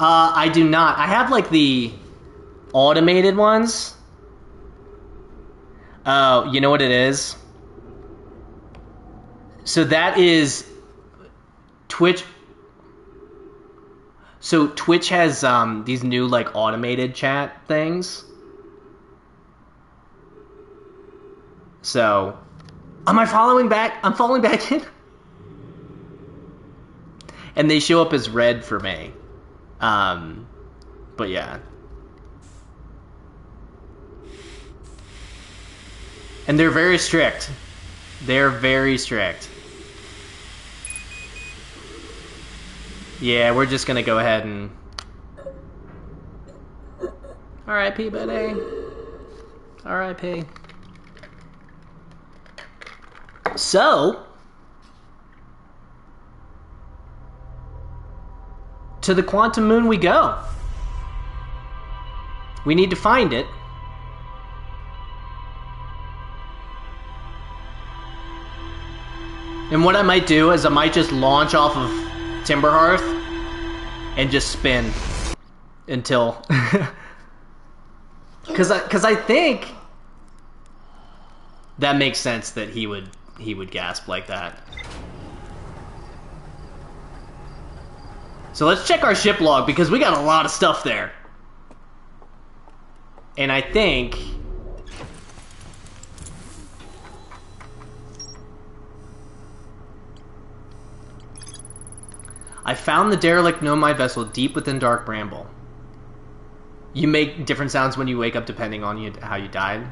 Speaker 1: I do not. I have like the automated ones. Oh, you know what it is? So that is Twitch. So Twitch has these new like automated chat things. So, am I following back? I'm falling back in. And they show up as red for me. But yeah. And they're very strict. They're very strict. Yeah, we're just gonna go ahead and... R.I.P. buddy. R.I.P. So... to the quantum moon we go. We need to find it. And what I might do is I might just launch off of Timberhearth and just spin until... Because I think that makes sense that he would gasp like that. So let's check our ship log because we got a lot of stuff there. And I think... I found the derelict Nomai vessel deep within Dark Bramble. You make different sounds when you wake up depending on how you died.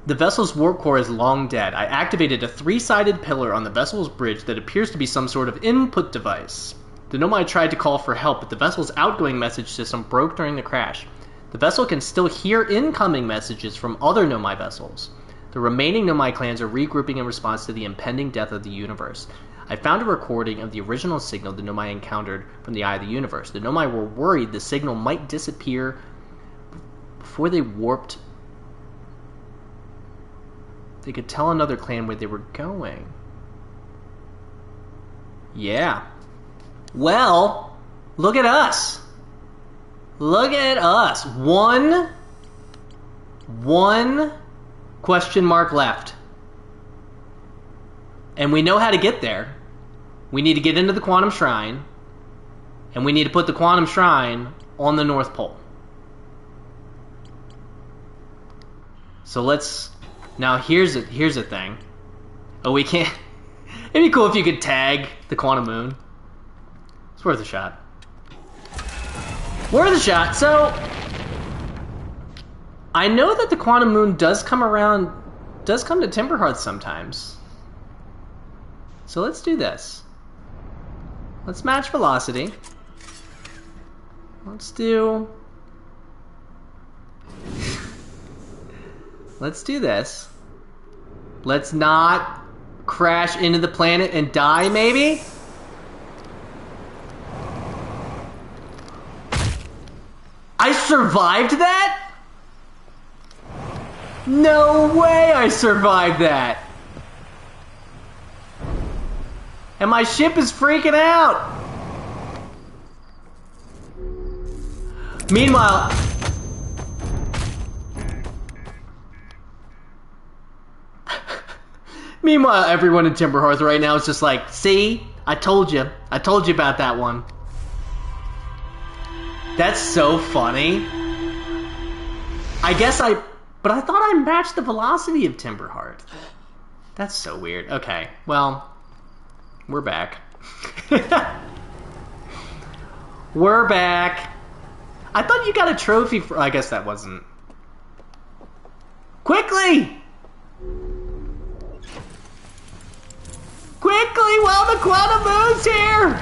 Speaker 1: The vessel's warp core is long dead. I activated a 3-sided pillar on the vessel's bridge that appears to be some sort of input device. The Nomai tried to call for help, but the vessel's outgoing message system broke during the crash. The vessel can still hear incoming messages from other Nomai vessels. The remaining Nomai clans are regrouping in response to the impending death of the universe. I found a recording of the original signal the Nomai encountered from the Eye of the Universe. The Nomai were worried the signal might disappear before they warped. They could tell another clan where they were going. Yeah. Well, look at us. Look at us. One question mark left. And we know how to get there. We need to get into the Quantum Shrine. And we need to put the Quantum Shrine on the North Pole. So let's... Now here's a thing. Oh, we can't... It'd be cool if you could tag the Quantum Moon. It's worth a shot. Worth a shot. So... I know that the Quantum Moon does come around... Does come to Timberhearth sometimes. So let's do this. Let's match velocity. Let's do... Let's do this. Let's not crash into the planet and die, maybe? I survived that? No way I survived that! And my ship is freaking out! Meanwhile... Meanwhile, everyone in Timberhearth right now is just like, see? I told you. I told you about that one. That's so funny. But I thought I matched the velocity of Timberhearth. That's so weird. Okay, well... We're back. We're back. I thought you got a trophy for... I guess that wasn't... Quickly! Quickly while the Quantum Moon's here!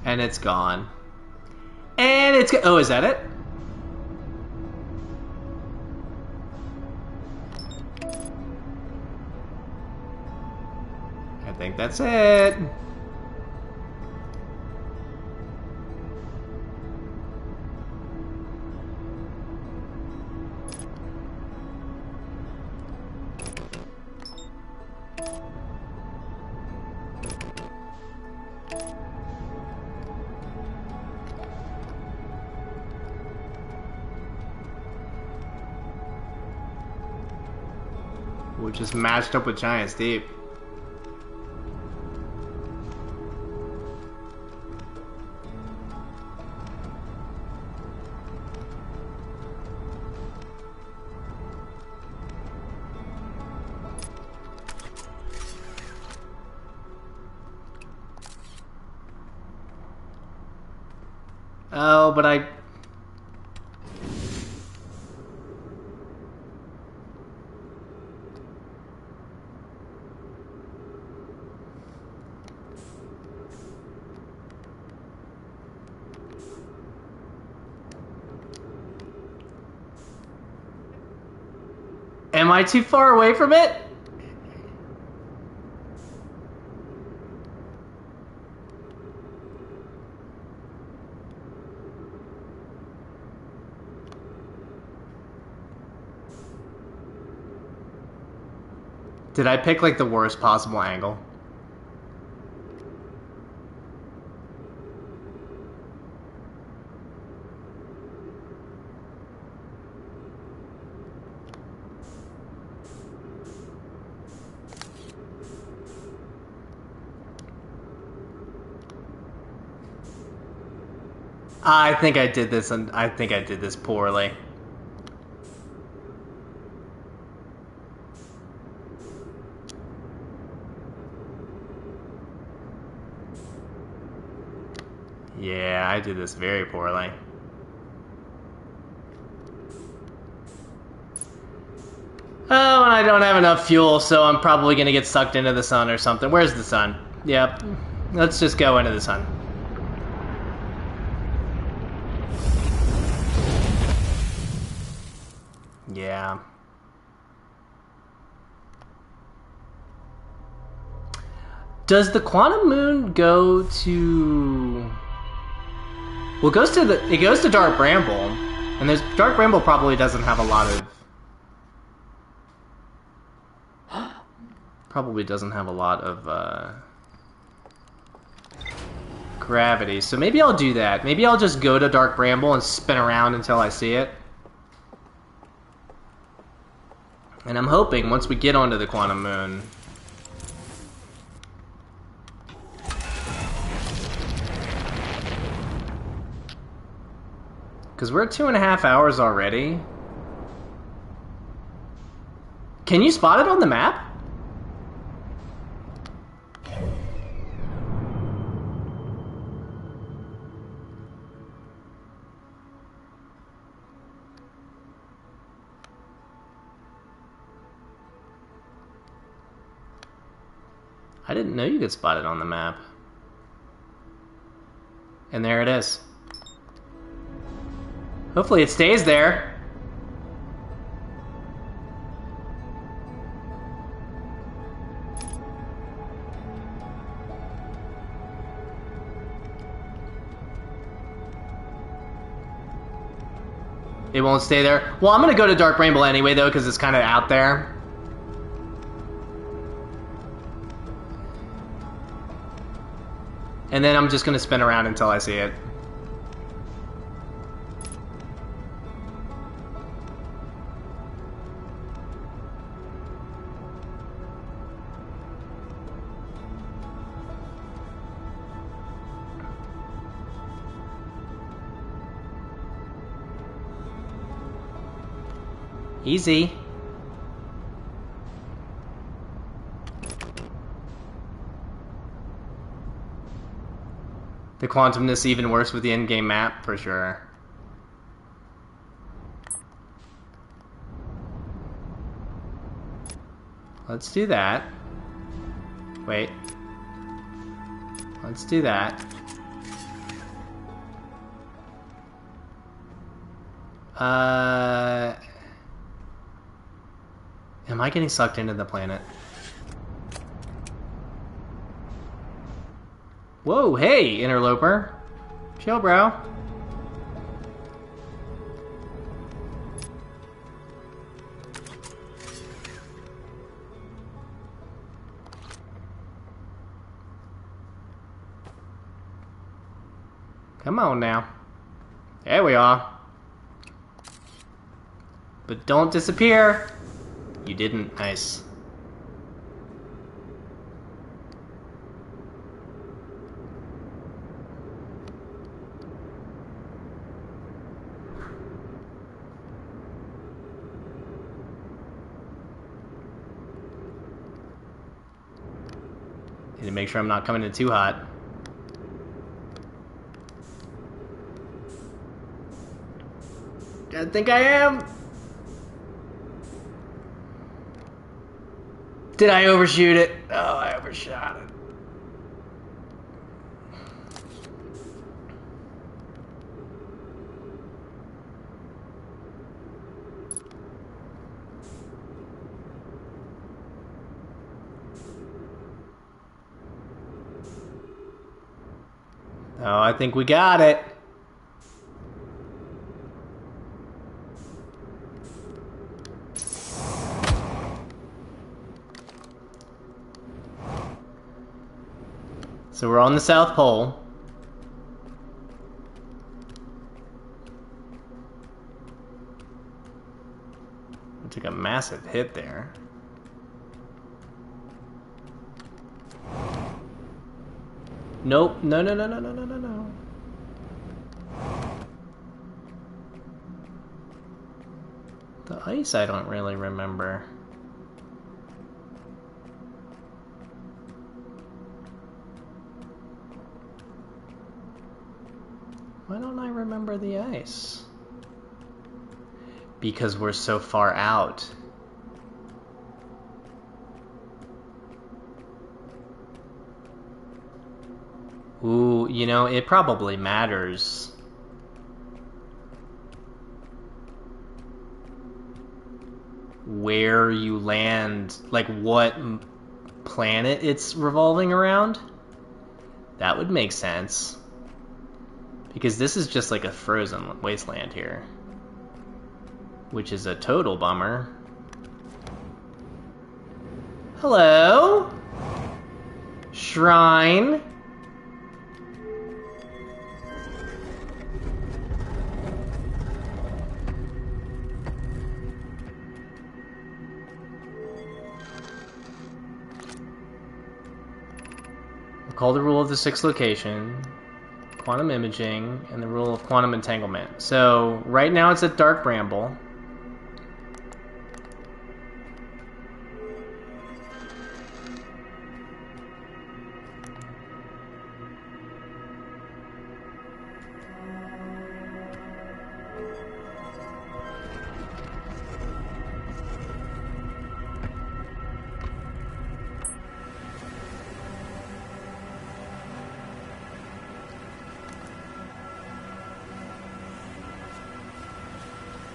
Speaker 1: And it's gone. And it's... Oh, is that it? I think that's it. We're just matched up with Giants Deep. Oh, but I... Am I too far away from it? Did I pick, like, the worst possible angle? I think I did this, and I think I did this poorly. Yeah, I did this very poorly. Oh, and I don't have enough fuel, so I'm probably gonna get sucked into the sun or something. Where's the sun? Yep. Let's just go into the sun. Yeah. Does the quantum moon go to... Well, it goes to Dark Bramble, and Dark Bramble probably doesn't have a lot of... Probably doesn't have a lot of gravity, so maybe I'll do that. Maybe I'll just go to Dark Bramble and spin around until I see it. And I'm hoping once we get onto the quantum moon... Because we're at 2.5 hours already. Can you spot it on the map? I didn't know you could spot it on the map. And there it is. Hopefully it stays there. It won't stay there. Well, I'm gonna go to Dark Bramble anyway, though, because it's kind of out there. And then I'm just gonna spin around until I see it. Easy. The quantumness even worse with the in-game map, for sure. Let's do that. Wait. Let's do that. Am I getting sucked into the planet? Whoa, hey, interloper. Chill, bro. Come on now. There we are. But don't disappear. You didn't. Nice. Need to make sure I'm not coming in too hot. I think I am. Did I overshoot it? Oh, I overshot it. Oh, I think we got it. So we're on the South Pole. We took a massive hit there. Nope. No, no, no, no, no, no, no, no. The ice I don't really remember. Why don't I remember the ice? Because we're so far out. Ooh, you know, it probably matters. Where you land, like what planet it's revolving around. That would make sense. Because this is just like a frozen wasteland here. Which is a total bummer. Hello? Shrine? Call the rule of the sixth location, quantum imaging, and the rule of quantum entanglement. So right now it's at Dark Bramble.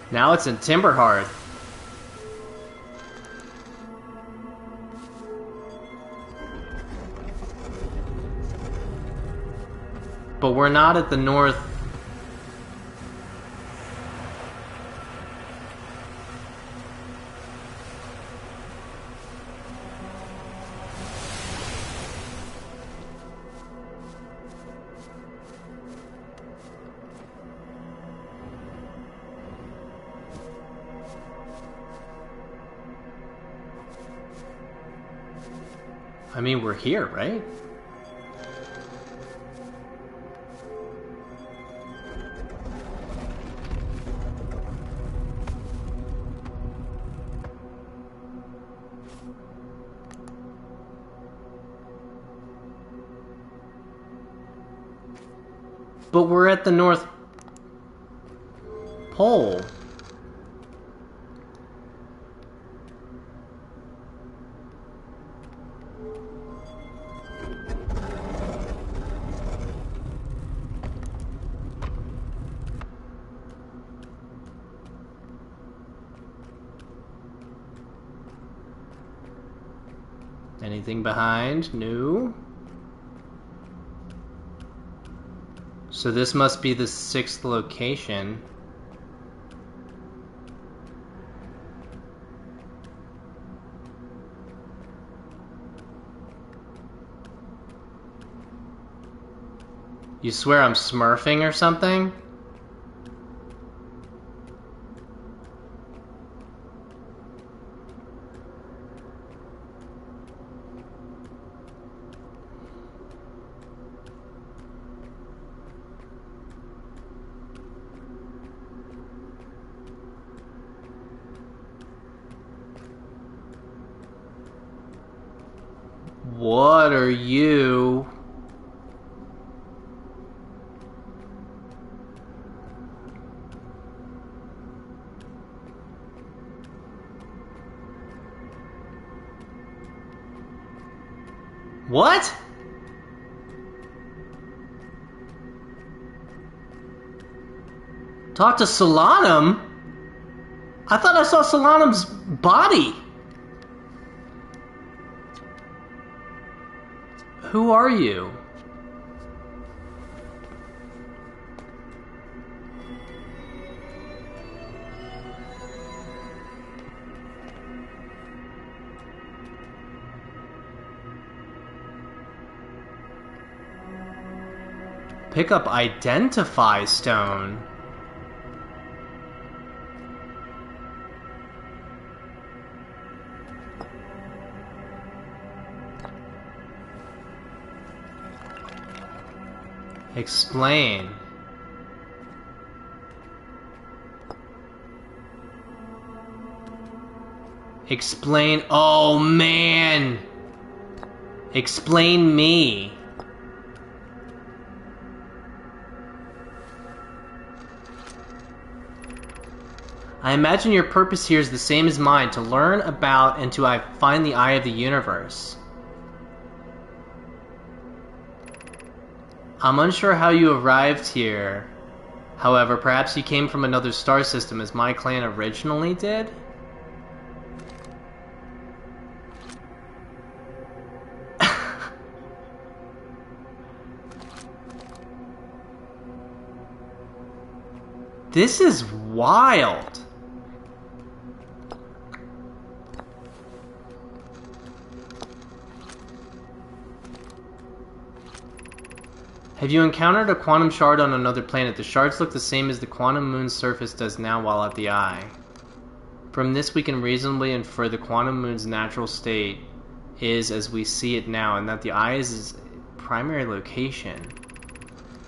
Speaker 1: Now it's in Timberhearth. But we're not at the north. I mean, we're here, right? But we're at the North Pole. Anything behind? No. So this must be the sixth location. You swear I'm smurfing or something? What are you? What? Talk to Solanum? I thought I saw Solanum's body. Who are you? Pick up Identify Stone. Explain. Explain. Oh man. Explain me. I imagine your purpose here is the same as mine, to learn about and to find the eye of the universe. I'm unsure how you arrived here. However, perhaps you came from another star system as my clan originally did? This is wild. Have you encountered a quantum shard on another planet? The shards look the same as the quantum moon's surface does now while at the eye. From this we can reasonably infer the quantum moon's natural state is as we see it now, and that the eye is its primary location.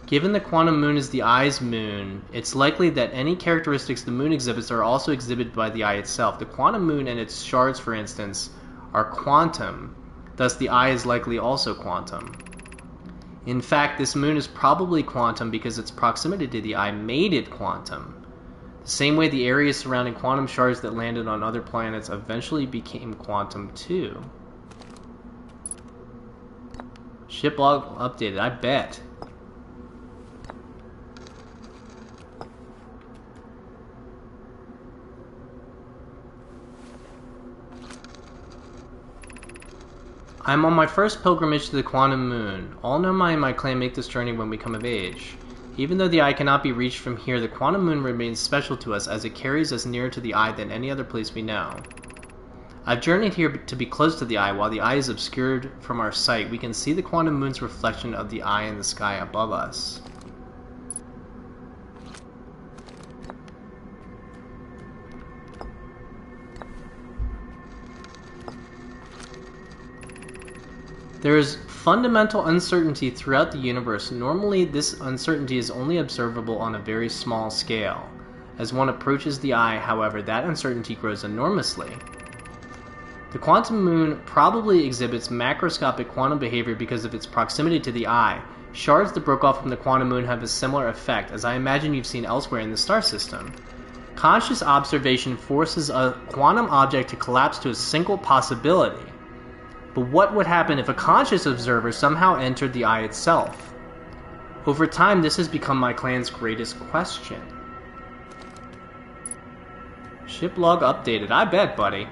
Speaker 1: Given the quantum moon is the eye's moon, it's likely that any characteristics the moon exhibits are also exhibited by the eye itself. The quantum moon and its shards, for instance, are quantum, thus the eye is likely also quantum. In fact, this moon is probably quantum because its proximity to the eye made it quantum. The same way the areas surrounding quantum shards that landed on other planets eventually became quantum too. Ship log updated, I bet. I am on my first pilgrimage to the quantum moon. All Nomai in my clan make this journey when we come of age. Even though the eye cannot be reached from here, the quantum moon remains special to us as it carries us nearer to the eye than any other place we know. I've journeyed here to be close to the eye. While the eye is obscured from our sight, we can see the quantum moon's reflection of the eye in the sky above us. There is fundamental uncertainty throughout the universe. Normally, this uncertainty is only observable on a very small scale. As one approaches the eye, however, that uncertainty grows enormously. The quantum moon probably exhibits macroscopic quantum behavior because of its proximity to the eye. Shards that broke off from the quantum moon have a similar effect, as I imagine you've seen elsewhere in the star system. Conscious observation forces a quantum object to collapse to a single possibility. But what would happen if a conscious observer somehow entered the eye itself? Over time, this has become my clan's greatest question. Ship log updated. I bet, buddy.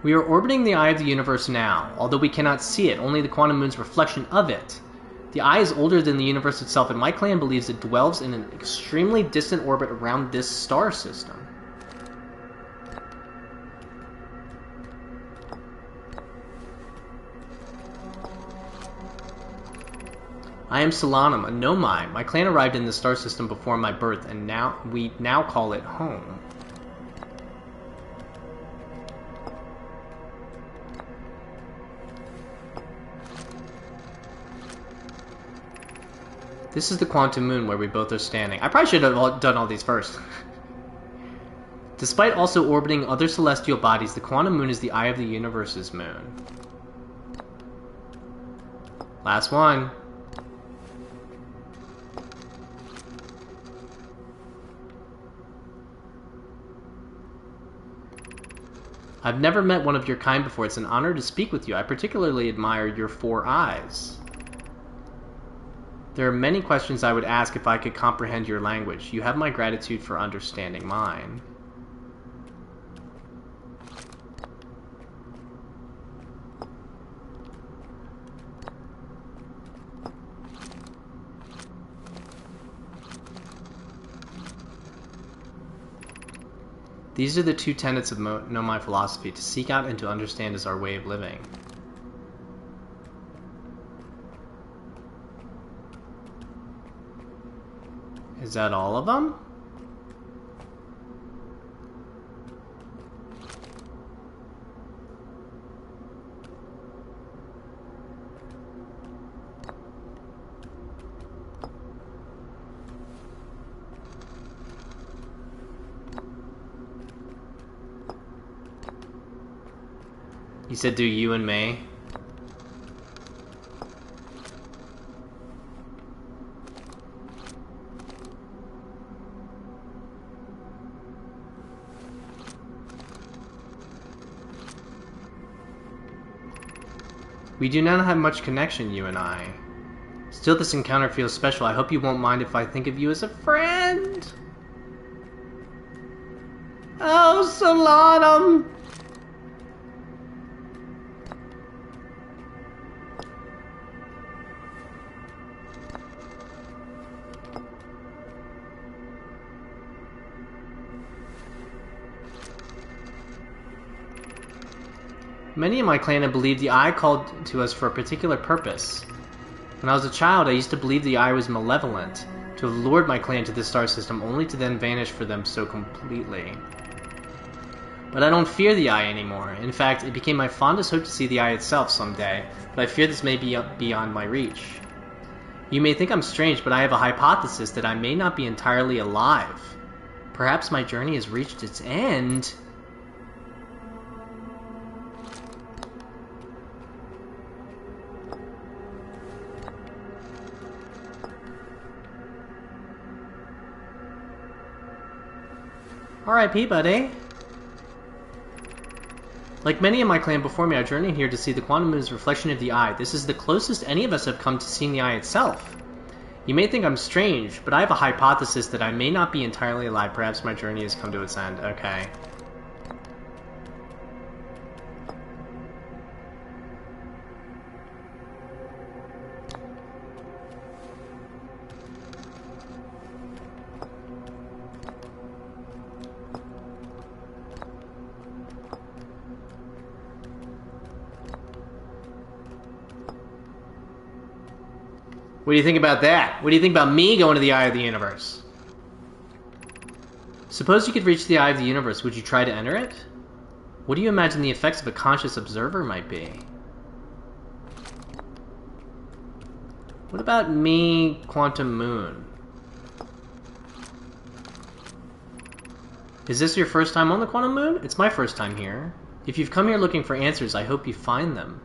Speaker 1: We are orbiting the eye of the universe now. Although we cannot see it, only the quantum moon's reflection of it. The eye is older than the universe itself, and my clan believes it dwells in an extremely distant orbit around this star system. I am Solanum, a Nomai. My clan arrived in the star system before my birth, and we now call it home. This is the quantum moon where we both are standing. I probably should have done all these first. Despite also orbiting other celestial bodies, the quantum moon is the eye of the universe's moon. Last one. I've never met one of your kind before. It's an honor to speak with you. I particularly admire your 4 eyes. There are many questions I would ask if I could comprehend your language. You have my gratitude for understanding mine. These are the 2 tenets of Know My philosophy. To seek out and to understand is our way of living. Is that all of them? You said do you and me? We do not have much connection, you and I. Still, this encounter feels special. I hope you won't mind if I think of you as a friend. Oh, Solanum! Many in my clan have believed the Eye called to us for a particular purpose. When I was a child, I used to believe the Eye was malevolent, to have lured my clan to this star system only to then vanish for them so completely. But I don't fear the Eye anymore. In fact, it became my fondest hope to see the Eye itself someday, but I fear this may be beyond my reach. You may think I'm strange, but I have a hypothesis that I may not be entirely alive. Perhaps my journey has reached its end. R.I.P., buddy. Like many in my clan before me, I journeyed here to see the quantum moon's reflection of the Eye. This is the closest any of us have come to seeing the Eye itself. You may think I'm strange, but I have a hypothesis that I may not be entirely alive. Perhaps my journey has come to its end. Okay. What do you think about that? What do you think about me going to the Eye of the Universe? Suppose you could reach the Eye of the Universe, would you try to enter it? What do you imagine the effects of a conscious observer might be? What about me, Quantum Moon? Is this your first time on the Quantum Moon? It's my first time here. If you've come here looking for answers, I hope you find them.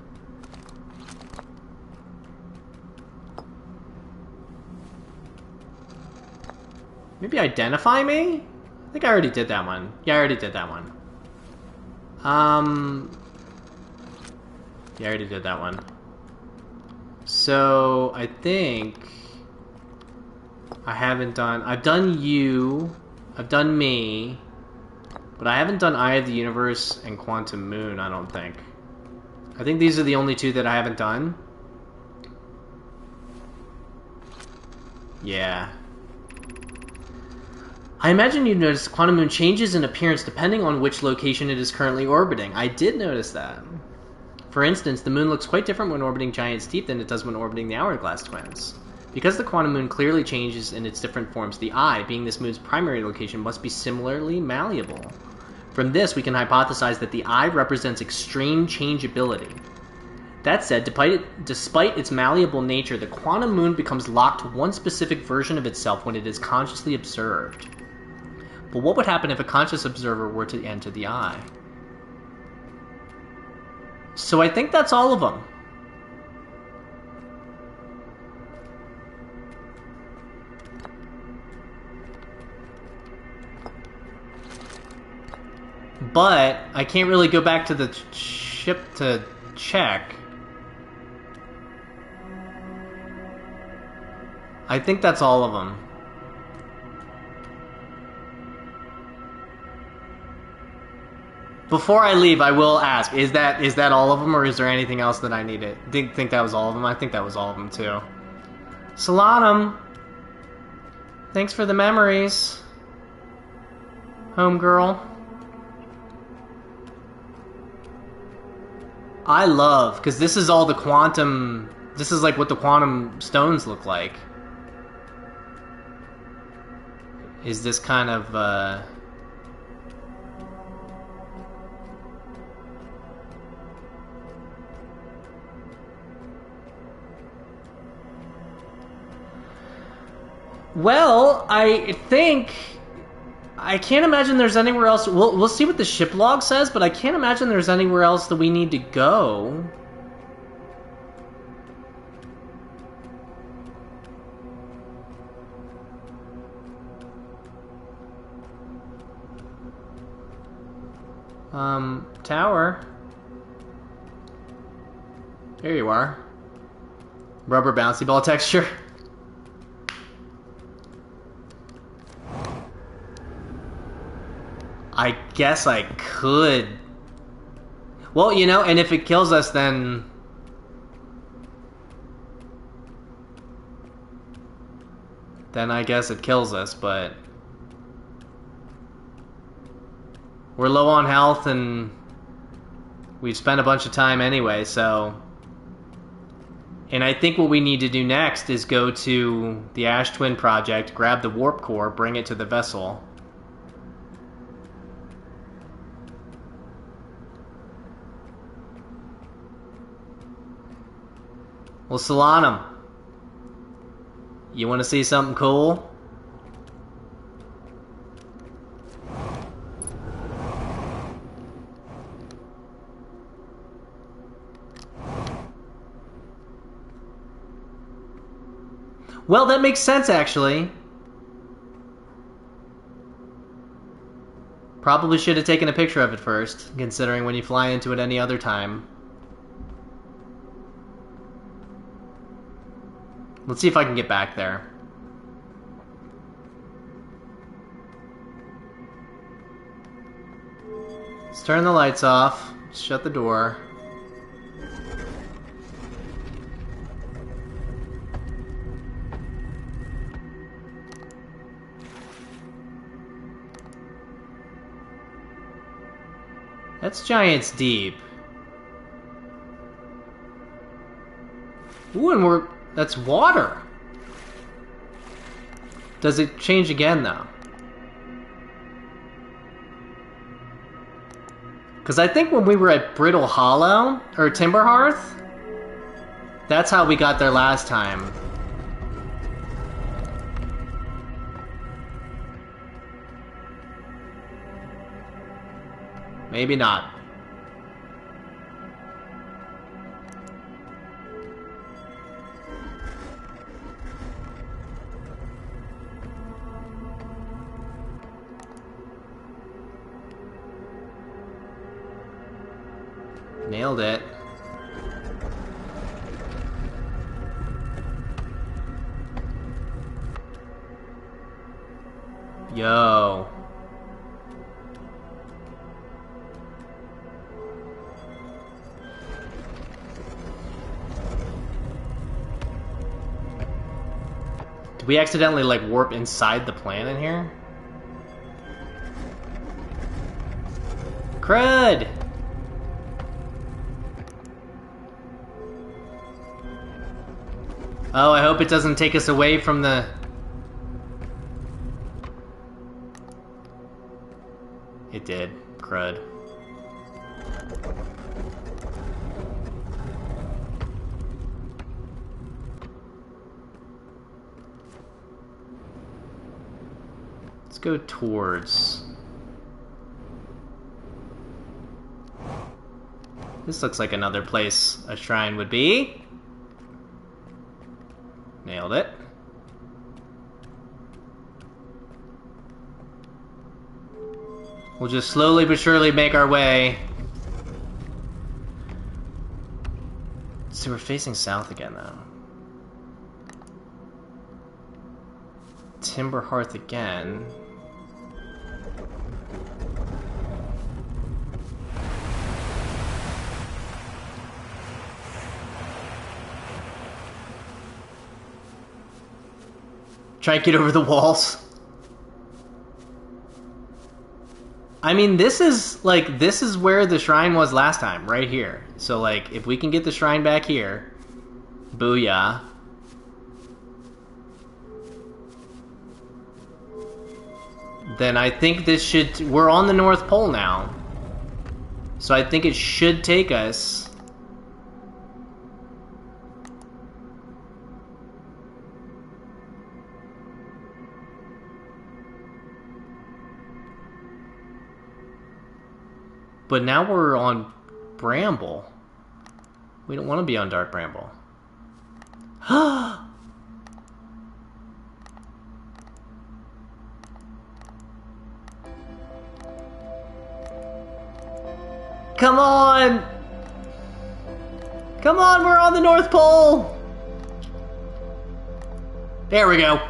Speaker 1: Maybe identify me? I think I already did that one. Yeah, I already did that one. Yeah, I already did that one. So, I think... I haven't done... I've done you. I've done me. But I haven't done Eye of the Universe and Quantum Moon, I don't think. I think these are the only 2 that I haven't done. Yeah. I imagine you've noticed the Quantum Moon changes in appearance depending on which location it is currently orbiting. I did notice that. For instance, the Moon looks quite different when orbiting Giant's Deep than it does when orbiting the Hourglass Twins. Because the Quantum Moon clearly changes in its different forms, the Eye, being this moon's primary location, must be similarly malleable. From this, we can hypothesize that the Eye represents extreme changeability. That said, despite its malleable nature, the Quantum Moon becomes locked to one specific version of itself when it is consciously observed. But what would happen if a conscious observer were to enter the Eye? So I think that's all of them. But I can't really go back to the ship to check. I think that's all of them. Before I leave, I will ask, is that all of them, or is there anything else that I needed? Think that was all of them? I think that was all of them, too. Solanum! Thanks for the memories, homegirl. I love, because this is all the quantum... This is like what the quantum stones look like. Is this kind of, Well, I think... I can't imagine there's anywhere else... We'll see what the ship log says, but I can't imagine there's anywhere else that we need to go. Tower. There you are. Rubber bouncy ball texture. I guess I could. Well, you know, and if it kills us, then... Then I guess it kills us, but... We're low on health, and... We've spent a bunch of time anyway, so... And I think what we need to do next is go to the Ash Twin Project, grab the warp core, bring it to the vessel. Well, Solanum, you want to see something cool? Well, that makes sense, actually. Probably should have taken a picture of it first, considering when you fly into it any other time. Let's see if I can get back there. Let's turn the lights off. Shut the door. That's Giant's Deep. Ooh, and that's water. Does it change again, though? Because I think when we were at Brittle Hollow, or Timber Hearth, that's how we got there last time. Maybe not. Nailed it. Yo. Did we accidentally, like, warp inside the planet here? Crud! Oh, I hope it doesn't take us away from the... It did. Crud. Let's go towards... This looks like another place a shrine would be. Nailed it. We'll just slowly but surely make our way. So we're facing south again, though. Timber Hearth again. Try and get over the walls. I mean, this is where the shrine was last time, right here. So, like, if we can get the shrine back here, booyah. Then I think this should... We're on the North Pole now. So I think it should take us... But now we're on Bramble. We don't want to be on Dark Bramble. Come on! Come on, we're on the North Pole! There we go.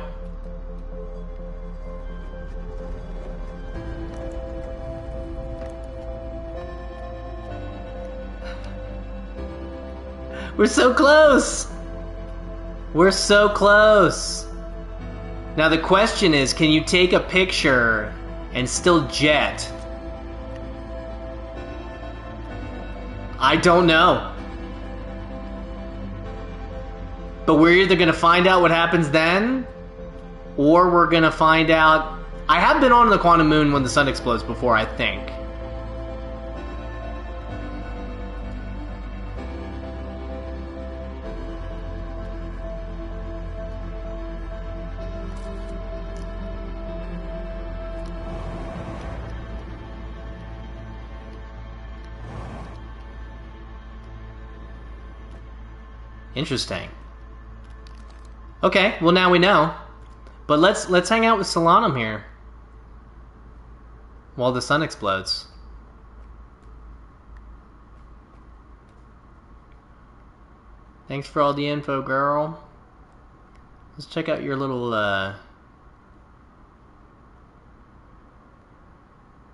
Speaker 1: We're so close! We're so close! Now the question is, can you take a picture and still jet? I don't know. But we're either gonna find out what happens then, or we're gonna find out... I have been on the Quantum Moon when the sun explodes before, I think. Interesting. Okay, well now we know. But let's hang out with Solanum here while the sun explodes. Thanks for all the info, girl. Let's check out your little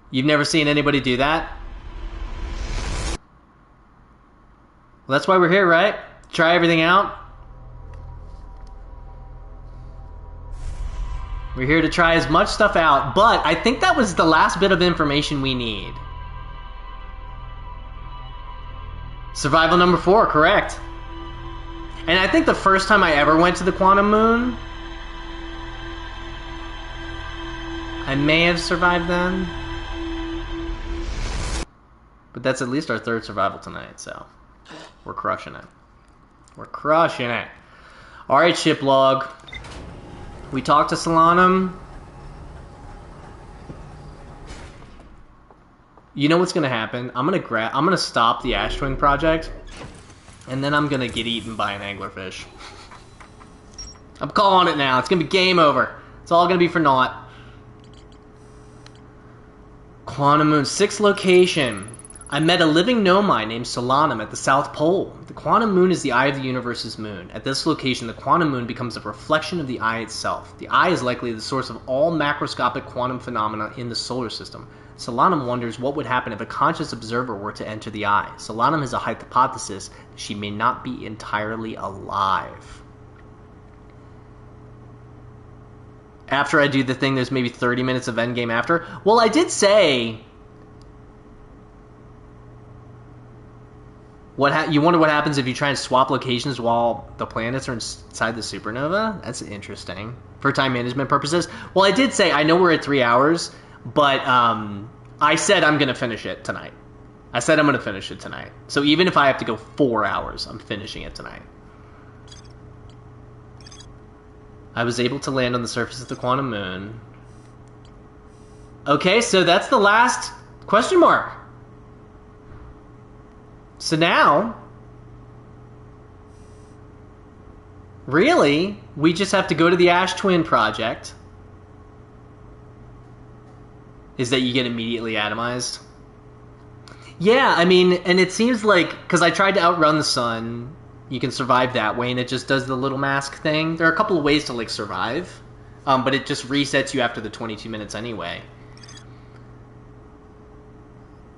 Speaker 1: You've never seen anybody do that? Well, that's why we're here, right? Try everything out. We're here to try as much stuff out, but I think that was the last bit of information we need. Survival number 4, correct. And I think the first time I ever went to the Quantum Moon, I may have survived then. But that's at least our 3rd survival tonight, so we're crushing it. We're crushing it. Alright, ship log. We talked to Solanum. You know what's gonna happen? I'm gonna stop the Ash Twin project, and then I'm gonna get eaten by an anglerfish. I'm calling it now. It's gonna be game over. It's all gonna be for naught. Quantum Moon, 6th location. I met a living nomai named Solanum at the South Pole. The Quantum Moon is the eye of the universe's moon. At this location, the Quantum Moon becomes a reflection of the eye itself. The eye is likely the source of all macroscopic quantum phenomena in the solar system. Solanum wonders what would happen if a conscious observer were to enter the eye. Solanum has a hypothesis that she may not be entirely alive. After I do the thing, there's maybe 30 minutes of endgame after. Well, I did say... You wonder what happens if you try and swap locations while the planets are inside the supernova? That's interesting. For time management purposes. Well, I did say, I know we're at 3 hours, but I said I'm going to finish it tonight. I said I'm going to finish it tonight. So even if I have to go 4 hours, I'm finishing it tonight. I was able to land on the surface of the Quantum Moon. Okay, so that's the last question mark. So now, really, we just have to go to the Ash Twin project is that you get immediately atomized. Yeah, I mean, and it seems like, because I tried to outrun the sun, you can survive that way, and it just does the little mask thing. There are a couple of ways to, like, survive, but it just resets you after the 22 minutes anyway.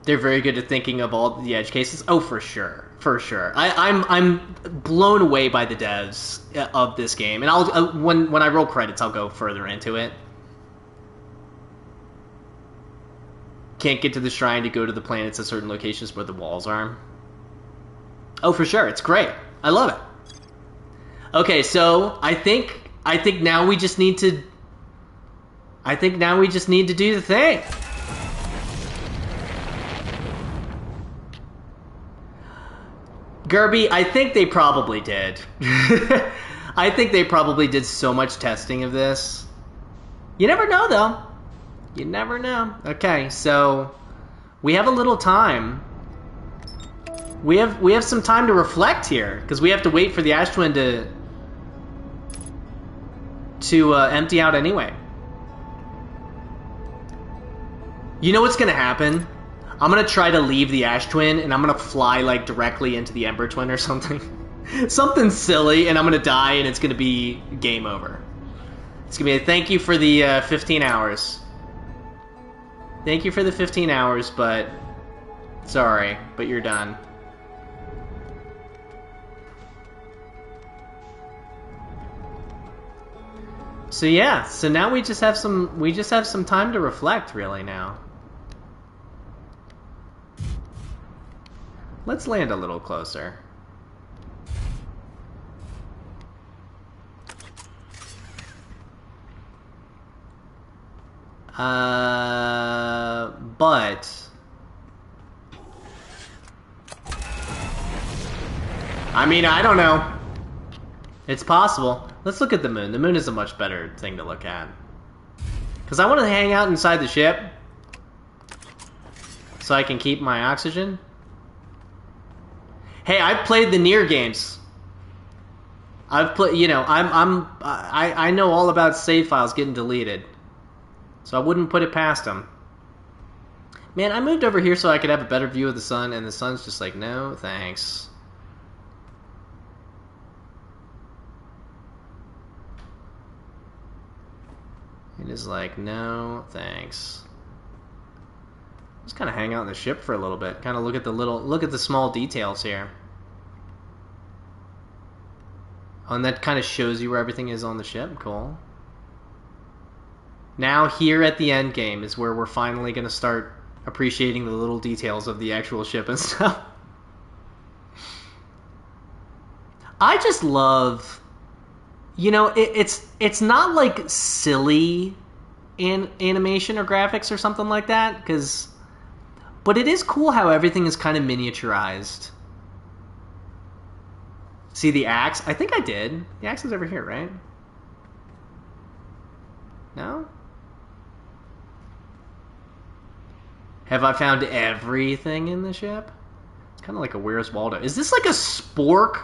Speaker 1: They're very good at thinking of all the edge cases. Oh, for sure, for sure. I'm blown away by the devs of this game, and I'll when I roll credits, I'll go further into it. Can't get to the shrine to go to the planets at certain locations where the walls are. Oh, for sure, it's great. I love it. Okay, so I think now we just need to. I think now we just need to do the thing. Gerby, I think they probably did. I think they probably did so much testing of this. You never know, though. You never know. Okay, so we have a little time. We have some time to reflect here, because we have to wait for the Ash Twin to empty out anyway. You know what's gonna happen? I'm gonna try to leave the Ash Twin, and I'm gonna fly like directly into the Ember Twin or something. Something silly, and I'm gonna die, and it's gonna be game over. It's gonna be a thank you for the 15 hours. Thank you for the 15 hours, but sorry, but you're done. So yeah, so now we just have some time to reflect really now. Let's land a little closer. But I mean, I don't know. It's possible. Let's look at the moon. The moon is a much better thing to look at. Because I want to hang out inside the ship so I can keep my oxygen. Hey, I've played the Nier games. I've played, you know, I know all about save files getting deleted. So I wouldn't put it past them. Man, I moved over here so I could have a better view of the sun, and the sun's just like, no, thanks. It is like, no, thanks. Just kind of hang out in the ship for a little bit. Kind of look at the small details here. Oh, and that kind of shows you where everything is on the ship. Cool. Now here at the end game is where we're finally going to start appreciating the little details of the actual ship and stuff. I just love, you know, it's not like silly animation or graphics or something like that, but it is cool how everything is kind of miniaturized. See the axe? I think I did. The axe is over here, right? No? Have I found everything in the ship? It's kind of like a Where's Waldo. Is this like a spork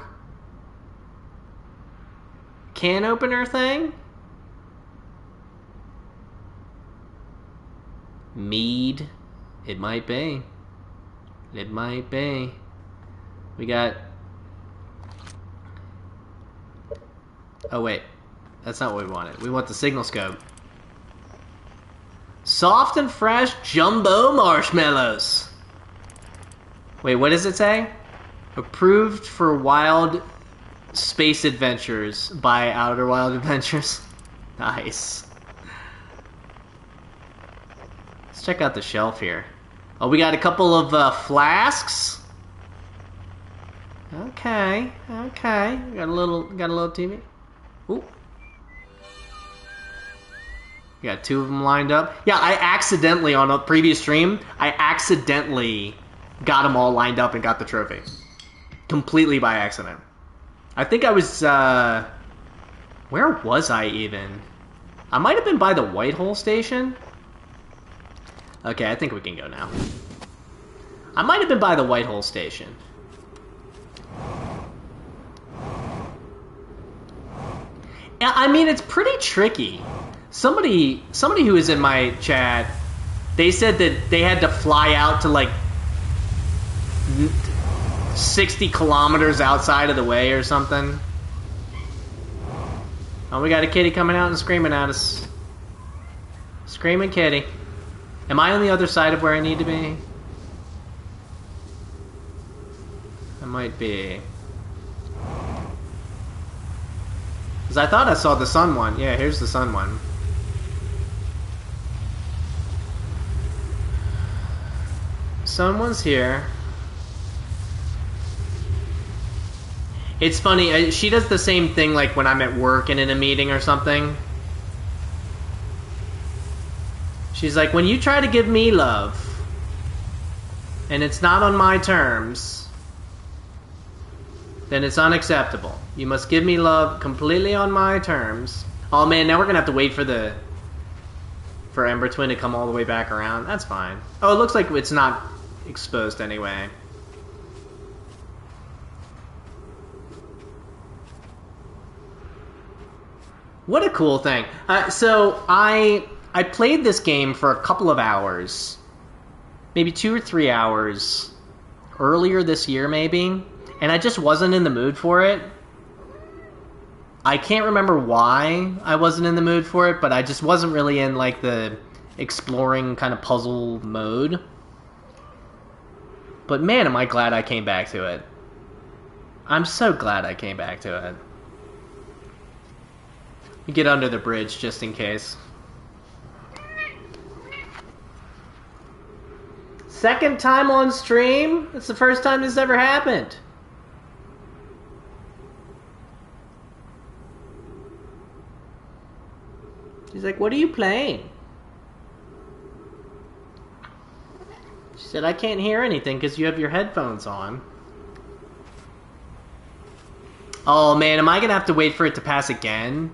Speaker 1: can opener thing? Mead. It might be. It might be. We got... Oh, wait. That's not what we wanted. We want the signal scope. Soft and fresh jumbo marshmallows. Wait, what does it say? Approved for wild space adventures by Outer Wild Adventures. Nice. Let's check out the shelf here. Oh, we got a couple of flasks. Okay, okay. We got a little TV. Ooh. We got two of them lined up. Yeah, I accidentally, on a previous stream, I accidentally got them all lined up and got the trophy. Completely by accident. I think I was, where was I even? I might have been by the Whitehole station. Okay, I think we can go now. I might have been by the Whitehole station. I mean, it's pretty tricky. Somebody who was in my chat They said that they had to fly out to like 60 kilometers outside of the way or something. Oh, we got a kitty coming out and screaming at us. Screaming kitty. Am I on the other side of where I need to be? I might be. Because I thought I saw the sun one. Yeah, here's the sun one. Someone's here. It's funny, she does the same thing like when I'm at work and in a meeting or something. She's like, when you try to give me love, and it's not on my terms, then it's unacceptable. You must give me love completely on my terms. Oh man, now we're gonna have to wait for Ember Twin to come all the way back around. That's fine. Oh, it looks like it's not exposed anyway. What a cool thing. So I played this game for a couple of hours, maybe 2 or 3 hours, earlier this year maybe, and I just wasn't in the mood for it. I can't remember why I wasn't in the mood for it, but I just wasn't really in like the exploring kind of puzzle mode. But man, am I glad I came back to it. I'm so glad I came back to it. Get under the bridge just in case. Second time on stream? That's the first time this ever happened. She's like, what are you playing? She said, I can't hear anything because you have your headphones on. Oh man, am I going to have to wait for it to pass again?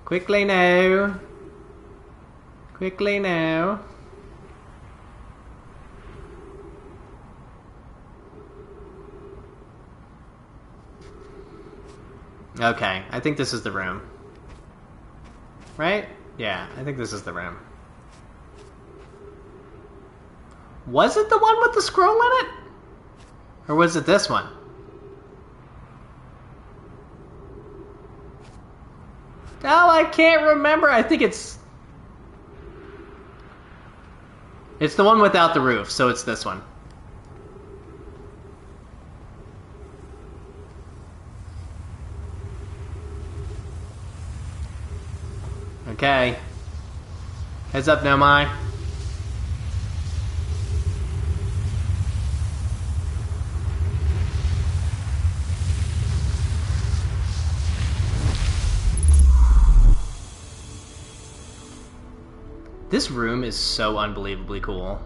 Speaker 1: Quickly now. Quickly now. Okay, I think this is the room. Right? Yeah, I think this is the room. Was it the one with the scroll in it? Or was it this one? Oh, I can't remember. I think it's the one without the roof, so it's this one. Okay. Heads up, Nomai. This room is so unbelievably cool.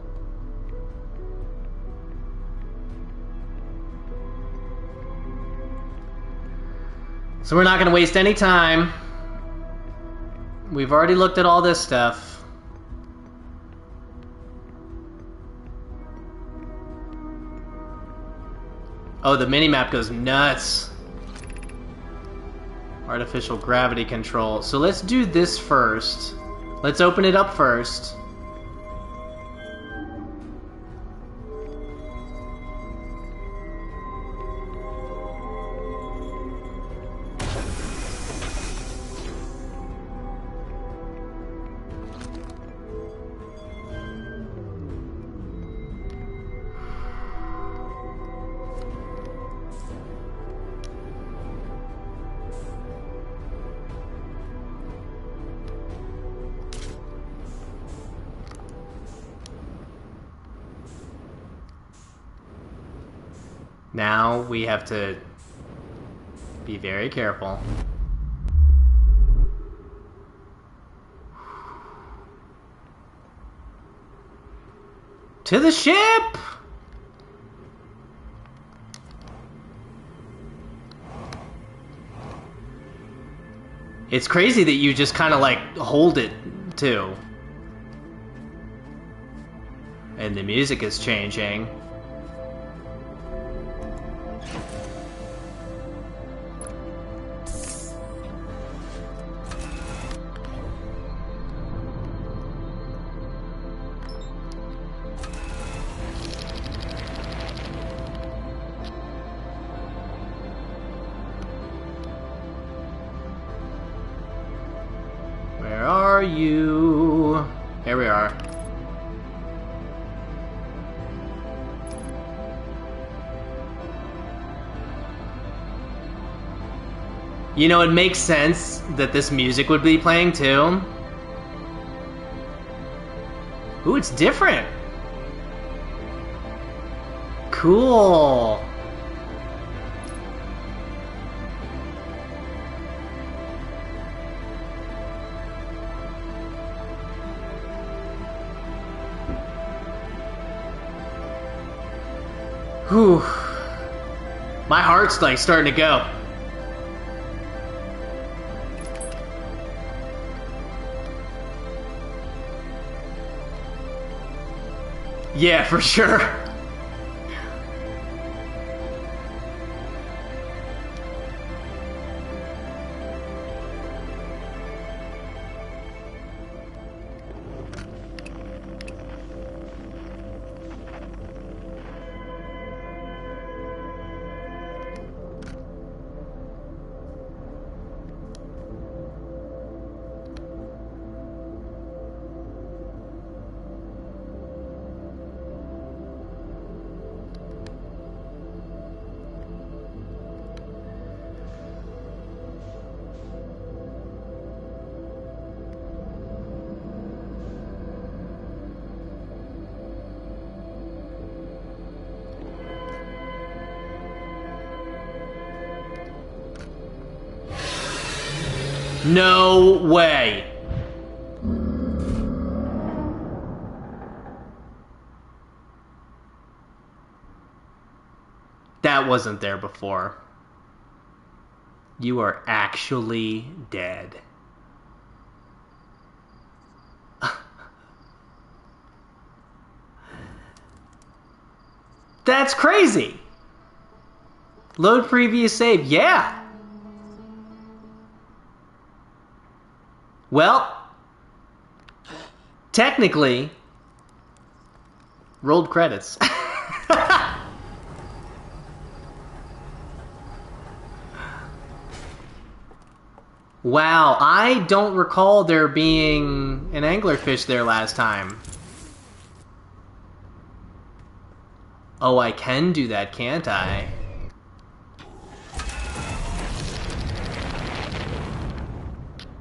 Speaker 1: So we're not going to waste any time. We've already looked at all this stuff. Oh, the minimap goes nuts. Artificial gravity control. So let's do this first. Let's open it up first. Now we have to be very careful. To the ship! It's crazy that you just kind of like hold it too. And the music is changing. are you? Here we are. You know, it makes sense that this music would be playing too. Ooh, it's different. Cool. Whew. My heart's like starting to go. Yeah, for sure. No way. That wasn't there before. You are actually dead. That's crazy. Load previous save. Yeah. Well, technically, rolled credits. Wow, I don't recall there being an anglerfish there last time. Oh, I can do that, can't I?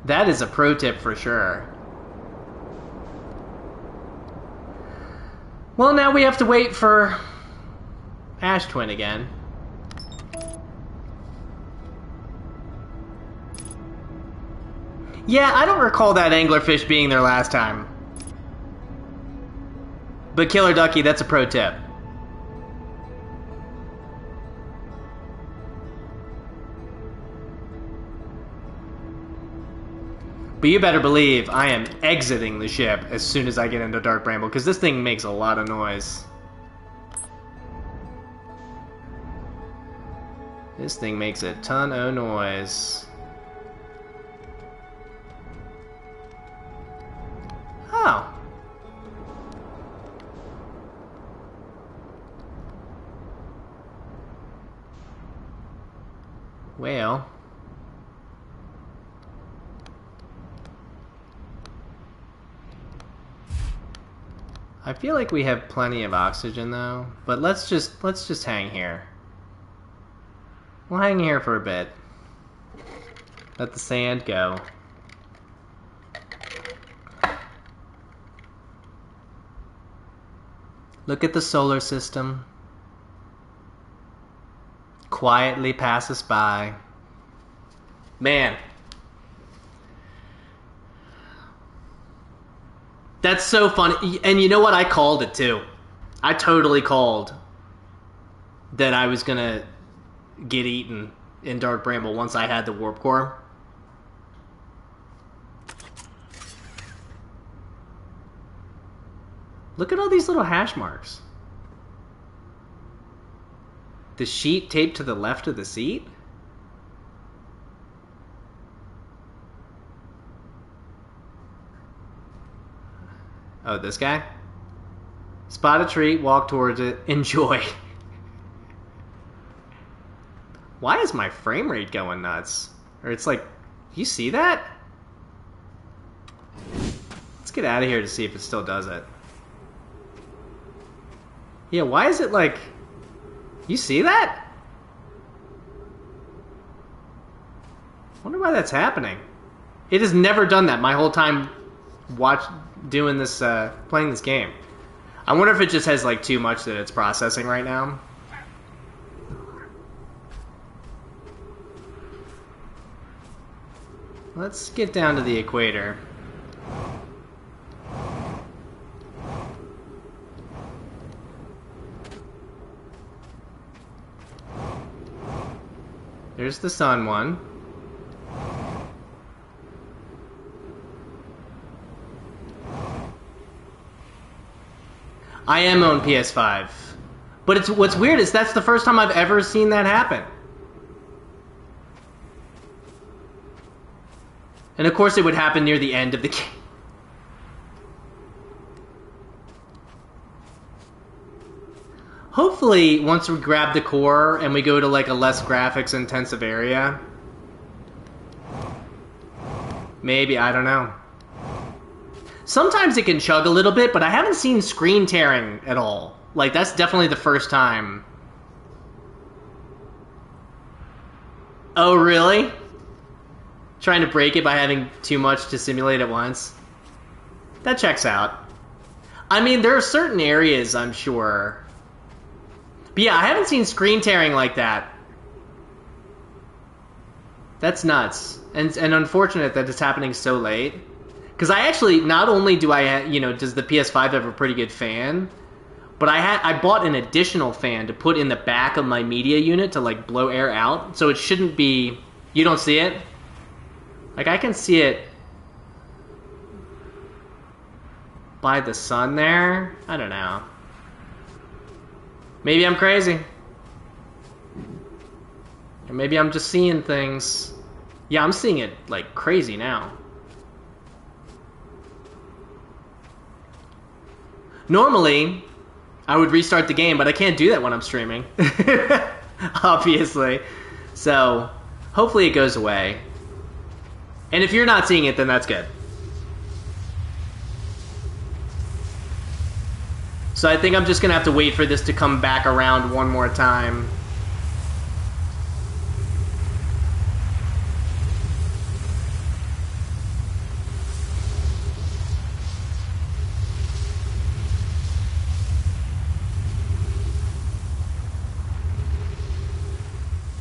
Speaker 1: That is a pro tip for sure. Well, now we have to wait for Ash Twin again. Yeah, I don't recall that anglerfish being there last time. But Killer Ducky, that's a pro tip. But you better believe I am exiting the ship as soon as I get into Dark Bramble, because this thing makes a lot of noise. This thing makes a ton of noise. Oh. Well. I feel like we have plenty of oxygen though, but let's just hang here. We'll hang here for a bit. Let the sand go. Look at the solar system. Quietly pass us by. Man. That's so funny. And you know what? I called it too. I totally called that I was gonna get eaten in Dark Bramble once I had the warp core. Look at all these little hash marks. The sheet taped to the left of the seat? Oh, this guy? Spot a treat, walk towards it, enjoy. Why is my frame rate going nuts? Or it's like, you see that? Let's get out of here to see if it still does it. Yeah, why is it like... You see that? Wonder why that's happening. It has never done that my whole time doing this, playing this game. I wonder if it just has like too much that it's processing right now. Let's get down to the equator. There's the sun one. I am on PS5. But what's weird is that's the first time I've ever seen that happen. And of course it would happen near the end of the game. Hopefully, once we grab the core and we go to like a less graphics intensive area, maybe, I don't know. Sometimes it can chug a little bit, but I haven't seen screen tearing at all. Like, that's definitely the first time. Oh, really? Trying to break it by having too much to simulate at once? That checks out. I mean, there are certain areas, I'm sure. But yeah, I haven't seen screen tearing like that. That's nuts. And unfortunate that it's happening so late. Because I actually, not only do I, does the PS5 have a pretty good fan, but I bought an additional fan to put in the back of my media unit to like blow air out. So it shouldn't be, you don't see it? Like I can see it by the sun there. I don't know. Maybe I'm crazy. Or maybe I'm just seeing things. Yeah, I'm seeing it like crazy now. Normally, I would restart the game, but I can't do that when I'm streaming. Obviously. So, hopefully it goes away. And if you're not seeing it, then that's good. So I think I'm just going to have to wait for this to come back around one more time.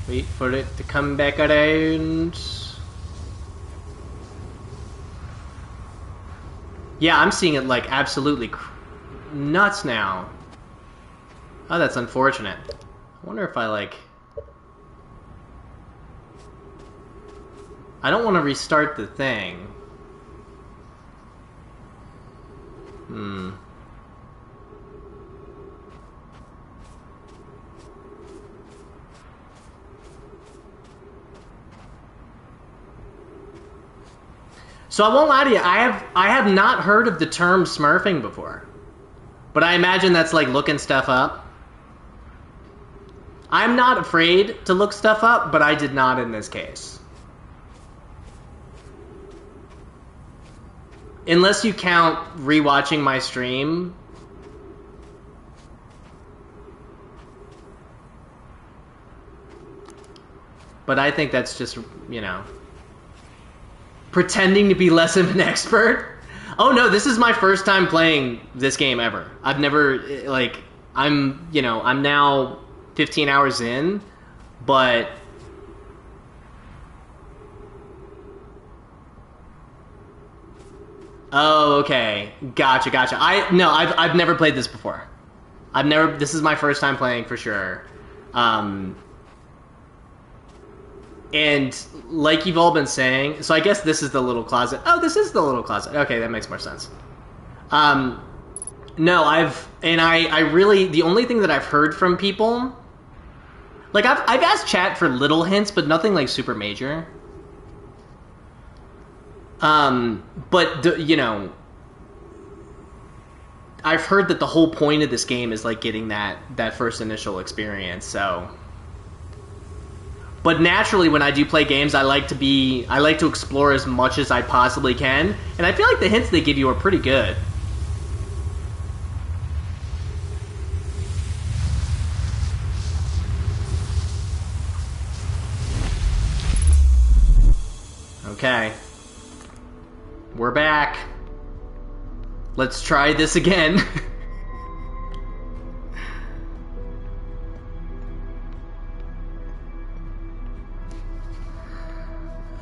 Speaker 1: Wait for it to come back around. Yeah, I'm seeing it like absolutely nuts now. Oh, that's unfortunate. I wonder if I like... I don't want to restart the thing. So I won't lie to you, I have not heard of the term smurfing before. But I imagine that's like looking stuff up. I'm not afraid to look stuff up, but I did not in this case. Unless you count rewatching my stream. But I think that's just, pretending to be less of an expert. Oh no, this is my first time playing this game ever. I've never, like, I'm now 15 hours in, but... Oh, okay. Gotcha. I've never played this before. This is my first time playing for sure. And like you've all been saying, so I guess this is the little closet. Oh, this is the little closet. Okay, that makes more sense. No, I really, the only thing that I've heard from people, like I've asked chat for little hints, but nothing like super major. But I've heard that the whole point of this game is like getting that first initial experience, so. But naturally, when I do play games, I like to explore as much as I possibly can, and I feel like the hints they give you are pretty good. Okay. We're back. Let's try this again.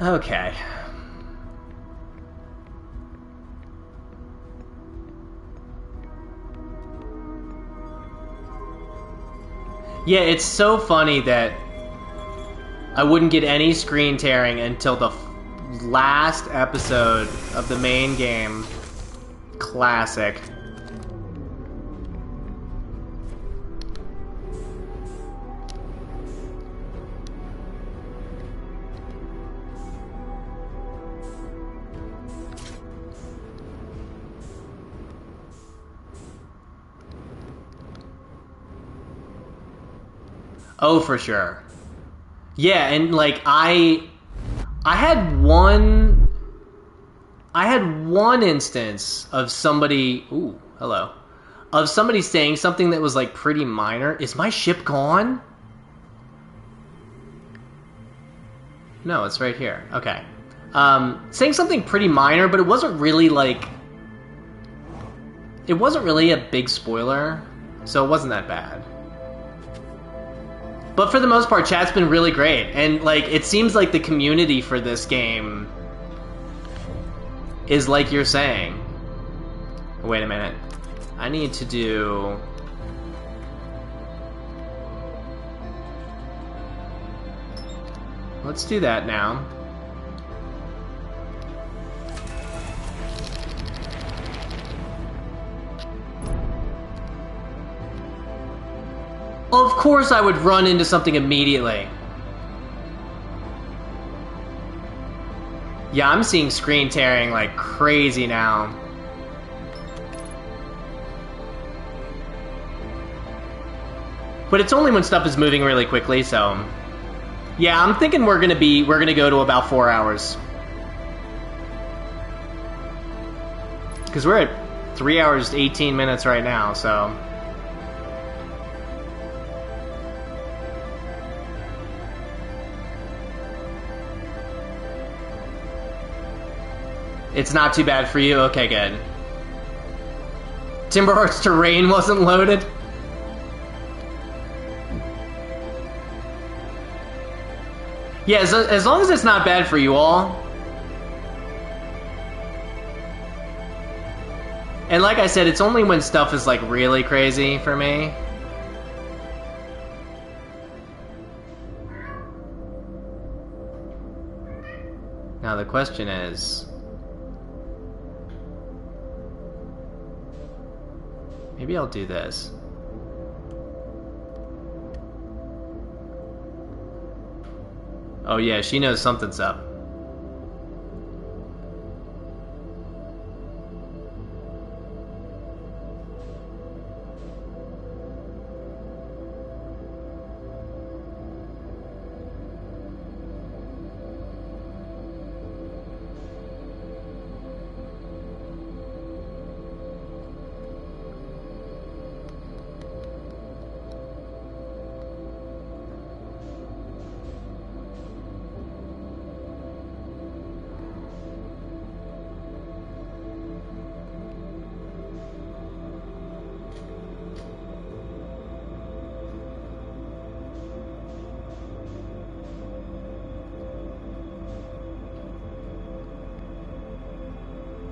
Speaker 1: Okay. Yeah, it's so funny that I wouldn't get any screen tearing until the last episode of the main game. Classic. Oh, for sure. Yeah, and like I had one instance of somebody, ooh, hello. Of somebody saying something that was like pretty minor. Is my ship gone? No, it's right here. Okay. Saying something pretty minor, but it wasn't really like it wasn't really a big spoiler, so it wasn't that bad. But for the most part, chat's been really great. And, like, it seems like the community for this game is like you're saying. Wait a minute. I need to do... Let's do that now. Of course I would run into something immediately. Yeah, I'm seeing screen tearing like crazy now. But it's only when stuff is moving really quickly, so... Yeah, I'm thinking we're gonna go to about 4 hours. Because we're at 3 hours, 18 minutes right now, so... It's not too bad for you? Okay, good. Timber Hearts Terrain wasn't loaded? Yeah, as long as it's not bad for you all. And like I said, it's only when stuff is like really crazy for me. Now the question is... Maybe I'll do this. Oh yeah, she knows something's up.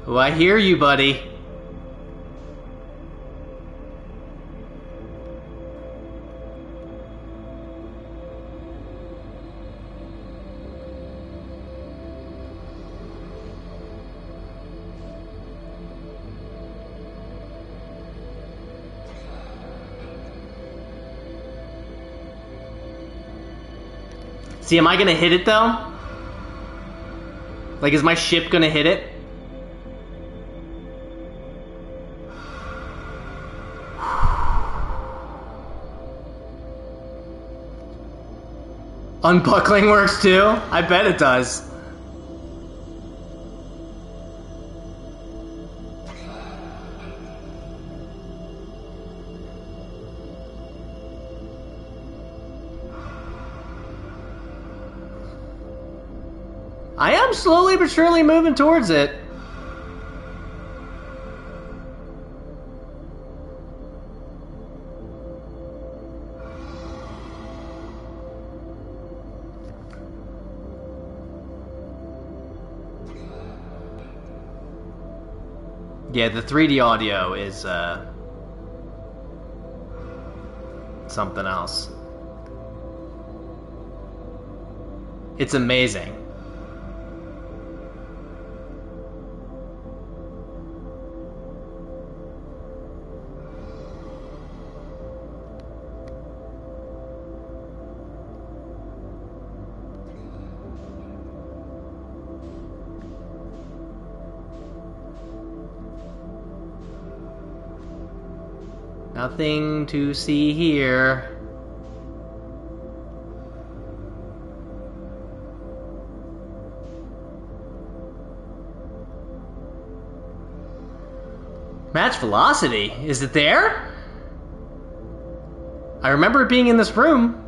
Speaker 1: Oh, I hear you, buddy. See, am I gonna hit it though? Like, is my ship gonna hit it? Unbuckling works too? I bet it does. I am slowly but surely moving towards it. Yeah, the 3D audio is something else. It's amazing. Nothing to see here. Match velocity? Is it there? I remember it being in this room.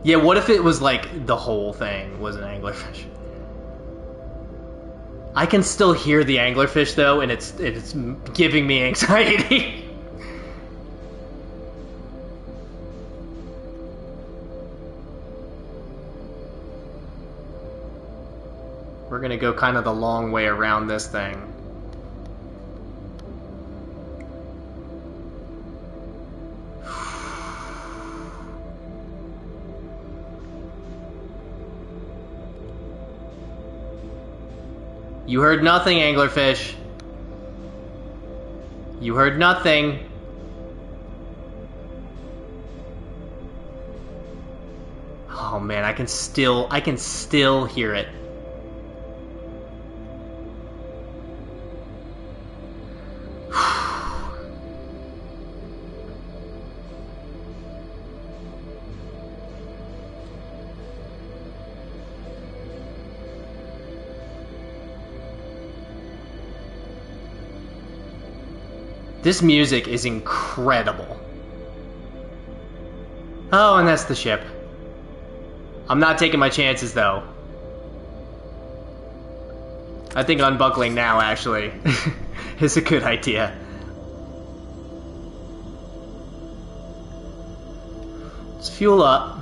Speaker 1: Yeah, what if it was like the whole thing was an anglerfish? I can still hear the anglerfish though, and it's giving me anxiety. We're gonna go kind of the long way around this thing. You heard nothing, anglerfish. You heard nothing. Oh man, I can still hear it. This music is incredible. Oh, and that's the ship. I'm not taking my chances, though. I think unbuckling now, actually, is a good idea. Let's fuel up.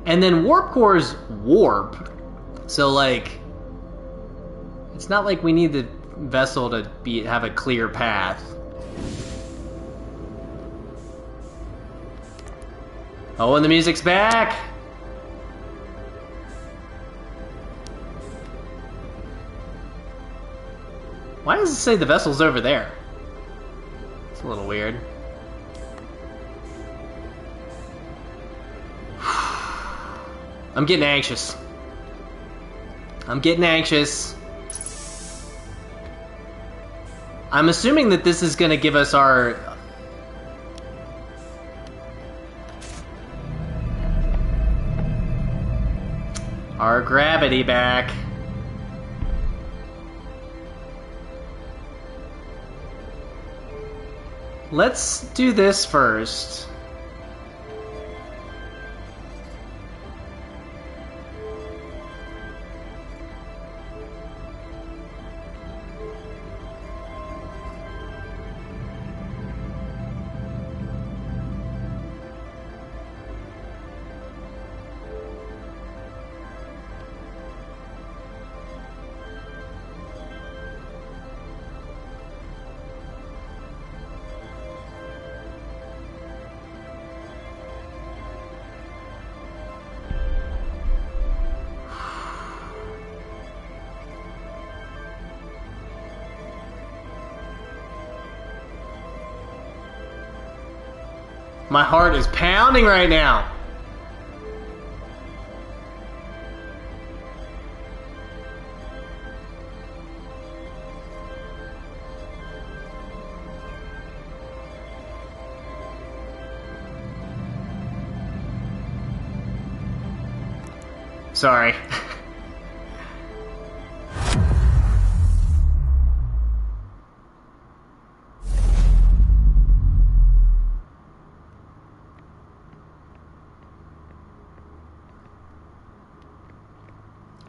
Speaker 1: And then warp cores warp, so like, it's not like we need the vessel to have a clear path. Oh, and the music's back! Why does it say the vessel's over there? It's a little weird. I'm getting anxious. I'm getting anxious. I'm assuming that this is going to give us our gravity back. Let's do this first. My heart is pounding right now. Sorry.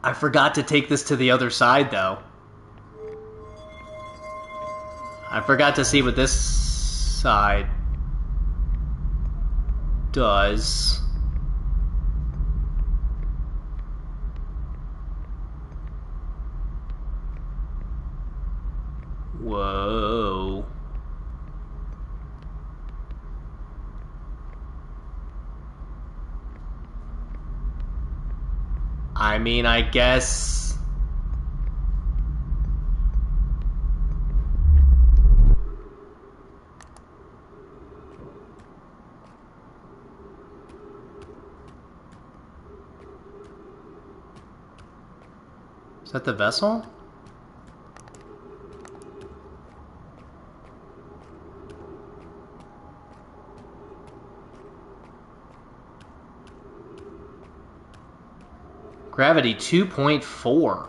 Speaker 1: I forgot to take this to the other side, though. I forgot to see what this side does. Whoa. I mean, I guess... Is that the vessel? Gravity 2.4.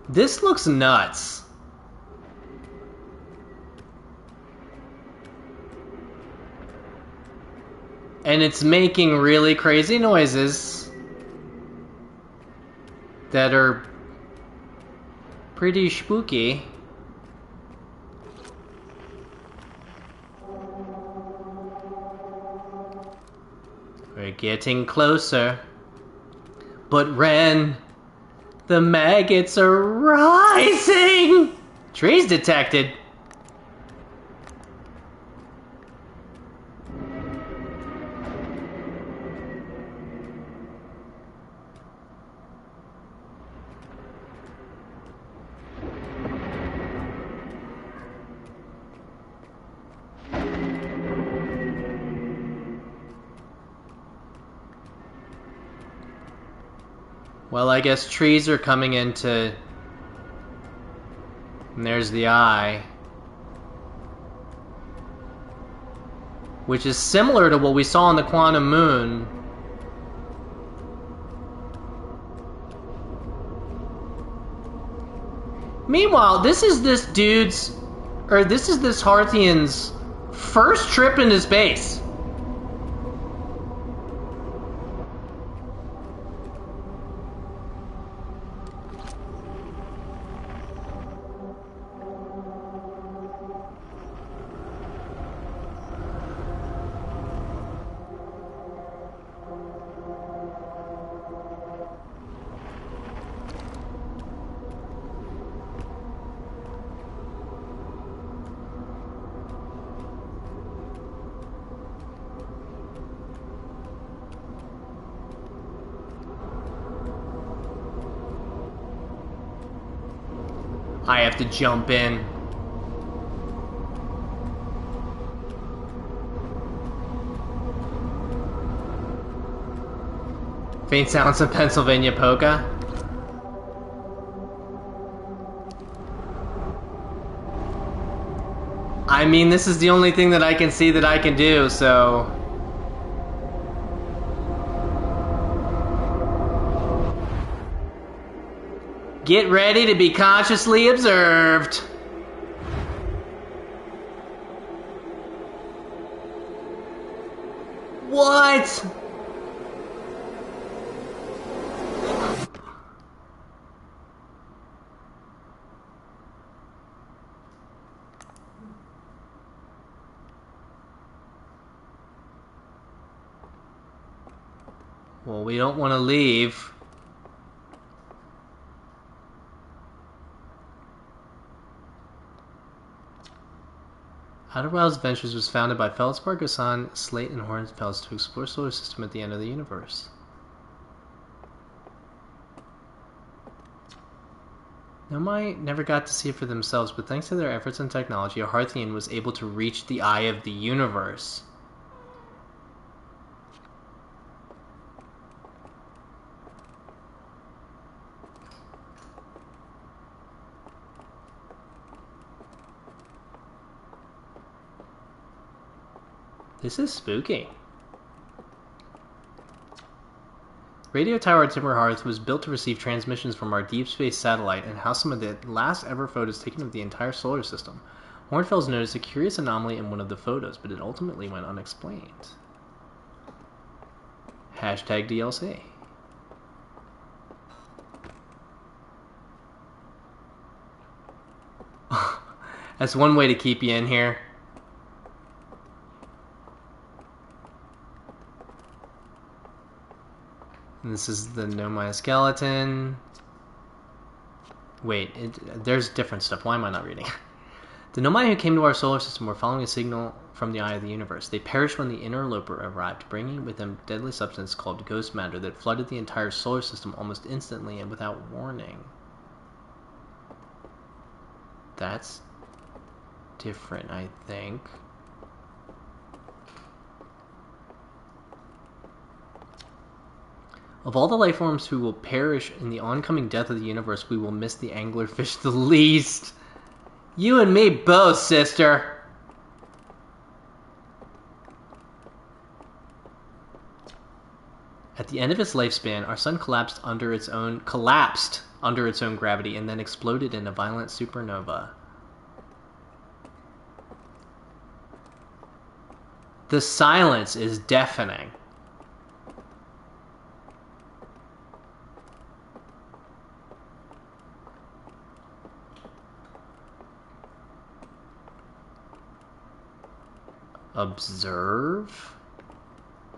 Speaker 1: This looks nuts. And it's making really crazy noises that are pretty spooky. We're getting closer. But Ren... The maggots are rising! Trees detected. Well, I guess trees are coming into... And there's the eye. Which is similar to what we saw on the Quantum Moon. Meanwhile, this is this dude's... Or this is this Harthian's first trip into space. I have to jump in. Faint sounds of Pennsylvania polka. I mean, this is the only thing that I can see that I can do, so... Get ready to be consciously observed. What? Well, we don't want to leave. Outer Wilds Ventures was founded by Feldspar, Gassan, Slate, and Hornfels to explore solar system at the end of the universe. Nomai never got to see it for themselves, but thanks to their efforts and technology, a Hearthian was able to reach the eye of the universe. This is spooky. Radio Tower Timber Hearth was built to receive transmissions from our deep space satellite and house some of the last ever photos taken of the entire solar system. Hornfels noticed a curious anomaly in one of the photos, but it ultimately went unexplained. Hashtag DLC. That's one way to keep you in here. And this is the Nomai skeleton. Wait, there's different stuff. Why am I not reading? The Nomai who came to our solar system were following a signal from the eye of the universe. They perished when the interloper arrived, bringing with them deadly substance called ghost matter that flooded the entire solar system almost instantly and without warning. That's different, I think. Of all the life forms who will perish in the oncoming death of the universe, we will miss the anglerfish the least. You and me both, sister. At the end of its lifespan, our sun collapsed under its own gravity and then exploded in a violent supernova. The silence is deafening. Observe?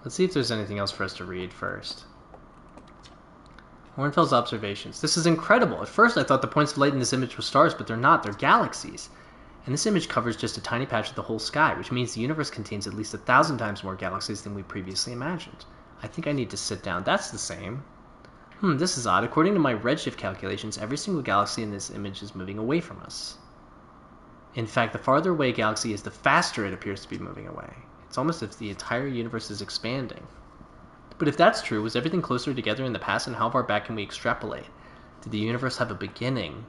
Speaker 1: Let's see if there's anything else for us to read first. Hornfels' observations. This is incredible. At first I thought the points of light in this image were stars, but they're not. They're galaxies. And this image covers just a tiny patch of the whole sky, which means the universe contains at least 1,000 times more galaxies than we previously imagined. I think I need to sit down. That's the same. This is odd. According to my redshift calculations, every single galaxy in this image is moving away from us. In fact, the farther away a galaxy is, the faster it appears to be moving away. It's almost as if the entire universe is expanding. But if that's true, was everything closer together in the past, and how far back can we extrapolate? Did the universe have a beginning?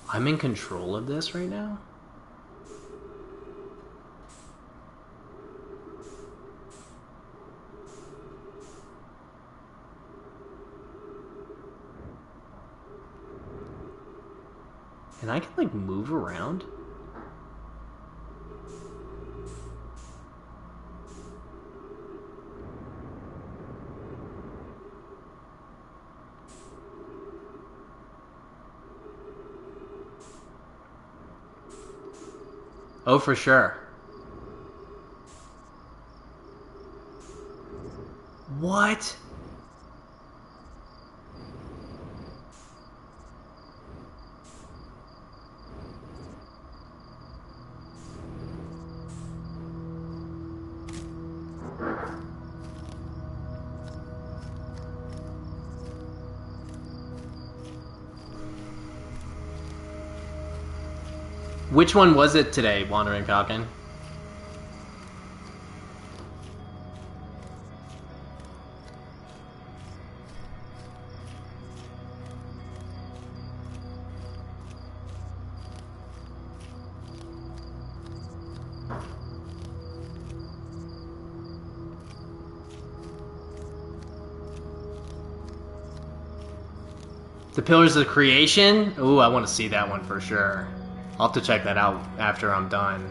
Speaker 1: I'm in control of this right now? And I can, like, move around? Oh, for sure. What? Which one was it today, Wandering Falcon? The Pillars of Creation? Ooh, I want to see that one for sure. I'll have to check that out after I'm done.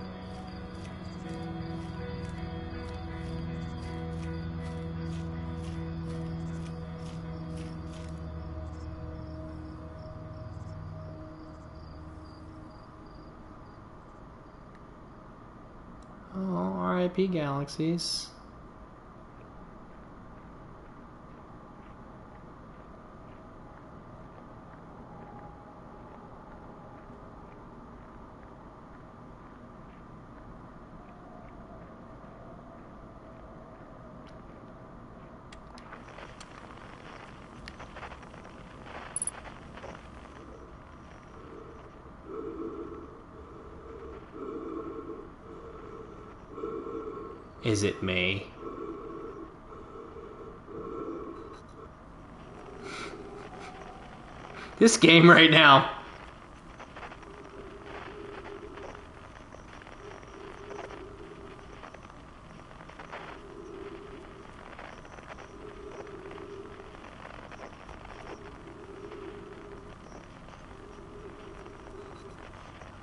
Speaker 1: Oh, R.I.P. Galaxies. Is it me? This game right now.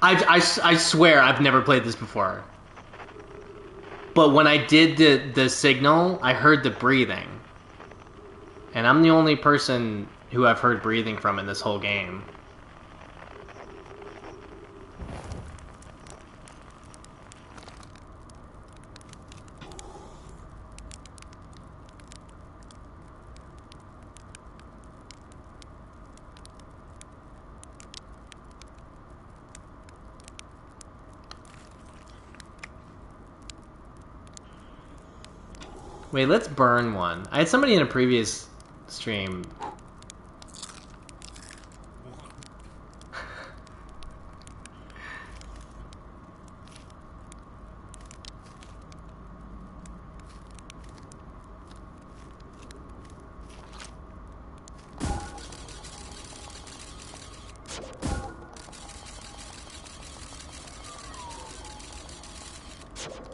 Speaker 1: I swear I've never played this before. But when I did the signal, I heard the breathing. And I'm the only person who I've heard breathing from in this whole game. Wait, let's burn one. I had somebody in a previous stream.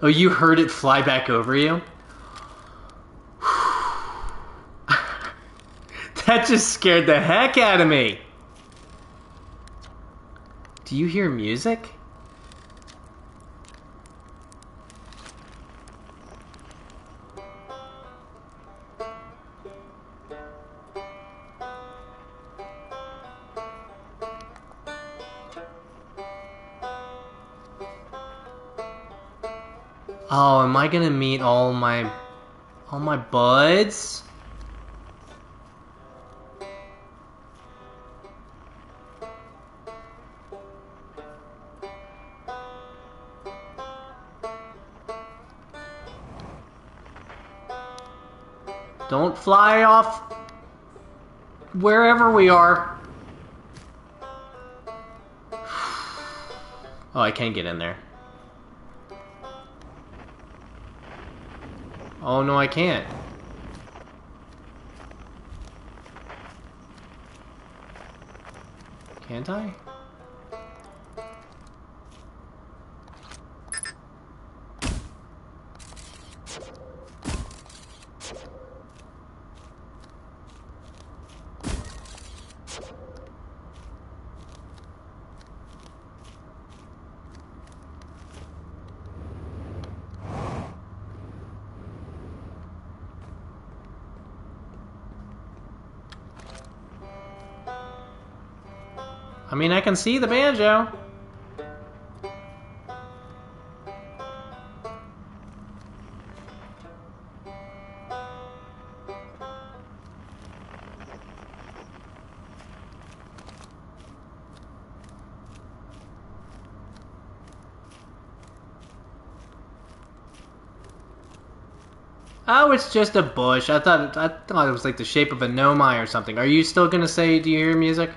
Speaker 1: Oh, you heard it fly back over you? That just scared the heck out of me. Do you hear music? Oh, am I gonna meet all my buds? Don't fly off wherever we are. Oh, I can't get in there. Oh, no, I can't. Can't I? I mean, I can see the banjo. Oh, it's just a bush. I thought it was like the shape of a nomai or something. Are you still gonna say, do you hear music?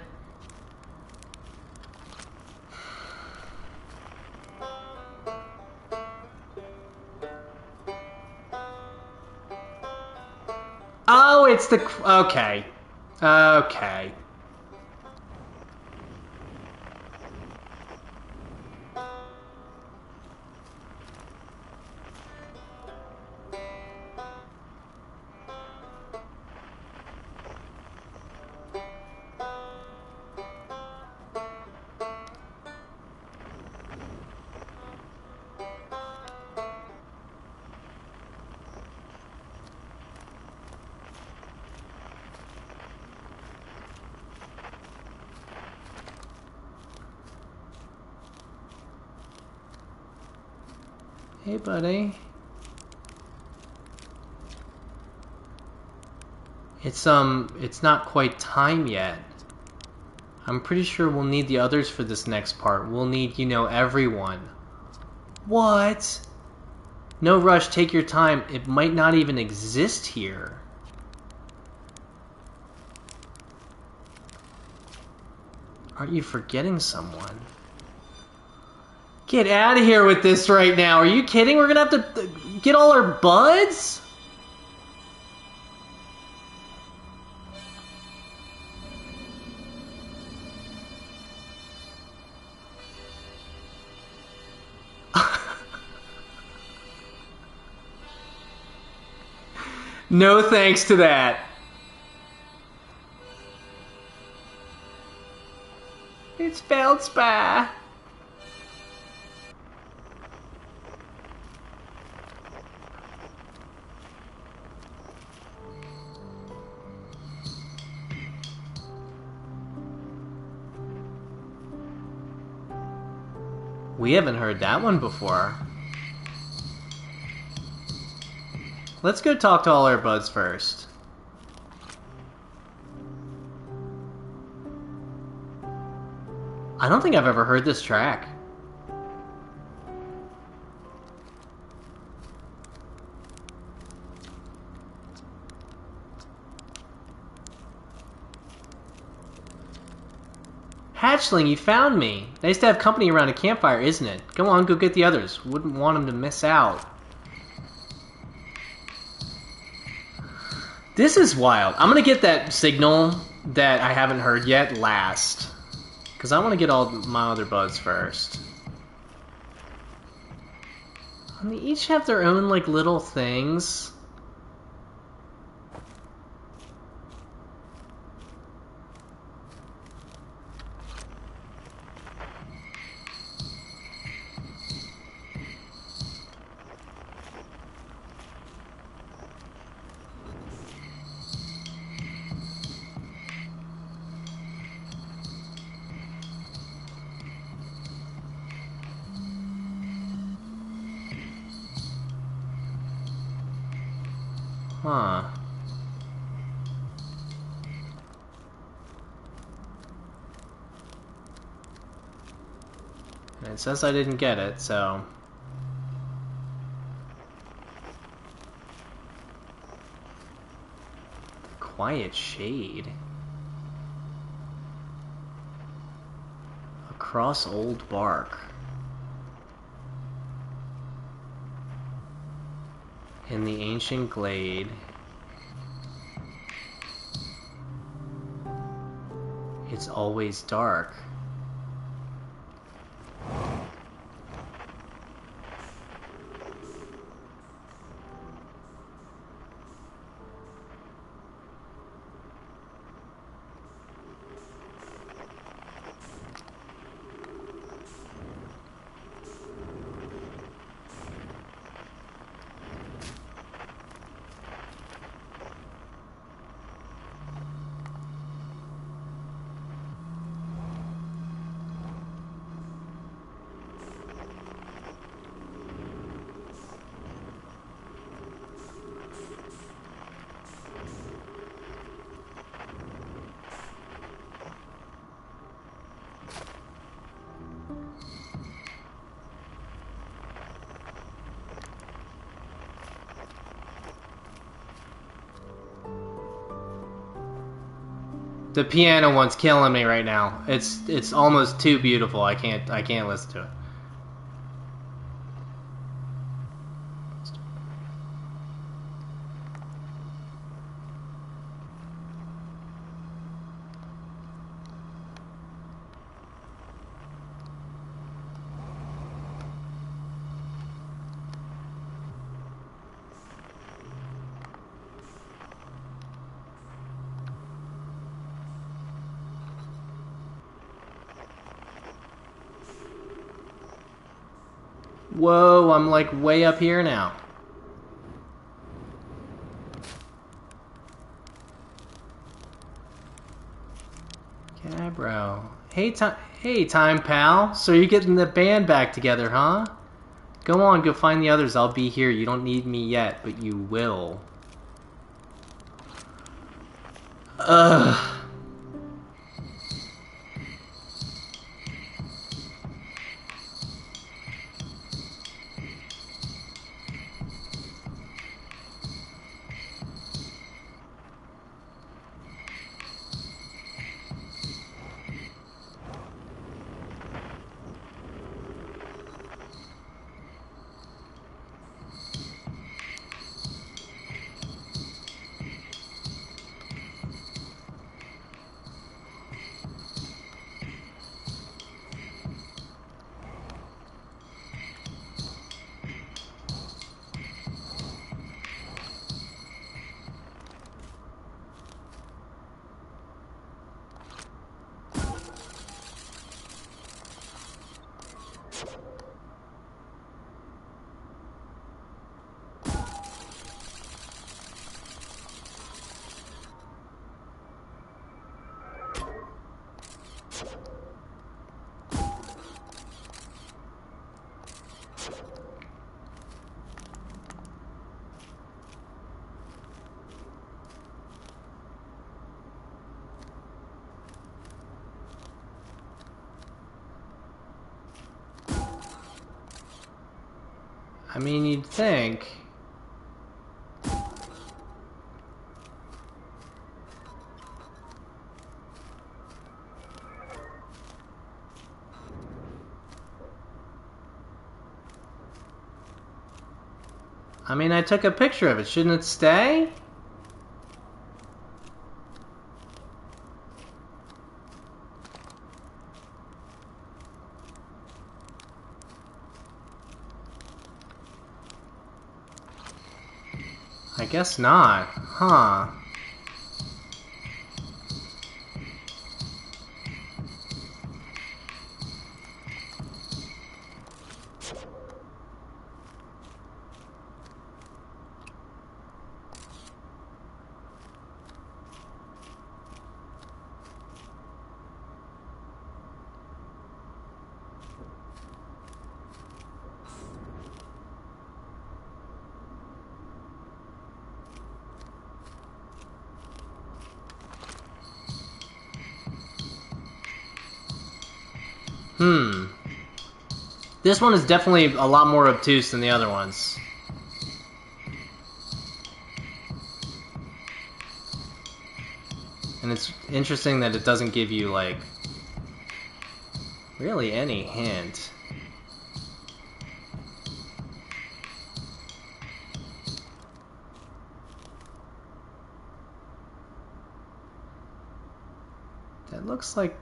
Speaker 1: Oh, it's the... Okay. Okay. Hey, buddy. It's not quite time yet. I'm pretty sure we'll need the others for this next part. We'll need, you know, everyone. What? No rush, take your time. It might not even exist here. Aren't you forgetting someone? Get out of here with this right now. Are you kidding? We're gonna have to get all our buds? No thanks to that. It's Feldspar. We haven't heard that one before. Let's go talk to all our buds first. I don't think I've ever heard this track. Hatchling, you found me. Nice to have company around a campfire, isn't it? Come on, go get the others. Wouldn't want them to miss out. This is wild. I'm gonna get that signal that I haven't heard yet last. Because I want to get all my other buds first. And they each have their own, like, little things. Huh. And it says I didn't get it, so... Quiet shade. Across old bark. In the ancient glade. It's always dark. The piano one's killing me right now. It's almost too beautiful. I can't listen to it. Whoa, I'm like way up here now. Cabro. Hey, time pal. So you're getting the band back together, huh? Go on, go find the others. I'll be here. You don't need me yet, but you will. Ugh. I mean, you'd think. I mean, I took a picture of it. Shouldn't it stay? I guess not. Huh. This one is definitely a lot more obtuse than the other ones. And it's interesting that it doesn't give you, like, really any hint. That looks like...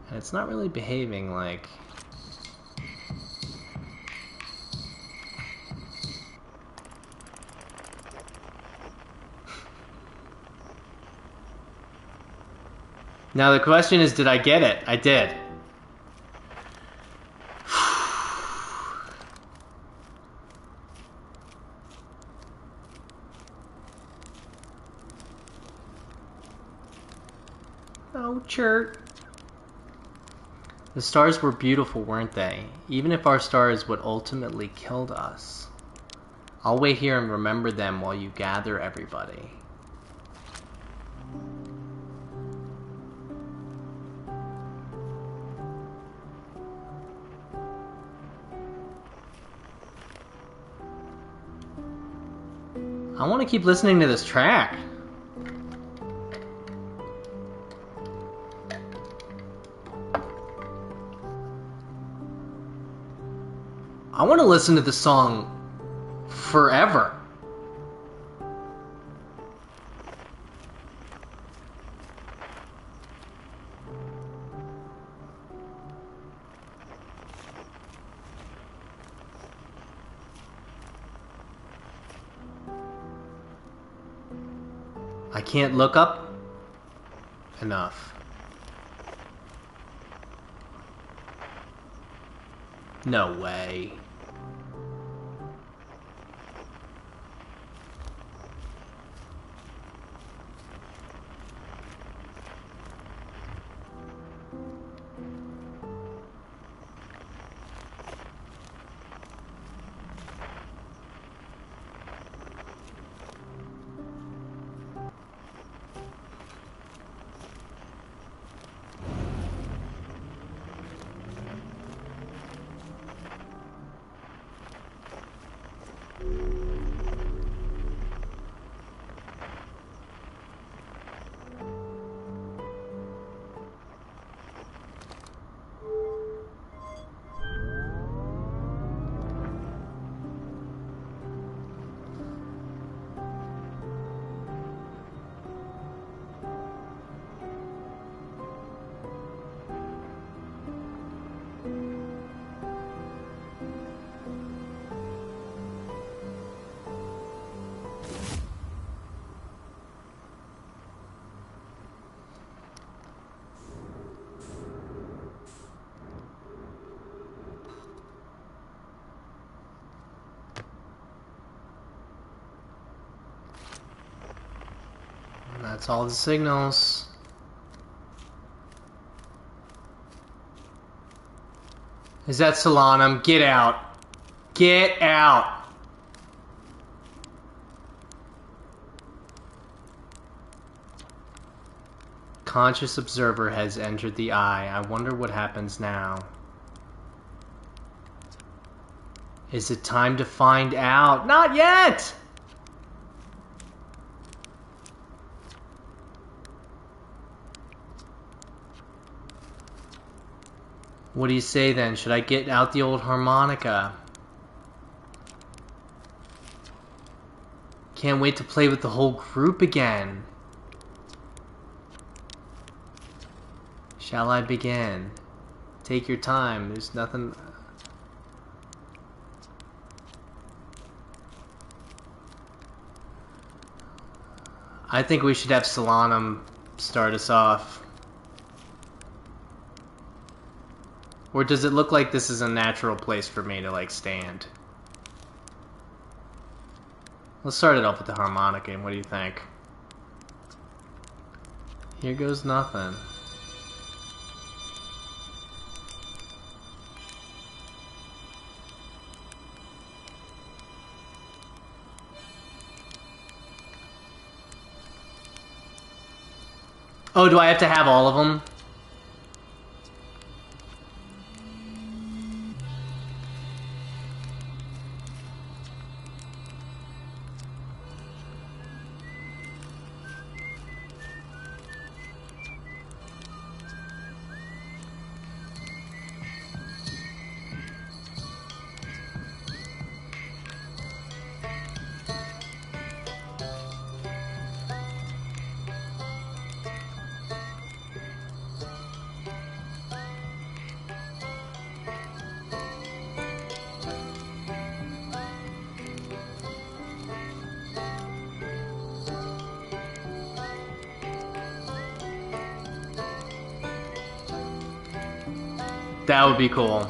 Speaker 1: And it's not really behaving like... Now the question is, did I get it? I did. Oh, chirp. The stars were beautiful, weren't they? Even if our star is what ultimately killed us. I'll wait here and remember them while you gather everybody. I want to keep listening to this track. I want to listen to this song forever. I can't look up enough. No way. That's all the signals. Is that Solanum? Get out. Get out. Conscious observer has entered the eye. I wonder what happens now. Is it time to find out? Not yet! What do you say then? Should I get out the old harmonica? Can't wait to play with the whole group again. Shall I begin? Take your time. There's nothing... I think we should have Solanum start us off. Or does it look like this is a natural place for me to, like, stand? Let's start it off with the harmonica. What do you think? Here goes nothing. Oh, do I have to have all of them? That would be cool.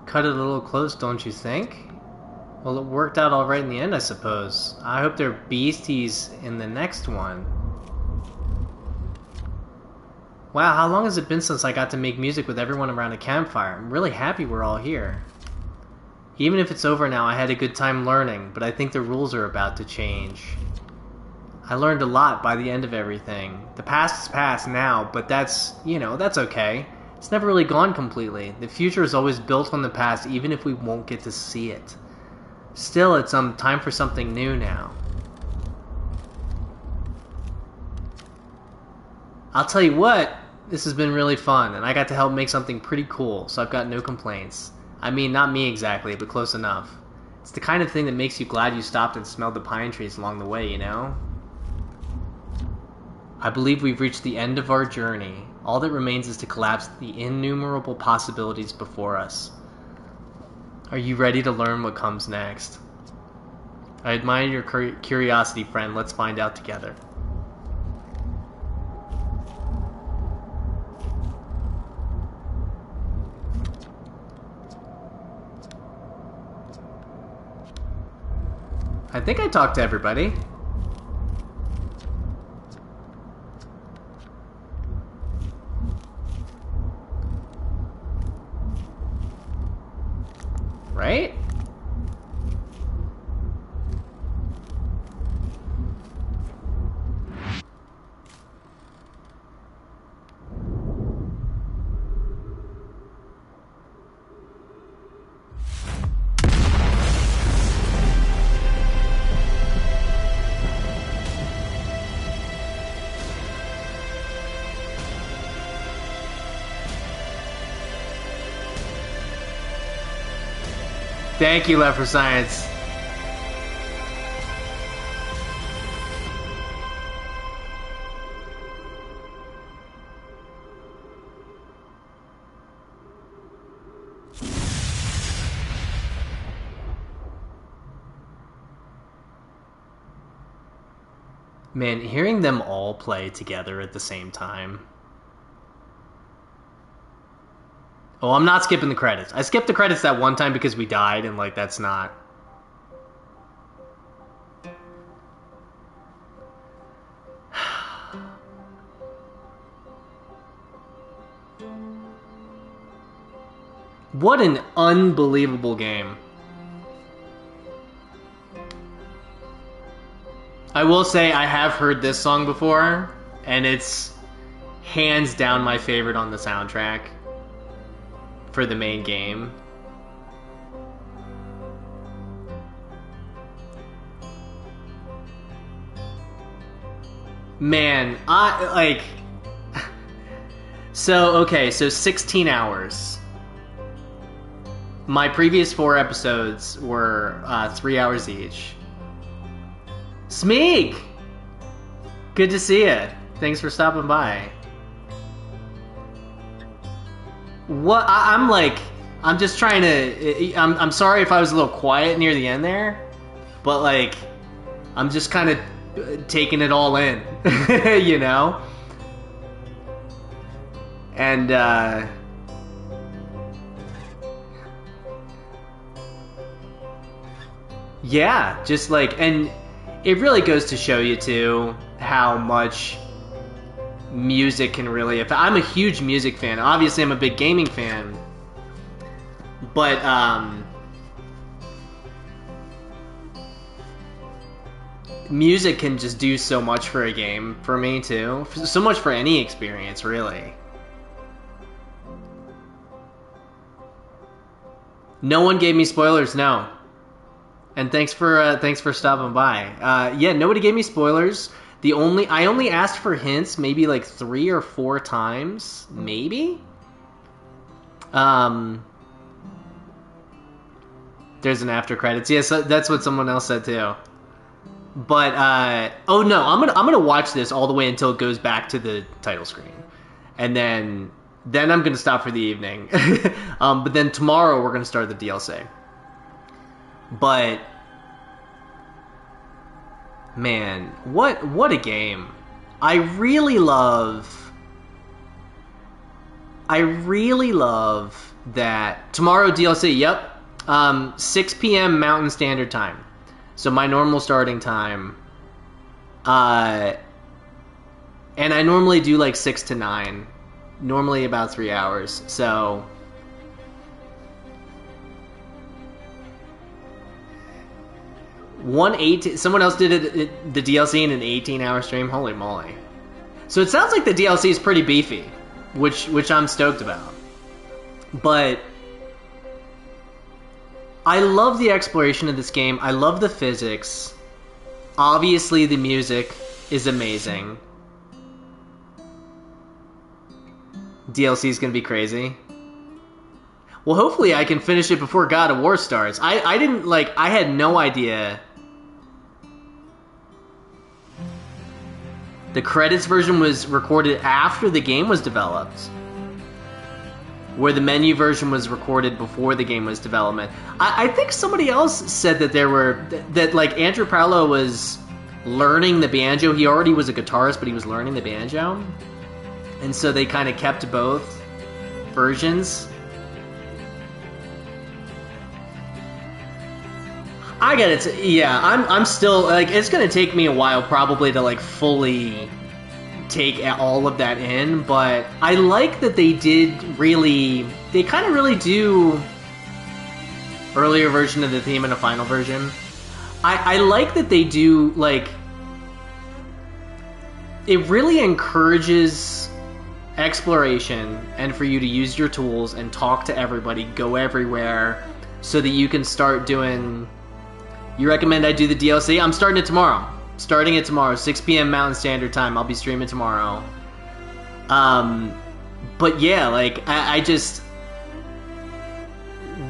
Speaker 1: Cut it a little close, don't you think? Well, it worked out all right in the end, I suppose. I hope they're beasties in the next one. Wow, how long has it been since I got to make music with everyone around a campfire? I'm really happy we're all here. Even if it's over now, I had a good time learning, but I think the rules are about to change. I learned a lot by the end of everything. The past is past now, but that's, that's okay. It's never really gone completely. The future is always built on the past, even if we won't get to see it. Still, it's time for something new now. I'll tell you what, this has been really fun, and I got to help make something pretty cool, so I've got no complaints. I mean, not me exactly, but close enough. It's the kind of thing that makes you glad you stopped and smelled the pine trees along the way, you know? I believe we've reached the end of our journey. All that remains is to collapse the innumerable possibilities before us. Are you ready to learn what comes next? I admire your curiosity, friend. Let's find out together. I think I talked to everybody. Right? Thank you, Left for Science. Man, hearing them all play together at the same time. Oh, I'm not skipping the credits. I skipped the credits that one time because we died, and, like, that's not... What an unbelievable game. I will say I have heard this song before, and it's hands down my favorite on the soundtrack for the main game. Man, so 16 hours. My previous 4 episodes were 3 hours each. Smeek! Good to see you. Thanks for stopping by. What? I'm just trying to... I'm sorry if I was a little quiet near the end there, but, like, I'm just kind of taking it all in, you know? And, yeah, just like, and it really goes to show you too how much music can really affect. I'm a huge music fan. Obviously, I'm a big gaming fan, but music can just do so much for a game for me too. So much for any experience, really. No one gave me spoilers, no. And thanks for stopping by. Yeah, nobody gave me spoilers. I only asked for hints maybe like 3 or 4 times, maybe. There's an after credits. Yes, that's what someone else said too. But oh no, I'm gonna watch this all the way until it goes back to the title screen, and then I'm gonna stop for the evening. But then tomorrow we're gonna start the DLC. But man, what a game. I really love that tomorrow DLC, yep. 6 p.m. Mountain Standard Time. So my normal starting time. And I normally do like 6 to 9. Normally about 3 hours. So someone else did the DLC in an 18-hour stream. Holy moly! So it sounds like the DLC is pretty beefy, which I'm stoked about. But I love the exploration of this game. I love the physics. Obviously, the music is amazing. DLC is gonna be crazy. Well, hopefully I can finish it before God of War starts. I had no idea. The credits version was recorded after the game was developed, where the menu version was recorded before the game was development. I think somebody else said that like Andrew Paolo was learning the banjo. He already was a guitarist, but he was learning the banjo, and so they kind of kept both versions. I get it. Yeah, I'm still like, it's gonna take me a while probably to like fully take all of that in, but I like that they kind of really do earlier version of the theme and a final version. I like that they do, like, it really encourages exploration and for you to use your tools and talk to everybody, go everywhere, so that you can start doing. You recommend I do the DLC? I'm starting it tomorrow. 6 p.m. Mountain Standard Time. I'll be streaming tomorrow. But yeah, like, I just...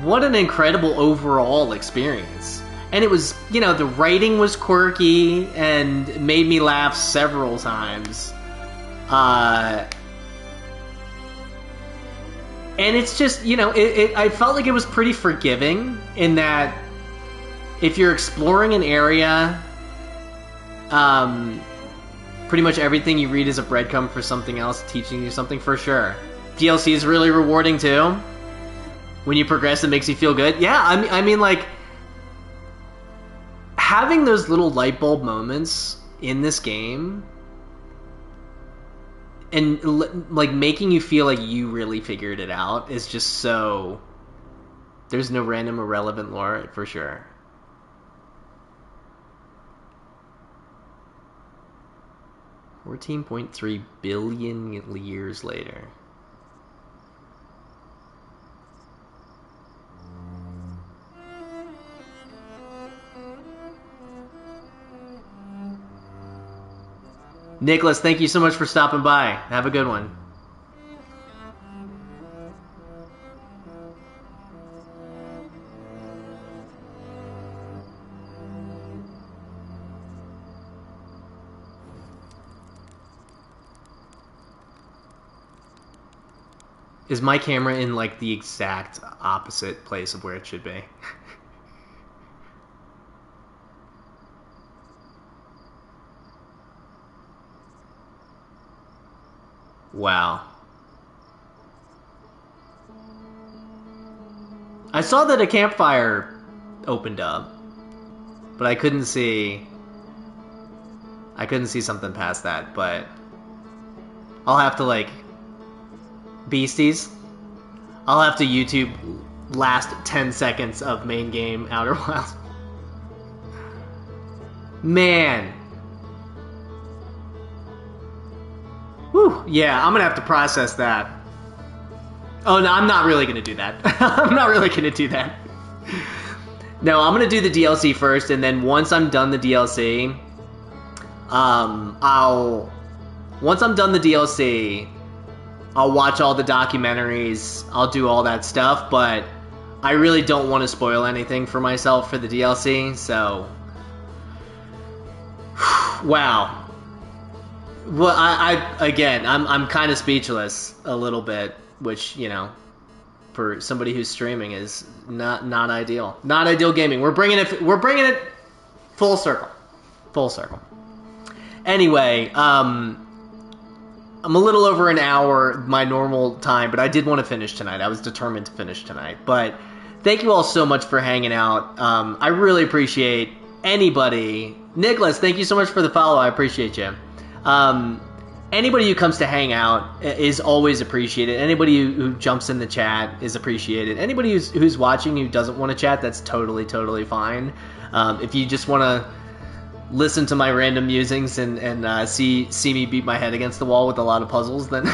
Speaker 1: What an incredible overall experience. And it was, you know, the writing was quirky and made me laugh several times. And it's just, you know, I felt like it was pretty forgiving in that if you're exploring an area, pretty much everything you read is a breadcrumb for something else, teaching you something for sure. DLC is really rewarding too. When you progress, it makes you feel good. Yeah, I mean, like, having those little light bulb moments in this game and, like, making you feel like you really figured it out is just so... There's no random irrelevant lore, for sure. $14.3 billion years later. Nicholas, thank you so much for stopping by. Have a good one. Is my camera in, like, the exact opposite place of where it should be? Wow. I saw that a campfire opened up, but I couldn't see something past that, but I'll have to, like, Beasties, I'll have to YouTube last 10 seconds of main game Outer Wilds. Man. Whew, yeah, I'm gonna have to process that. Oh, no, I'm not really gonna do that. I'm not really gonna do that. No, I'm gonna do the DLC first, and then once I'm done the DLC, once I'm done the DLC, I'll watch all the documentaries, I'll do all that stuff, but I really don't want to spoil anything for myself for the DLC, so... Wow. Well, I'm kind of speechless a little bit, which, you know, for somebody who's streaming is not ideal. Not ideal gaming. We're bringing it full circle. Full circle. Anyway, I'm a little over an hour, my normal time, but I did want to finish tonight. I was determined to finish tonight. But thank you all so much for hanging out. I really appreciate anybody. Nicholas, thank you so much for the follow. I appreciate you. Anybody who comes to hang out is always appreciated. Anybody who jumps in the chat is appreciated. Anybody who's watching who doesn't want to chat, that's totally fine. If you just want to listen to my random musings and see me beat my head against the wall with a lot of puzzles, then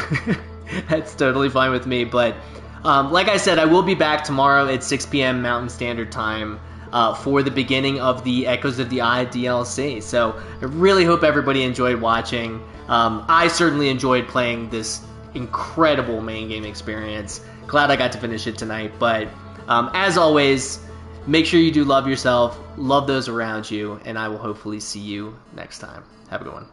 Speaker 1: that's totally fine with me. But like I said, I will be back tomorrow at 6 p.m. Mountain Standard Time for the beginning of the Echoes of the Eye DLC. So I really hope everybody enjoyed watching. I certainly enjoyed playing this incredible main game experience. Glad I got to finish it tonight. But as always, make sure you do love yourself, love those around you, and I will hopefully see you next time. Have a good one.